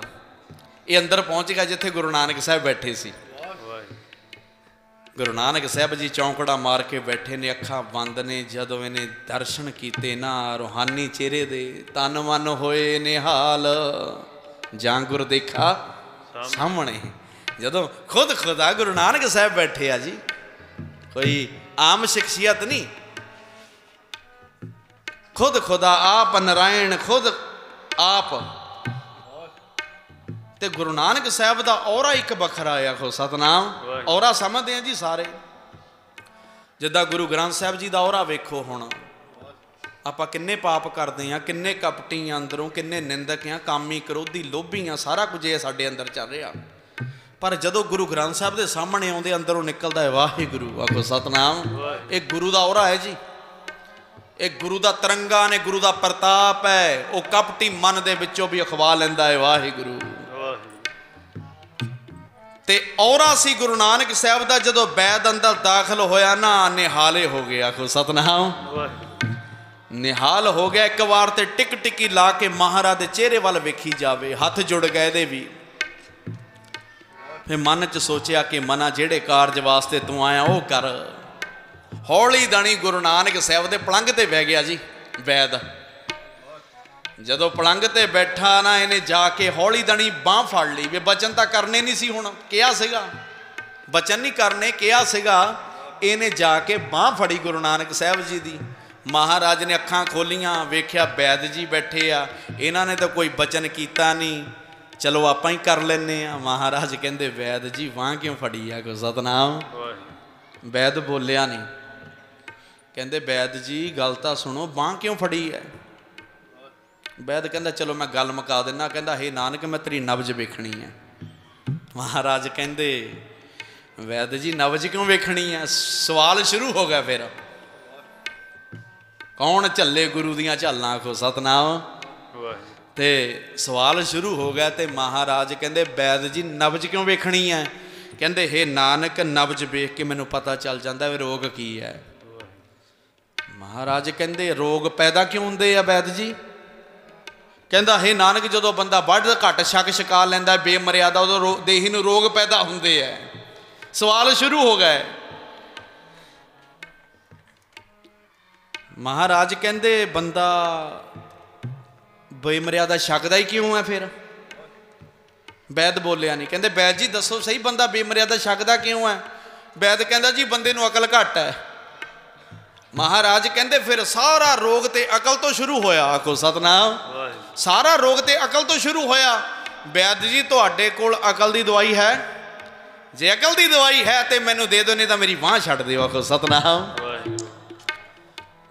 ਇਹ ਅੰਦਰ ਪਹੁੰਚ ਗਿਆ ਜਿੱਥੇ ਗੁਰੂ ਨਾਨਕ ਸਾਹਿਬ ਬੈਠੇ ਸੀ। ਗੁਰੂ ਨਾਨਕ ਸਾਹਿਬ ਜੀ ਚੌਂਕੜਾ ਮਾਰ ਕੇ ਬੈਠੇ ਨੇ, ਅੱਖਾਂ ਬੰਦ ਨੇ। ਜਦੋਂ ਇਹਨੇ ਦਰਸ਼ਨ ਕੀਤੇ ਨਾ ਰੂਹਾਨੀ ਚਿਹਰੇ ਦੇ, ਤਨ ਮਨ ਹੋਏ ਨਿਹਾਲ, ਜਾਂ ਗੁਰ ਦੇਖਾ ਸਾਹਮਣੇ। ਜਦੋਂ ਖੁਦ ਖੁਦਾ ਗੁਰੂ ਨਾਨਕ ਸਾਹਿਬ ਬੈਠੇ ਆ ਜੀ, ਕੋਈ ਆਮ ਸ਼ਖਸੀਅਤ ਨਹੀਂ, ਖੁਦ ਖੁਦਾ ਆਪ ਨਾਰਾਇਣ, ਖੁਦ ਆਪ। ਤੇ ਗੁਰੂ ਨਾਨਕ ਸਾਹਿਬ ਦਾ ਔਰਾ ਇੱਕ ਵੱਖਰਾ ਆਖੋ ਸਤਨਾਮ। ਔਰਾ ਸਮਝਦੇ ਆ ਜੀ ਸਾਰੇ। ਜਿੱਦਾਂ ਗੁਰੂ ਗ੍ਰੰਥ ਸਾਹਿਬ ਜੀ ਦਾ ਔਰਾ ਵੇਖੋ। ਹੁਣ ਆਪਾਂ ਕਿੰਨੇ ਪਾਪ ਕਰਦੇ ਆ, ਕਿੰਨੇ ਕਪਟੀ ਆ ਅੰਦਰੋਂ, ਕਿੰਨੇ ਨਿੰਦਕ ਆ, ਕਾਮੀ, ਕ੍ਰੋਧੀ, ਲੋਭੀ ਆ, ਸਾਰਾ ਕੁਝ ਇਹ ਸਾਡੇ ਅੰਦਰ ਚੱਲ ਰਿਹਾ। ਪਰ ਜਦੋਂ ਗੁਰੂ ਗ੍ਰੰਥ ਸਾਹਿਬ ਦੇ ਸਾਹਮਣੇ ਆਉਂਦੇ, ਅੰਦਰੋਂ ਨਿਕਲਦਾ ਹੈ ਵਾਹਿਗੁਰੂ। ਆਖੋ ਸਤਨਾਮ। ਇਹ ਗੁਰੂ ਦਾ ਔਰਾ ਹੈ ਜੀ, ਇਹ ਗੁਰੂ ਦਾ ਤਿਰੰਗਾ ਨੇ, ਗੁਰੂ ਦਾ ਪ੍ਰਤਾਪ ਹੈ। ਉਹ ਕਪਟੀ ਮਨ ਦੇ ਵਿੱਚੋਂ ਵੀ ਅਖਵਾ ਲੈਂਦਾ ਹੈ ਵਾਹਿਗੁਰੂ। ਤੇ ਔਰਾ ਸੀ ਗੁਰੂ ਨਾਨਕ ਸਾਹਿਬ ਦਾ। ਜਦੋਂ ਵੈਦ ਅੰਦਰ ਦਾਖਲ ਹੋਇਆ ਨਾ, ਨਿਹਾਲੇ ਹੋ ਗਿਆ। ਆਖੋ ਸਤਨਾਮ। ਨਿਹਾਲ ਹੋ ਗਿਆ। ਇੱਕ ਵਾਰ ਤੇ ਟਿਕ ਟਿਕੀ ਲਾ ਕੇ ਮਹਾਰਾਜ ਦੇ ਚਿਹਰੇ ਵੱਲ ਵੇਖੀ ਜਾਵੇ। ਹੱਥ ਜੁੜ ਗਏ ਇਹਦੇ ਵੀ। ਫਿਰ ਮਨ 'ਚ ਸੋਚਿਆ ਕਿ ਮਨਾ ਜਿਹੜੇ ਕਾਰਜ ਵਾਸਤੇ ਤੂੰ ਆਇਆ ਉਹ ਕਰ। ਹੌਲੀ ਦਣੀ ਗੁਰੂ ਨਾਨਕ ਸਾਹਿਬ ਦੇ ਪਲੰਘ ਤੇ ਬਹਿ ਗਿਆ ਜੀ ਵੈਦ। ਜਦੋਂ ਪਲੰਘ ਤੇ ਬੈਠਾ ਨਾ, ਇਹਨੇ ਜਾ ਕੇ ਹੌਲੀ ਦਣੀ ਬਾਂਹ ਫੜ ਲਈ। ਵੀ ਬਚਨ ਤਾਂ ਕਰਨੇ ਨਹੀਂ ਸੀ, ਹੁਣ ਕਿਹਾ ਸੀਗਾ ਬਚਨ ਨਹੀਂ ਕਰਨੇ, ਕਿਹਾ ਸੀਗਾ। ਇਹਨੇ ਜਾ ਕੇ ਬਾਂਹ ਫੜੀ ਗੁਰੂ ਨਾਨਕ ਸਾਹਿਬ ਜੀ ਦੀ। ਮਹਾਰਾਜ ਨੇ ਅੱਖਾਂ ਖੋਲੀਆਂ, ਵੇਖਿਆ ਵੈਦ ਜੀ ਬੈਠੇ ਆ, ਇਹਨਾਂ ਨੇ ਤਾਂ ਕੋਈ ਬਚਨ ਕੀਤਾ ਨਹੀਂ, ਚਲੋ ਆਪਾਂ ਹੀ ਕਰ ਲੈਂਦੇ ਆ। ਮਹਾਰਾਜ ਕਹਿੰਦੇ ਵੈਦ ਜੀ ਬਾਂਹ ਕਿਉਂ ਫੜੀ ਆ? ਕੋ ਸਤਨਾਮ। ਵੈਦ ਬੋਲਿਆ ਨਹੀਂ। ਕਹਿੰਦੇ ਵੈਦ ਜੀ ਗੱਲ ਤਾਂ ਸੁਣੋ, ਬਾਂਹ ਕਿਉਂ ਫੜੀ ਹੈ? ਵੈਦ ਕਹਿੰਦਾ ਚਲੋ ਮੈਂ ਗੱਲ ਮੁਕਾ ਦਿੰਦਾ। ਕਹਿੰਦਾ ਹੇ ਨਾਨਕ ਮੈਂ ਤੇਰੀ ਨਬਜ ਵੇਖਣੀ ਹੈ। ਮਹਾਰਾਜ ਕਹਿੰਦੇ ਵੈਦ ਜੀ ਨਬਜ ਕਿਉਂ ਵੇਖਣੀ ਹੈ? ਸਵਾਲ ਸ਼ੁਰੂ ਹੋ ਗਿਆ। ਫਿਰ ਕੌਣ ਝੱਲੇ ਗੁਰੂ ਦੀਆਂ ਝਾਲਾਂ? ਆਖੋ ਸਤਨਾਮ। ਤੇ ਸਵਾਲ ਸ਼ੁਰੂ ਹੋ ਗਿਆ। ਤੇ ਮਹਾਰਾਜ ਕਹਿੰਦੇ ਵੈਦ ਜੀ ਨਬਜ ਕਿਉਂ ਵੇਖਣੀ ਹੈ? ਕਹਿੰਦੇ ਹੇ ਨਾਨਕ ਨਬਜ ਵੇਖ ਕੇ ਮੈਨੂੰ ਪਤਾ ਚੱਲ ਜਾਂਦਾ ਵੀ ਰੋਗ ਕੀ ਹੈ। ਮਹਾਰਾਜ ਕਹਿੰਦੇ ਰੋਗ ਪੈਦਾ ਕਿਉਂ ਹੁੰਦੇ ਆ ਵੈਦ ਜੀ? ਕਹਿੰਦਾ ਹੇ ਨਾਨਕ ਜਦੋਂ ਬੰਦਾ ਵੱਧ ਘੱਟ ਛਕ ਛਕਾ ਲੈਂਦਾ ਬੇਮਰਿਆਦਾ, ਉਦੋਂ ਦੇਹੀ ਨੂੰ ਰੋਗ ਪੈਦਾ ਹੁੰਦੇ ਆ। ਸਵਾਲ ਸ਼ੁਰੂ ਹੋ ਗਏ। ਮਹਾਰਾਜ ਕਹਿੰਦੇ ਬੰਦਾ ਬੇਮਰਿਆਦਾ ਛਕਦਾ ਹੀ ਕਿਉਂ ਹੈ ਫਿਰ? ਵੈਦ ਬੋਲਿਆ ਨਹੀਂ। ਕਹਿੰਦੇ ਵੈਦ ਜੀ ਦੱਸੋ ਸਹੀ, ਬੰਦਾ ਬੇਮਰਿਆਦਾ ਛਕਦਾ ਕਿਉਂ ਹੈ? ਵੈਦ ਕਹਿੰਦਾ ਜੀ ਬੰਦੇ ਨੂੰ ਅਕਲ ਘੱਟ ਹੈ। ਮਹਾਰਾਜ ਕਹਿੰਦੇ ਫਿਰ ਸਾਰਾ ਰੋਗ ਤੇ ਅਕਲ ਤੋਂ ਸ਼ੁਰੂ ਹੋਇਆ। ਆਖੋ ਸਤਨਾਮ। ਸਾਰਾ ਰੋਗ ਤੇ ਅਕਲ ਤੋਂ ਸ਼ੁਰੂ ਹੋਇਆ। ਵੈਦ ਜੀ ਤੁਹਾਡੇ ਕੋਲ ਅਕਲ ਦੀ ਦਵਾਈ ਹੈ? ਜੇ ਅਕਲ ਦੀ ਦਵਾਈ ਹੈ ਤੇ ਮੈਨੂੰ ਦੇ ਦਿਓ, ਨਹੀਂ ਤਾਂ ਮੇਰੀ ਬਾਂਹ ਛੱਡ ਦਿਓ। ਆਖੋ ਸਤਨਾਮ।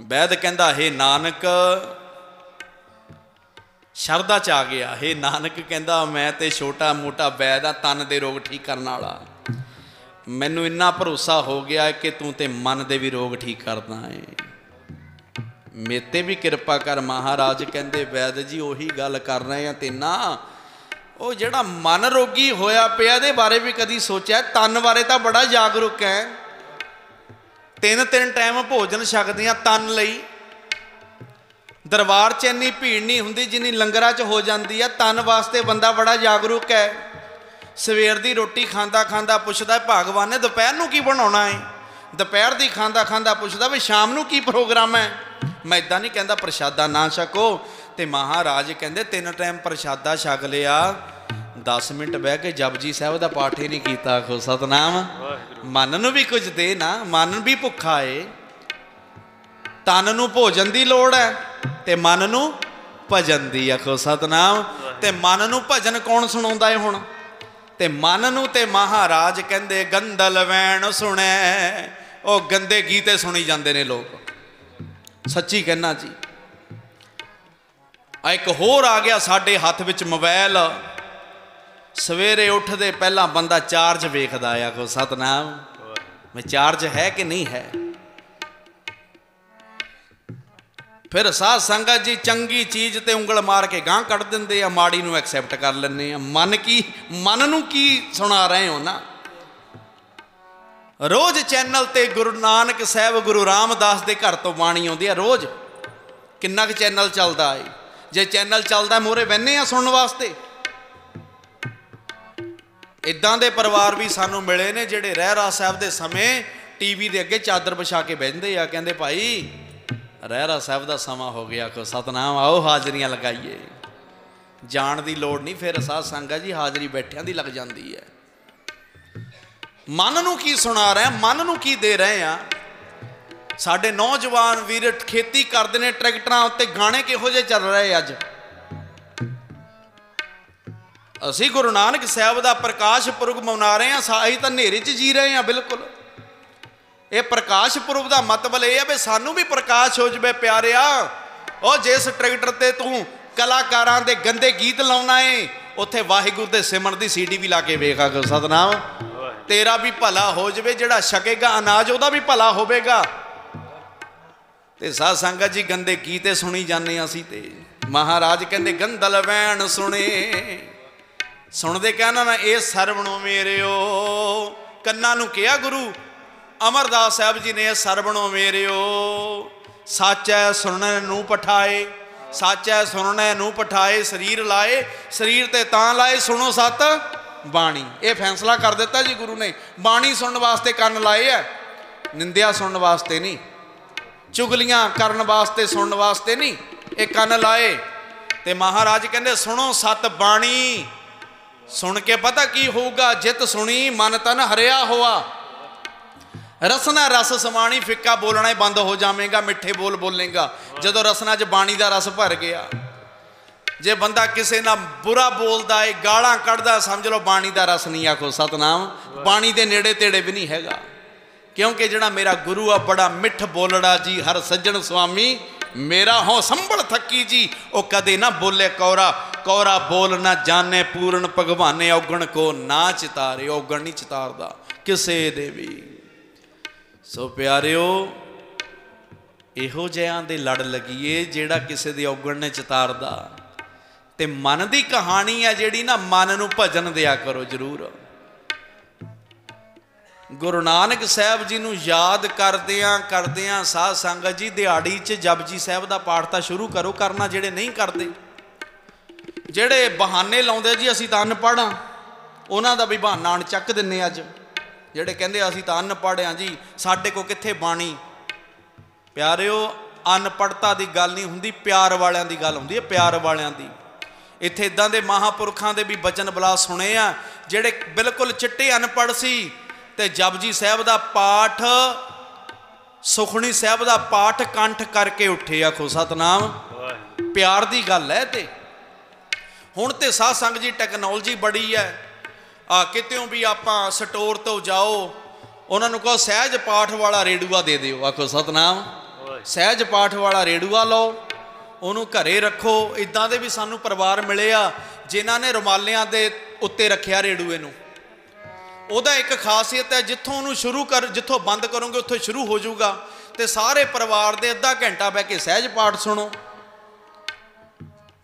ਵੈਦ ਕਹਿੰਦਾ ਹੇ ਨਾਨਕ, ਸ਼ਰਧਾ 'ਚ ਆ ਗਿਆ। ਹੇ ਨਾਨਕ ਕਹਿੰਦਾ ਮੈਂ ਤੇ ਛੋਟਾ ਮੋਟਾ ਵੈਦ ਆ, ਤਨ ਦੇ ਰੋਗ ਠੀਕ ਕਰਨ ਵਾਲਾ। ਮੈਨੂੰ ਇੰਨਾ ਭਰੋਸਾ ਹੋ ਗਿਆ ਕਿ ਤੂੰ ਤੇ ਮਨ ਦੇ ਵੀ ਰੋਗ ਠੀਕ ਕਰਦਾ ਏ, ਮੇਤੇ ਵੀ ਕਿਰਪਾ ਕਰ। ਮਹਾਰਾਜ ਕਹਿੰਦੇ ਵੈਦ ਜੀ ਉਹੀ ਗੱਲ ਕਰ ਰਹੇ ਆ। ਤੇ ਨਾ ਉਹ ਜਿਹੜਾ ਮਨ ਰੋਗੀ ਹੋਇਆ ਪਿਆ ਇਹਦੇ ਬਾਰੇ ਵੀ ਕਦੀ ਸੋਚਿਆ? ਤਨ ਬਾਰੇ ਤਾਂ ਬੜਾ ਜਾਗਰੂਕ ਹੈ। 3 ਟਾਈਮ ਭੋਜਨ ਛਕਦੇ ਆ ਤਨ ਲਈ। ਦਰਬਾਰ 'ਚ ਇੰਨੀ ਭੀੜ ਨਹੀਂ ਹੁੰਦੀ ਜਿੰਨੀ ਲੰਗਰਾਂ 'ਚ ਹੋ ਜਾਂਦੀ ਆ। ਤਨ ਵਾਸਤੇ ਬੰਦਾ ਬੜਾ ਜਾਗਰੂਕ ਹੈ। ਸਵੇਰ ਦੀ ਰੋਟੀ ਖਾਂਦਾ ਖਾਂਦਾ ਪੁੱਛਦਾ ਭਗਵਾਨ ਨੇ ਦੁਪਹਿਰ ਨੂੰ ਕੀ ਬਣਾਉਣਾ ਹੈ? ਦੁਪਹਿਰ ਦੀ ਖਾਂਦਾ ਖਾਂਦਾ ਪੁੱਛਦਾ ਵੀ ਸ਼ਾਮ ਨੂੰ ਕੀ ਪ੍ਰੋਗਰਾਮ ਹੈ? ਮੈਂ ਇੱਦਾਂ ਨਹੀਂ ਕਹਿੰਦਾ ਪ੍ਰਸ਼ਾਦਾ ਨਾ ਛਕੋ। ਤੇ ਮਹਾਰਾਜ ਕਹਿੰਦੇ 3 ਟਾਈਮ ਪ੍ਰਸ਼ਾਦਾ ਛਕ ਲਿਆ, 10 ਮਿੰਟ ਬਹਿ ਕੇ ਜਪਜੀ ਸਾਹਿਬ ਦਾ ਪਾਠ ਹੀ ਨਹੀਂ ਕੀਤਾ। ਆਖੋ ਸਤਨਾਮ। ਮਨ ਨੂੰ ਵੀ ਕੁਝ ਦੇ ਨਾ, ਮਨ ਵੀ ਭੁੱਖਾ ਏ। ਤਨ ਨੂੰ ਭੋਜਨ ਦੀ ਲੋੜ ਹੈ ਤੇ ਮਨ ਨੂੰ ਭਜਨ ਦੀ। ਆਖੋ ਸਤਨਾਮ। ਤੇ ਮਨ ਨੂੰ ਭਜਨ ਕੌਣ ਸੁਣਾਉਂਦਾ ਏ ਹੁਣ? ਤੇ ਮਨ ਨੂੰ ਤੇ ਮਹਾਰਾਜ ਕਹਿੰਦੇ ਗੰਦਲ ਵੈਣ ਸੁਣੈ ਉਹ ਗੰਦੇ ਗੀਤੇ ਸੁਣੀ ਜਾਂਦੇ ਨੇ ਲੋਕ, ਸੱਚੀ ਕਹਿਣਾ ਜੀ। ਇੱਕ ਹੋਰ ਆ ਗਿਆ ਸਾਡੇ ਹੱਥ ਵਿੱਚ ਮੋਬਾਈਲ। ਸਵੇਰੇ ਉੱਠਦੇ ਪਹਿਲਾਂ ਬੰਦਾ ਚਾਰਜ ਵੇਖਦਾ ਆ, ਕੋ ਸਤਨਾਮ ਮੈਂ ਚਾਰਜ ਹੈ ਕਿ ਨਹੀਂ ਹੈ। ਫਿਰ ਸਾਧ ਸੰਗਤ ਜੀ ਚੰਗੀ ਚੀਜ਼ ਤੇ ਉਂਗਲ ਮਾਰ ਕੇ ਗਾਂਹ ਕੱਢ ਦਿੰਦੇ ਆ, ਮਾੜੀ ਨੂੰ ਐਕਸੈਪਟ ਕਰ ਲੈਂਦੇ ਆ। ਮਨ ਨੂੰ ਕੀ ਸੁਣਾ ਰਹੇ ਹੋ ਨਾ। ਰੋਜ਼ ਚੈਨਲ ਤੇ ਗੁਰੂ ਨਾਨਕ ਸਾਹਿਬ ਗੁਰੂ ਰਾਮਦਾਸ ਦੇ ਘਰ ਤੋਂ ਬਾਣੀ ਆਉਂਦੀ ਆ। ਰੋਜ਼ ਕਿੰਨਾ ਕੁ ਚੈਨਲ ਚੱਲਦਾ ਏ? ਜੇ ਚੈਨਲ ਚੱਲਦਾ ਮੂਹਰੇ ਬਹਿੰਦੇ ਆ ਸੁਣਨ ਵਾਸਤੇ। ਇੱਦਾਂ ਦੇ ਪਰਿਵਾਰ ਵੀ ਸਾਨੂੰ ਮਿਲੇ ਨੇ ਜਿਹੜੇ ਰਹਿਰਾਸ ਸਾਹਿਬ ਦੇ ਸਮੇਂ ਟੀਵੀ ਦੇ ਅੱਗੇ ਚਾਦਰ ਵਿਛਾ ਕੇ ਬਹਿੰਦੇ ਆ, ਕਹਿੰਦੇ ਭਾਈ ਰਹਿਰਾਸ ਸਾਹਿਬ ਦਾ ਸਮਾਂ ਹੋ ਗਿਆ, ਕੋ ਸਤਨਾਮ ਆਓ ਹਾਜ਼ਰੀਆਂ ਲਗਾਈਏ। ਜਾਣ ਦੀ ਲੋੜ ਨਹੀਂ, ਫਿਰ ਸਾਧ ਸੰਗਤ ਜੀ ਹਾਜ਼ਰੀ ਬੈਠਿਆਂ ਦੀ ਲੱਗ ਜਾਂਦੀ ਹੈ। ਮਨ ਨੂੰ ਕੀ ਸੁਣਾ ਰਹੇ, ਮਨ ਨੂੰ ਕੀ ਦੇ ਰਹੇ ਆ। ਸਾਡੇ ਨੌਜਵਾਨ ਵੀਰ ਖੇਤੀ ਕਰਦੇ ਨੇ ਟਰੈਕਟਰਾਂ ਉੱਤੇ, ਗਾਣੇ ਕਿਹੋ ਜਿਹੇ ਚੱਲ ਰਹੇ ਅੱਜ। ਅਸੀਂ ਗੁਰੂ ਨਾਨਕ ਸਾਹਿਬ ਦਾ ਪ੍ਰਕਾਸ਼ ਪੁਰਬ ਮਨਾ ਰਹੇ ਹਾਂ, ਅਸੀਂ ਤਾਂ ਹਨੇਰੇ 'ਚ ਜੀ ਰਹੇ ਹਾਂ ਬਿਲਕੁਲ। ਇਹ ਪ੍ਰਕਾਸ਼ ਪੁਰਬ ਦਾ ਮਤਲਬ ਇਹ ਹੈ ਵੀ ਸਾਨੂੰ ਵੀ ਪ੍ਰਕਾਸ਼ ਹੋ ਜਾਵੇ ਪਿਆਰਿਆ। ਉਹ ਜਿਸ ਟਰੈਕਟਰ ਤੇ ਤੂੰ ਕਲਾਕਾਰਾਂ ਦੇ ਗੰਦੇ ਗੀਤ ਲਾਉਣਾ ਏ, ਉੱਥੇ ਵਾਹਿਗੁਰੂ ਦੇ ਸਿਮਰਨ ਦੀ ਸੀਡੀ ਵੀ ਲਾ ਕੇ ਵੇਖਾ ਕਰ ਸਤਨਾਮ, ਤੇਰਾ ਵੀ ਭਲਾ ਹੋ ਜਾਵੇ। ਜਿਹੜਾ ਛਕੇਗਾ ਅਨਾਜ ਉਹਦਾ ਵੀ ਭਲਾ ਹੋਵੇਗਾ। ਤੇ ਸਾਧ ਸੰਗਤ ਜੀ ਗੰਦੇ ਗੀਤੇ ਸੁਣੀ ਜਾਂਦੇ ਹਾਂ ਅਸੀਂ। ਤੇ ਮਹਾਰਾਜ ਕਹਿੰਦੇ ਗੰਦਲ ਵੈਣ ਸੁਣੇ, ਸੁਣਦੇ ਕਹਿਣਾ ਨਾ ਇਹ ਸਰਵਣੋ ਮੇਰਿਓ। ਕੰਨਾਂ ਨੂੰ ਕਿਹਾ ਗੁਰੂ ਅਮਰਦਾਸ ਸਾਹਿਬ ਜੀ ਨੇ, ਇਹ ਸਰਵਣੋ ਮੇਰਿਓ ਸਾਚੈ ਸੁਣਨ ਨੂੰ ਪਠਾਏ, ਸਾਚੈ ਸੁਣਨੇ ਨੂੰ ਪਠਾਏ। ਸਰੀਰ ਲਾਏ, ਸਰੀਰ ਤੇ ਤਾਂ ਲਾਏ ਸੁਣੋ ਸਤ ਬਾਣੀ। ਇਹ ਫੈਸਲਾ ਕਰ ਦਿੱਤਾ ਜੀ ਗੁਰੂ ਨੇ। ਬਾਣੀ ਸੁਣਨ ਵਾਸਤੇ ਕੰਨ ਲਾਏ ਆ, ਨਿੰਦਿਆ ਸੁਣਨ ਵਾਸਤੇ ਨਹੀਂ, ਚੁਗਲੀਆਂ ਕਰਨ ਵਾਸਤੇ ਸੁਣਨ ਵਾਸਤੇ ਨਹੀਂ, ਇਹ ਕੰਨ ਲਾਏ। ਤੇ ਮਹਾਰਾਜ ਕਹਿੰਦੇ ਸੁਣੋ ਸਤ ਬਾਣੀ। ਸੁਣ ਕੇ ਪਤਾ ਕੀ ਹੋਊਗਾ? ਜਿਤ ਸੁਣੀ ਮਨ ਤਨ ਹਰਿਆ ਹੋਆ। ਰਸਨਾ ਰਸ ਸਮਾਣੀ, ਫਿੱਕਾ ਬੋਲਣਾ ਹੀ ਬੰਦ ਹੋ ਜਾਵੇਗਾ, ਮਿੱਠੇ ਬੋਲ ਬੋਲੇਗਾ ਜਦੋਂ ਰਸਨਾ 'ਚ ਬਾਣੀ ਦਾ ਰਸ ਭਰ ਗਿਆ। ਜੇ ਬੰਦਾ ਕਿਸੇ ਨਾਲ ਬੁਰਾ ਬੋਲਦਾ ਏ, ਗਾਲਾਂ ਕੱਢਦਾ, ਸਮਝ ਲਓ ਬਾਣੀ ਦਾ ਰਸ ਨਹੀਂ। ਆਖੋ ਸਤਨਾਮ, ਬਾਣੀ ਦੇ ਨੇੜੇ ਤੇੜੇ ਵੀ ਨਹੀਂ ਹੈਗਾ। ਕਿਉਂਕਿ ਜਿਹੜਾ ਮੇਰਾ ਗੁਰੂ ਆ ਬੜਾ ਮਿੱਠ ਬੋਲੜਾ ਜੀ, ਹਰ ਸੱਜਣ ਸੁਆਮੀ ਮੇਰਾ ਹੋ ਸੰਭਲ ਥੱਕੀ ਜੀ। ਉਹ ਕਦੇ ਨਾ ਬੋਲੇ ਕੌਰਾ, ਕੌਰਾ ਬੋਲ ਨਾ ਜਾਣੇ ਪੂਰਨ ਭਗਵਾਨੇ। ਔਗਣ ਕੋ ਨਾ ਚਿਤਾਰੇ, ਔਗਣ ਨਹੀਂ ਚਿਤਾਰਦਾ ਕਿਸੇ ਦੇ ਵੀ। ਸੋ ਪਿਆਰਿਓ ਇਹੋ ਜਿਹਿਆਂ ਦੇ ਲੜ ਲੱਗੀਏ ਜਿਹੜਾ ਕਿਸੇ ਦੀ ਔਗਣ ਨੇ ਚਿਤਾਰਦਾ। ਤੇ ਮਨ ਦੀ ਕਹਾਣੀ ਹੈ ਜਿਹੜੀ ਨਾ, ਮਨ ਨੂੰ ਭਜਨ ਦਿਆ ਕਰੋ ਜ਼ਰੂਰ। ਗੁਰੂ ਨਾਨਕ ਸਾਹਿਬ ਜੀ ਨੂੰ ਯਾਦ ਕਰਦਿਆਂ ਸਾਧ ਸੰਗਤ ਜੀ ਦਿਹਾੜੀ 'ਚ ਜਪਜੀ ਸਾਹਿਬ ਦਾ ਪਾਠ ਤਾਂ ਸ਼ੁਰੂ ਕਰੋ ਕਰਨਾ। ਜਿਹੜੇ ਨਹੀਂ ਕਰਦੇ, ਜਿਹੜੇ ਬਹਾਨੇ ਲਾਉਂਦੇ ਜੀ ਅਸੀਂ ਤਾਂ ਅਨਪੜ੍ਹ ਹਾਂ, ਉਹਨਾਂ ਦਾ ਵੀ ਬਹਾਨਾ ਚੱਕ ਦਿੰਨੇ ਅੱਜ। ਜਿਹੜੇ ਕਹਿੰਦੇ ਅਸੀਂ ਤਾਂ ਅਨਪੜ੍ਹ ਹਾਂ ਜੀ, ਸਾਡੇ ਕੋਲ ਕਿੱਥੇ ਬਾਣੀ। ਪਿਆਰਿਓ ਅਨਪੜ੍ਹਤਾ ਦੀ ਗੱਲ ਨਹੀਂ ਹੁੰਦੀ, ਪਿਆਰ ਵਾਲਿਆਂ ਦੀ ਗੱਲ ਹੁੰਦੀ ਹੈ, ਪਿਆਰ ਵਾਲਿਆਂ ਦੀ। ਇੱਥੇ ਇਦਾਂ ਦੇ ਮਹਾਂਪੁਰਖਾਂ ਦੇ ਵੀ ਬਚਨ ਬਲਾ ਸੁਣੇ ਆ ਜਿਹੜੇ ਬਿਲਕੁਲ ਚਿੱਟੇ ਅਨਪੜ੍ਹ ਸੀ ਤੇ ਜਪਜੀ ਸਾਹਿਬ ਦਾ ਪਾਠ, ਸੁਖਣੀ ਸਾਹਿਬ ਦਾ ਪਾਠ ਕੰਠ ਕਰਕੇ ਉੱਠੇ। ਆਖੋ ਸਤਨਾਮ, ਪਿਆਰ ਦੀ ਗੱਲ ਹੈ। ਤੇ ਹੁਣ ਤੇ ਸਾਧ ਸੰਗਤ ਜੀ ਟੈਕਨੋਲੋਜੀ ਬੜੀ ਹੈ। ਕਿਤਿਓਂ ਵੀ ਆਪਾਂ ਸਟੋਰ ਤੋਂ ਜਾਓ, ਉਹਨਾਂ ਨੂੰ ਕਹੋ ਸਹਿਜ ਪਾਠ ਵਾਲਾ ਰੇਡੂਆ ਦੇ ਦਿਓ। ਆਖੋ ਸਤਨਾਮ, ਸਹਿਜ ਪਾਠ ਵਾਲਾ ਰੇਡੂਆ ਲਓ, ਉਹਨੂੰ ਘਰੇ ਰੱਖੋ। ਇੱਦਾਂ ਦੇ ਵੀ ਸਾਨੂੰ ਪਰਿਵਾਰ ਮਿਲੇ ਆ ਜਿਨ੍ਹਾਂ ਨੇ ਰੁਮਾਲਿਆਂ ਦੇ ਉੱਤੇ ਰੱਖਿਆ ਰੇਡੂਏ ਨੂੰ। ਉਹਦਾ ਇੱਕ ਖਾਸੀਅਤ ਹੈ, ਜਿੱਥੋਂ ਬੰਦ ਕਰੋਗੇ ਉੱਥੋਂ ਸ਼ੁਰੂ ਹੋ ਜਾਊਗਾ। ਤੇ ਸਾਰੇ ਪਰਿਵਾਰ ਦੇ ਅੱਧਾ ਘੰਟਾ ਬਹਿ ਕੇ ਸਹਿਜ ਪਾਠ ਸੁਣੋ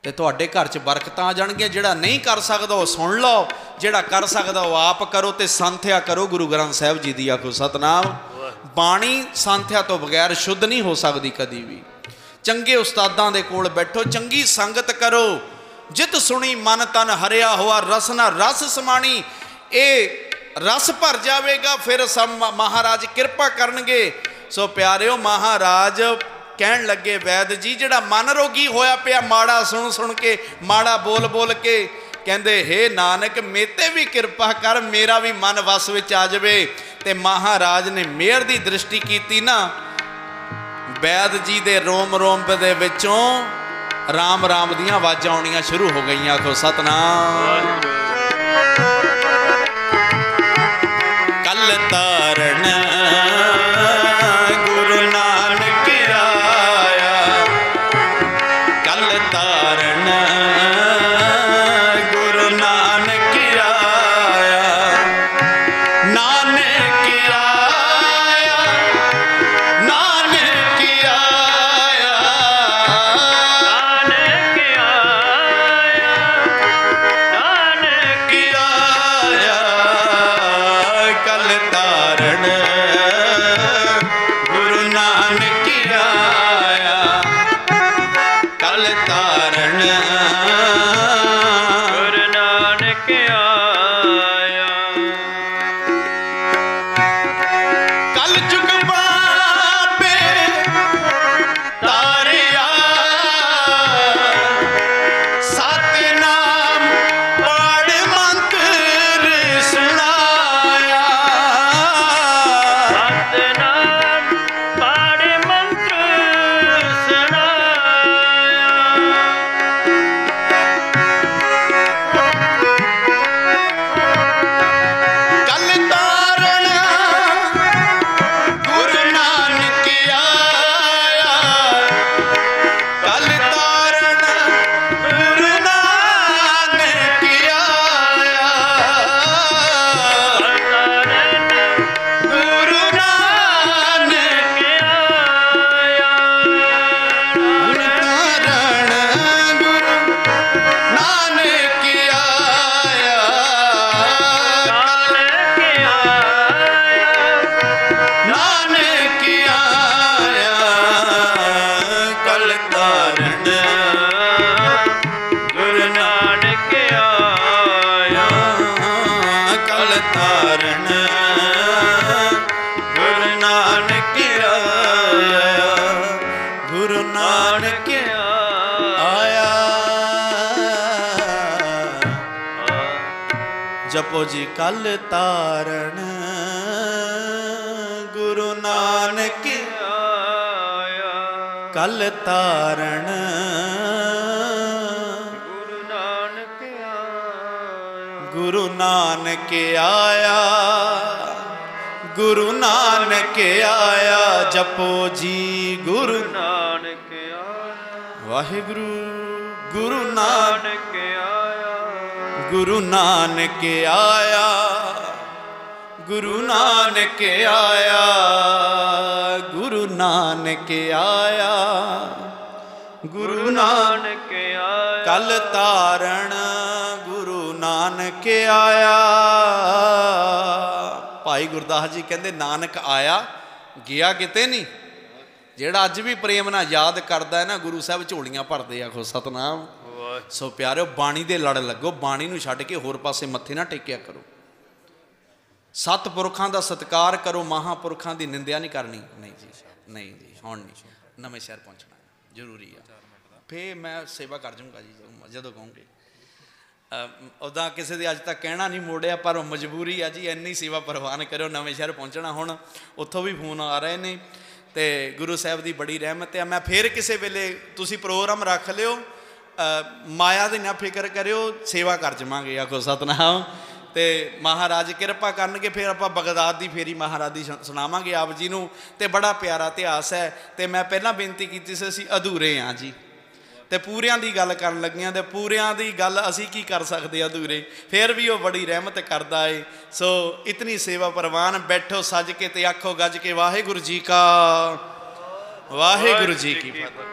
ਤੇ ਤੁਹਾਡੇ ਘਰ 'ਚ ਬਰਕਤਾਂ ਆ ਜਾਣਗੀਆਂ। ਜਿਹੜਾ ਨਹੀਂ ਕਰ ਸਕਦਾ ਉਹ ਸੁਣ ਲਓ, ਜਿਹੜਾ ਕਰ ਸਕਦਾ ਉਹ ਆਪ ਕਰੋ ਤੇ ਸੰਥਿਆ ਕਰੋ ਗੁਰੂ ਗ੍ਰੰਥ ਸਾਹਿਬ ਜੀ ਦੀ। ਆਖੋ ਸਤਨਾਮ, ਬਾਣੀ ਸੰਥਿਆ ਤੋਂ ਬਗੈਰ ਸ਼ੁੱਧ ਨਹੀਂ ਹੋ ਸਕਦੀ ਕਦੀ ਵੀ। ਚੰਗੇ ਉਸਤਾਦਾਂ ਦੇ ਕੋਲ ਬੈਠੋ, ਚੰਗੀ ਸੰਗਤ ਕਰੋ। ਜਿਤ ਸੁਣੀ ਮਨ ਤਨ ਹਰਿਆ ਹੋਆ, ਰਸਨਾ ਰਸ ਸਮਾਣੀ। ਇਹ ਰਸ ਭਰ ਜਾਵੇਗਾ, ਫਿਰ ਮਹਾਰਾਜ ਕਿਰਪਾ ਕਰਨਗੇ। ਸੋ ਪਿਆਰਿਓ ਮਹਾਰਾਜ ਕਹਿਣ ਲੱਗੇ ਵੈਦ ਜੀ, ਜਿਹੜਾ ਮਨ ਰੋਗੀ ਹੋਇਆ ਪਿਆ ਮਾੜਾ ਸੁਣ ਸੁਣ ਕੇ, ਮਾੜਾ ਬੋਲ ਬੋਲ ਕੇ, ਕਹਿੰਦੇ ਹੇ ਨਾਨਕ ਮੇਤੇ ਵੀ ਕਿਰਪਾ ਕਰ, ਮੇਰਾ ਵੀ ਮਨ ਵਸ ਵਿੱਚ ਆ ਜਾਵੇ। ਤੇ ਮਹਾਰਾਜ ਨੇ ਮਿਹਰ ਦੀ ਦ੍ਰਿਸ਼ਟੀ ਕੀਤੀ ਨਾ, ਵੈਦ ਜੀ ਦੇ ਰੋਮ ਰੋਮ ਦੇ ਵਿੱਚੋਂ ਰਾਮ ਰਾਮ ਦੀਆਂ ਆਵਾਜ਼ਾਂ ਆਉਣੀਆਂ ਸ਼ੁਰੂ ਹੋ ਗਈਆਂ। ਆਖੋ ਸਤਨਾਮ। ਕੱਲ ਤਾਰਨ कल जुग बाबे तारिया सतनाम पढ़ मंत्र सुनाया सतनाम पढ़ मंत्र सुनाया कल तारण गुरु नानक आया कल तारण गुरु नानक आया तारण गुरु नानक आया तारण गुरु नानक आया काल के आया नानक आया कल तारण गुरु नानक आया कल तारण गुरु नानक आया गुरु नानक आया जपो जी कल तारण गुरु नानक आया कल तारण गुरु नानक आया गुरु नानक आया गुरु नानक आया जपो जी गुरु नानक आया वाहिगुरु गुरु नानक नानक आया गुरु नानक आया गुरु नानक आया गुरु नानक आया गुरु नानक नानक आया कल तारण गुरु नानक आया भाई गुरदास जी कहते नानक आया गया किते नहीं ਜਿਹੜਾ ਅੱਜ ਵੀ ਪ੍ਰੇਮ ਨਾਲ ਯਾਦ ਕਰਦਾ ਹੈ ਨਾ ਗੁਰੂ ਸਾਹਿਬ ਝੋਲੀਆਂ ਭਰਦੇ ਆਖੋ ਸਤਨਾਮ ਵਾਹ ਸੋ ਪਿਆਰਿਓ ਬਾਣੀ ਦੇ ਲੜ ਲੱਗੋ ਬਾਣੀ ਨੂੰ ਛੱਡ ਕੇ ਹੋਰ ਪਾਸੇ ਮੱਥੇ ਨਾ ਟੇਕਿਆ ਕਰੋ ਸਤਿਪੁਰਖਾਂ ਦਾ ਸਤਿਕਾਰ ਕਰੋ ਮਹਾਂਪੁਰਖਾਂ ਦੀ ਨਿੰਦਿਆ ਨਹੀਂ ਕਰਨੀ ਨਹੀਂ ਜੀ ਨਹੀਂ ਜੀ ਹੁਣ ਨਹੀਂ ਨਵੇਂ ਸ਼ਹਿਰ ਪਹੁੰਚਣਾ ਜ਼ਰੂਰੀ ਆ ਫੇਰ ਮੈਂ ਸੇਵਾ ਕਰ ਜਾਊਂਗਾ ਜੀ ਜਦੋਂ ਕਹੋਗੇ ਉੱਦਾਂ ਕਿਸੇ ਦੇ ਅੱਜ ਤੱਕ ਕਹਿਣਾ ਨਹੀਂ ਮੋੜਿਆ ਪਰ ਮਜਬੂਰੀ ਆ ਜੀ ਇੰਨੀ ਸੇਵਾ ਪ੍ਰਵਾਨ ਕਰਿਓ ਨਵੇਂ ਸ਼ਹਿਰ ਪਹੁੰਚਣਾ ਹੁਣ ਉੱਥੋਂ ਵੀ ਫੋਨ ਆ ਰਹੇ ਨੇ ਤੇ ਗੁਰੂ ਸਾਹਿਬ ਦੀ ਬੜੀ ਰਹਿਮਤ ਹੈ ਮੈਂ ਫੇਰ ਕਿਸੇ ਵੇਲੇ ਤੁਸੀਂ ਪ੍ਰੋਗਰਾਮ ਰੱਖ ਲਿਓ ਮਾਇਆ ਦੀ ਨਾ ਫਿਕਰ ਕਰਿਓ ਸੇਵਾ ਕਰ ਜਾਵਾਂਗੇ ਆਖੋ ਸਤਨਾਮ ਤੇ ਮਹਾਰਾਜ ਕਿਰਪਾ ਕਰਨਗੇ ਫਿਰ ਆਪਾਂ ਬਗਦਾਦ ਦੀ ਫੇਰੀ ਮਹਾਰਾਜ ਦੀ ਸੁਣਾਵਾਂਗੇ ਆਪ ਜੀ ਨੂੰ ਤੇ ਬੜਾ ਪਿਆਰਾ ਇਤਿਹਾਸ ਹੈ ਤੇ ਮੈਂ ਪਹਿਲਾਂ ਬੇਨਤੀ ਕੀਤੀ ਸੀ ਅਸੀਂ ਅਧੂਰੇ ਹਾਂ ਜੀ ਤੇ ਪੂਰਿਆਂ ਦੀ ਗੱਲ ਕਰਨ ਲੱਗੀਆਂ ਤੇ ਪੂਰਿਆਂ ਦੀ ਗੱਲ ਅਸੀਂ ਕੀ ਕਰ ਸਕਦੇ ਅਧੂਰੇ ਫਿਰ ਵੀ ਉਹ ਬੜੀ ਰਹਿਮਤ ਕਰਦਾ ਏ ਸੋ ਇਤਨੀ ਸੇਵਾ ਪ੍ਰਵਾਨ ਬੈਠੋ ਸੱਜ ਕੇ ਤੇ ਆਖੋ ਗੱਜ ਕੇ ਵਾਹਿਗੁਰੂ ਜੀ ਕਾ ਵਾਹਿਗੁਰੂ ਜੀ ਕੀ ਫਤਿਹ।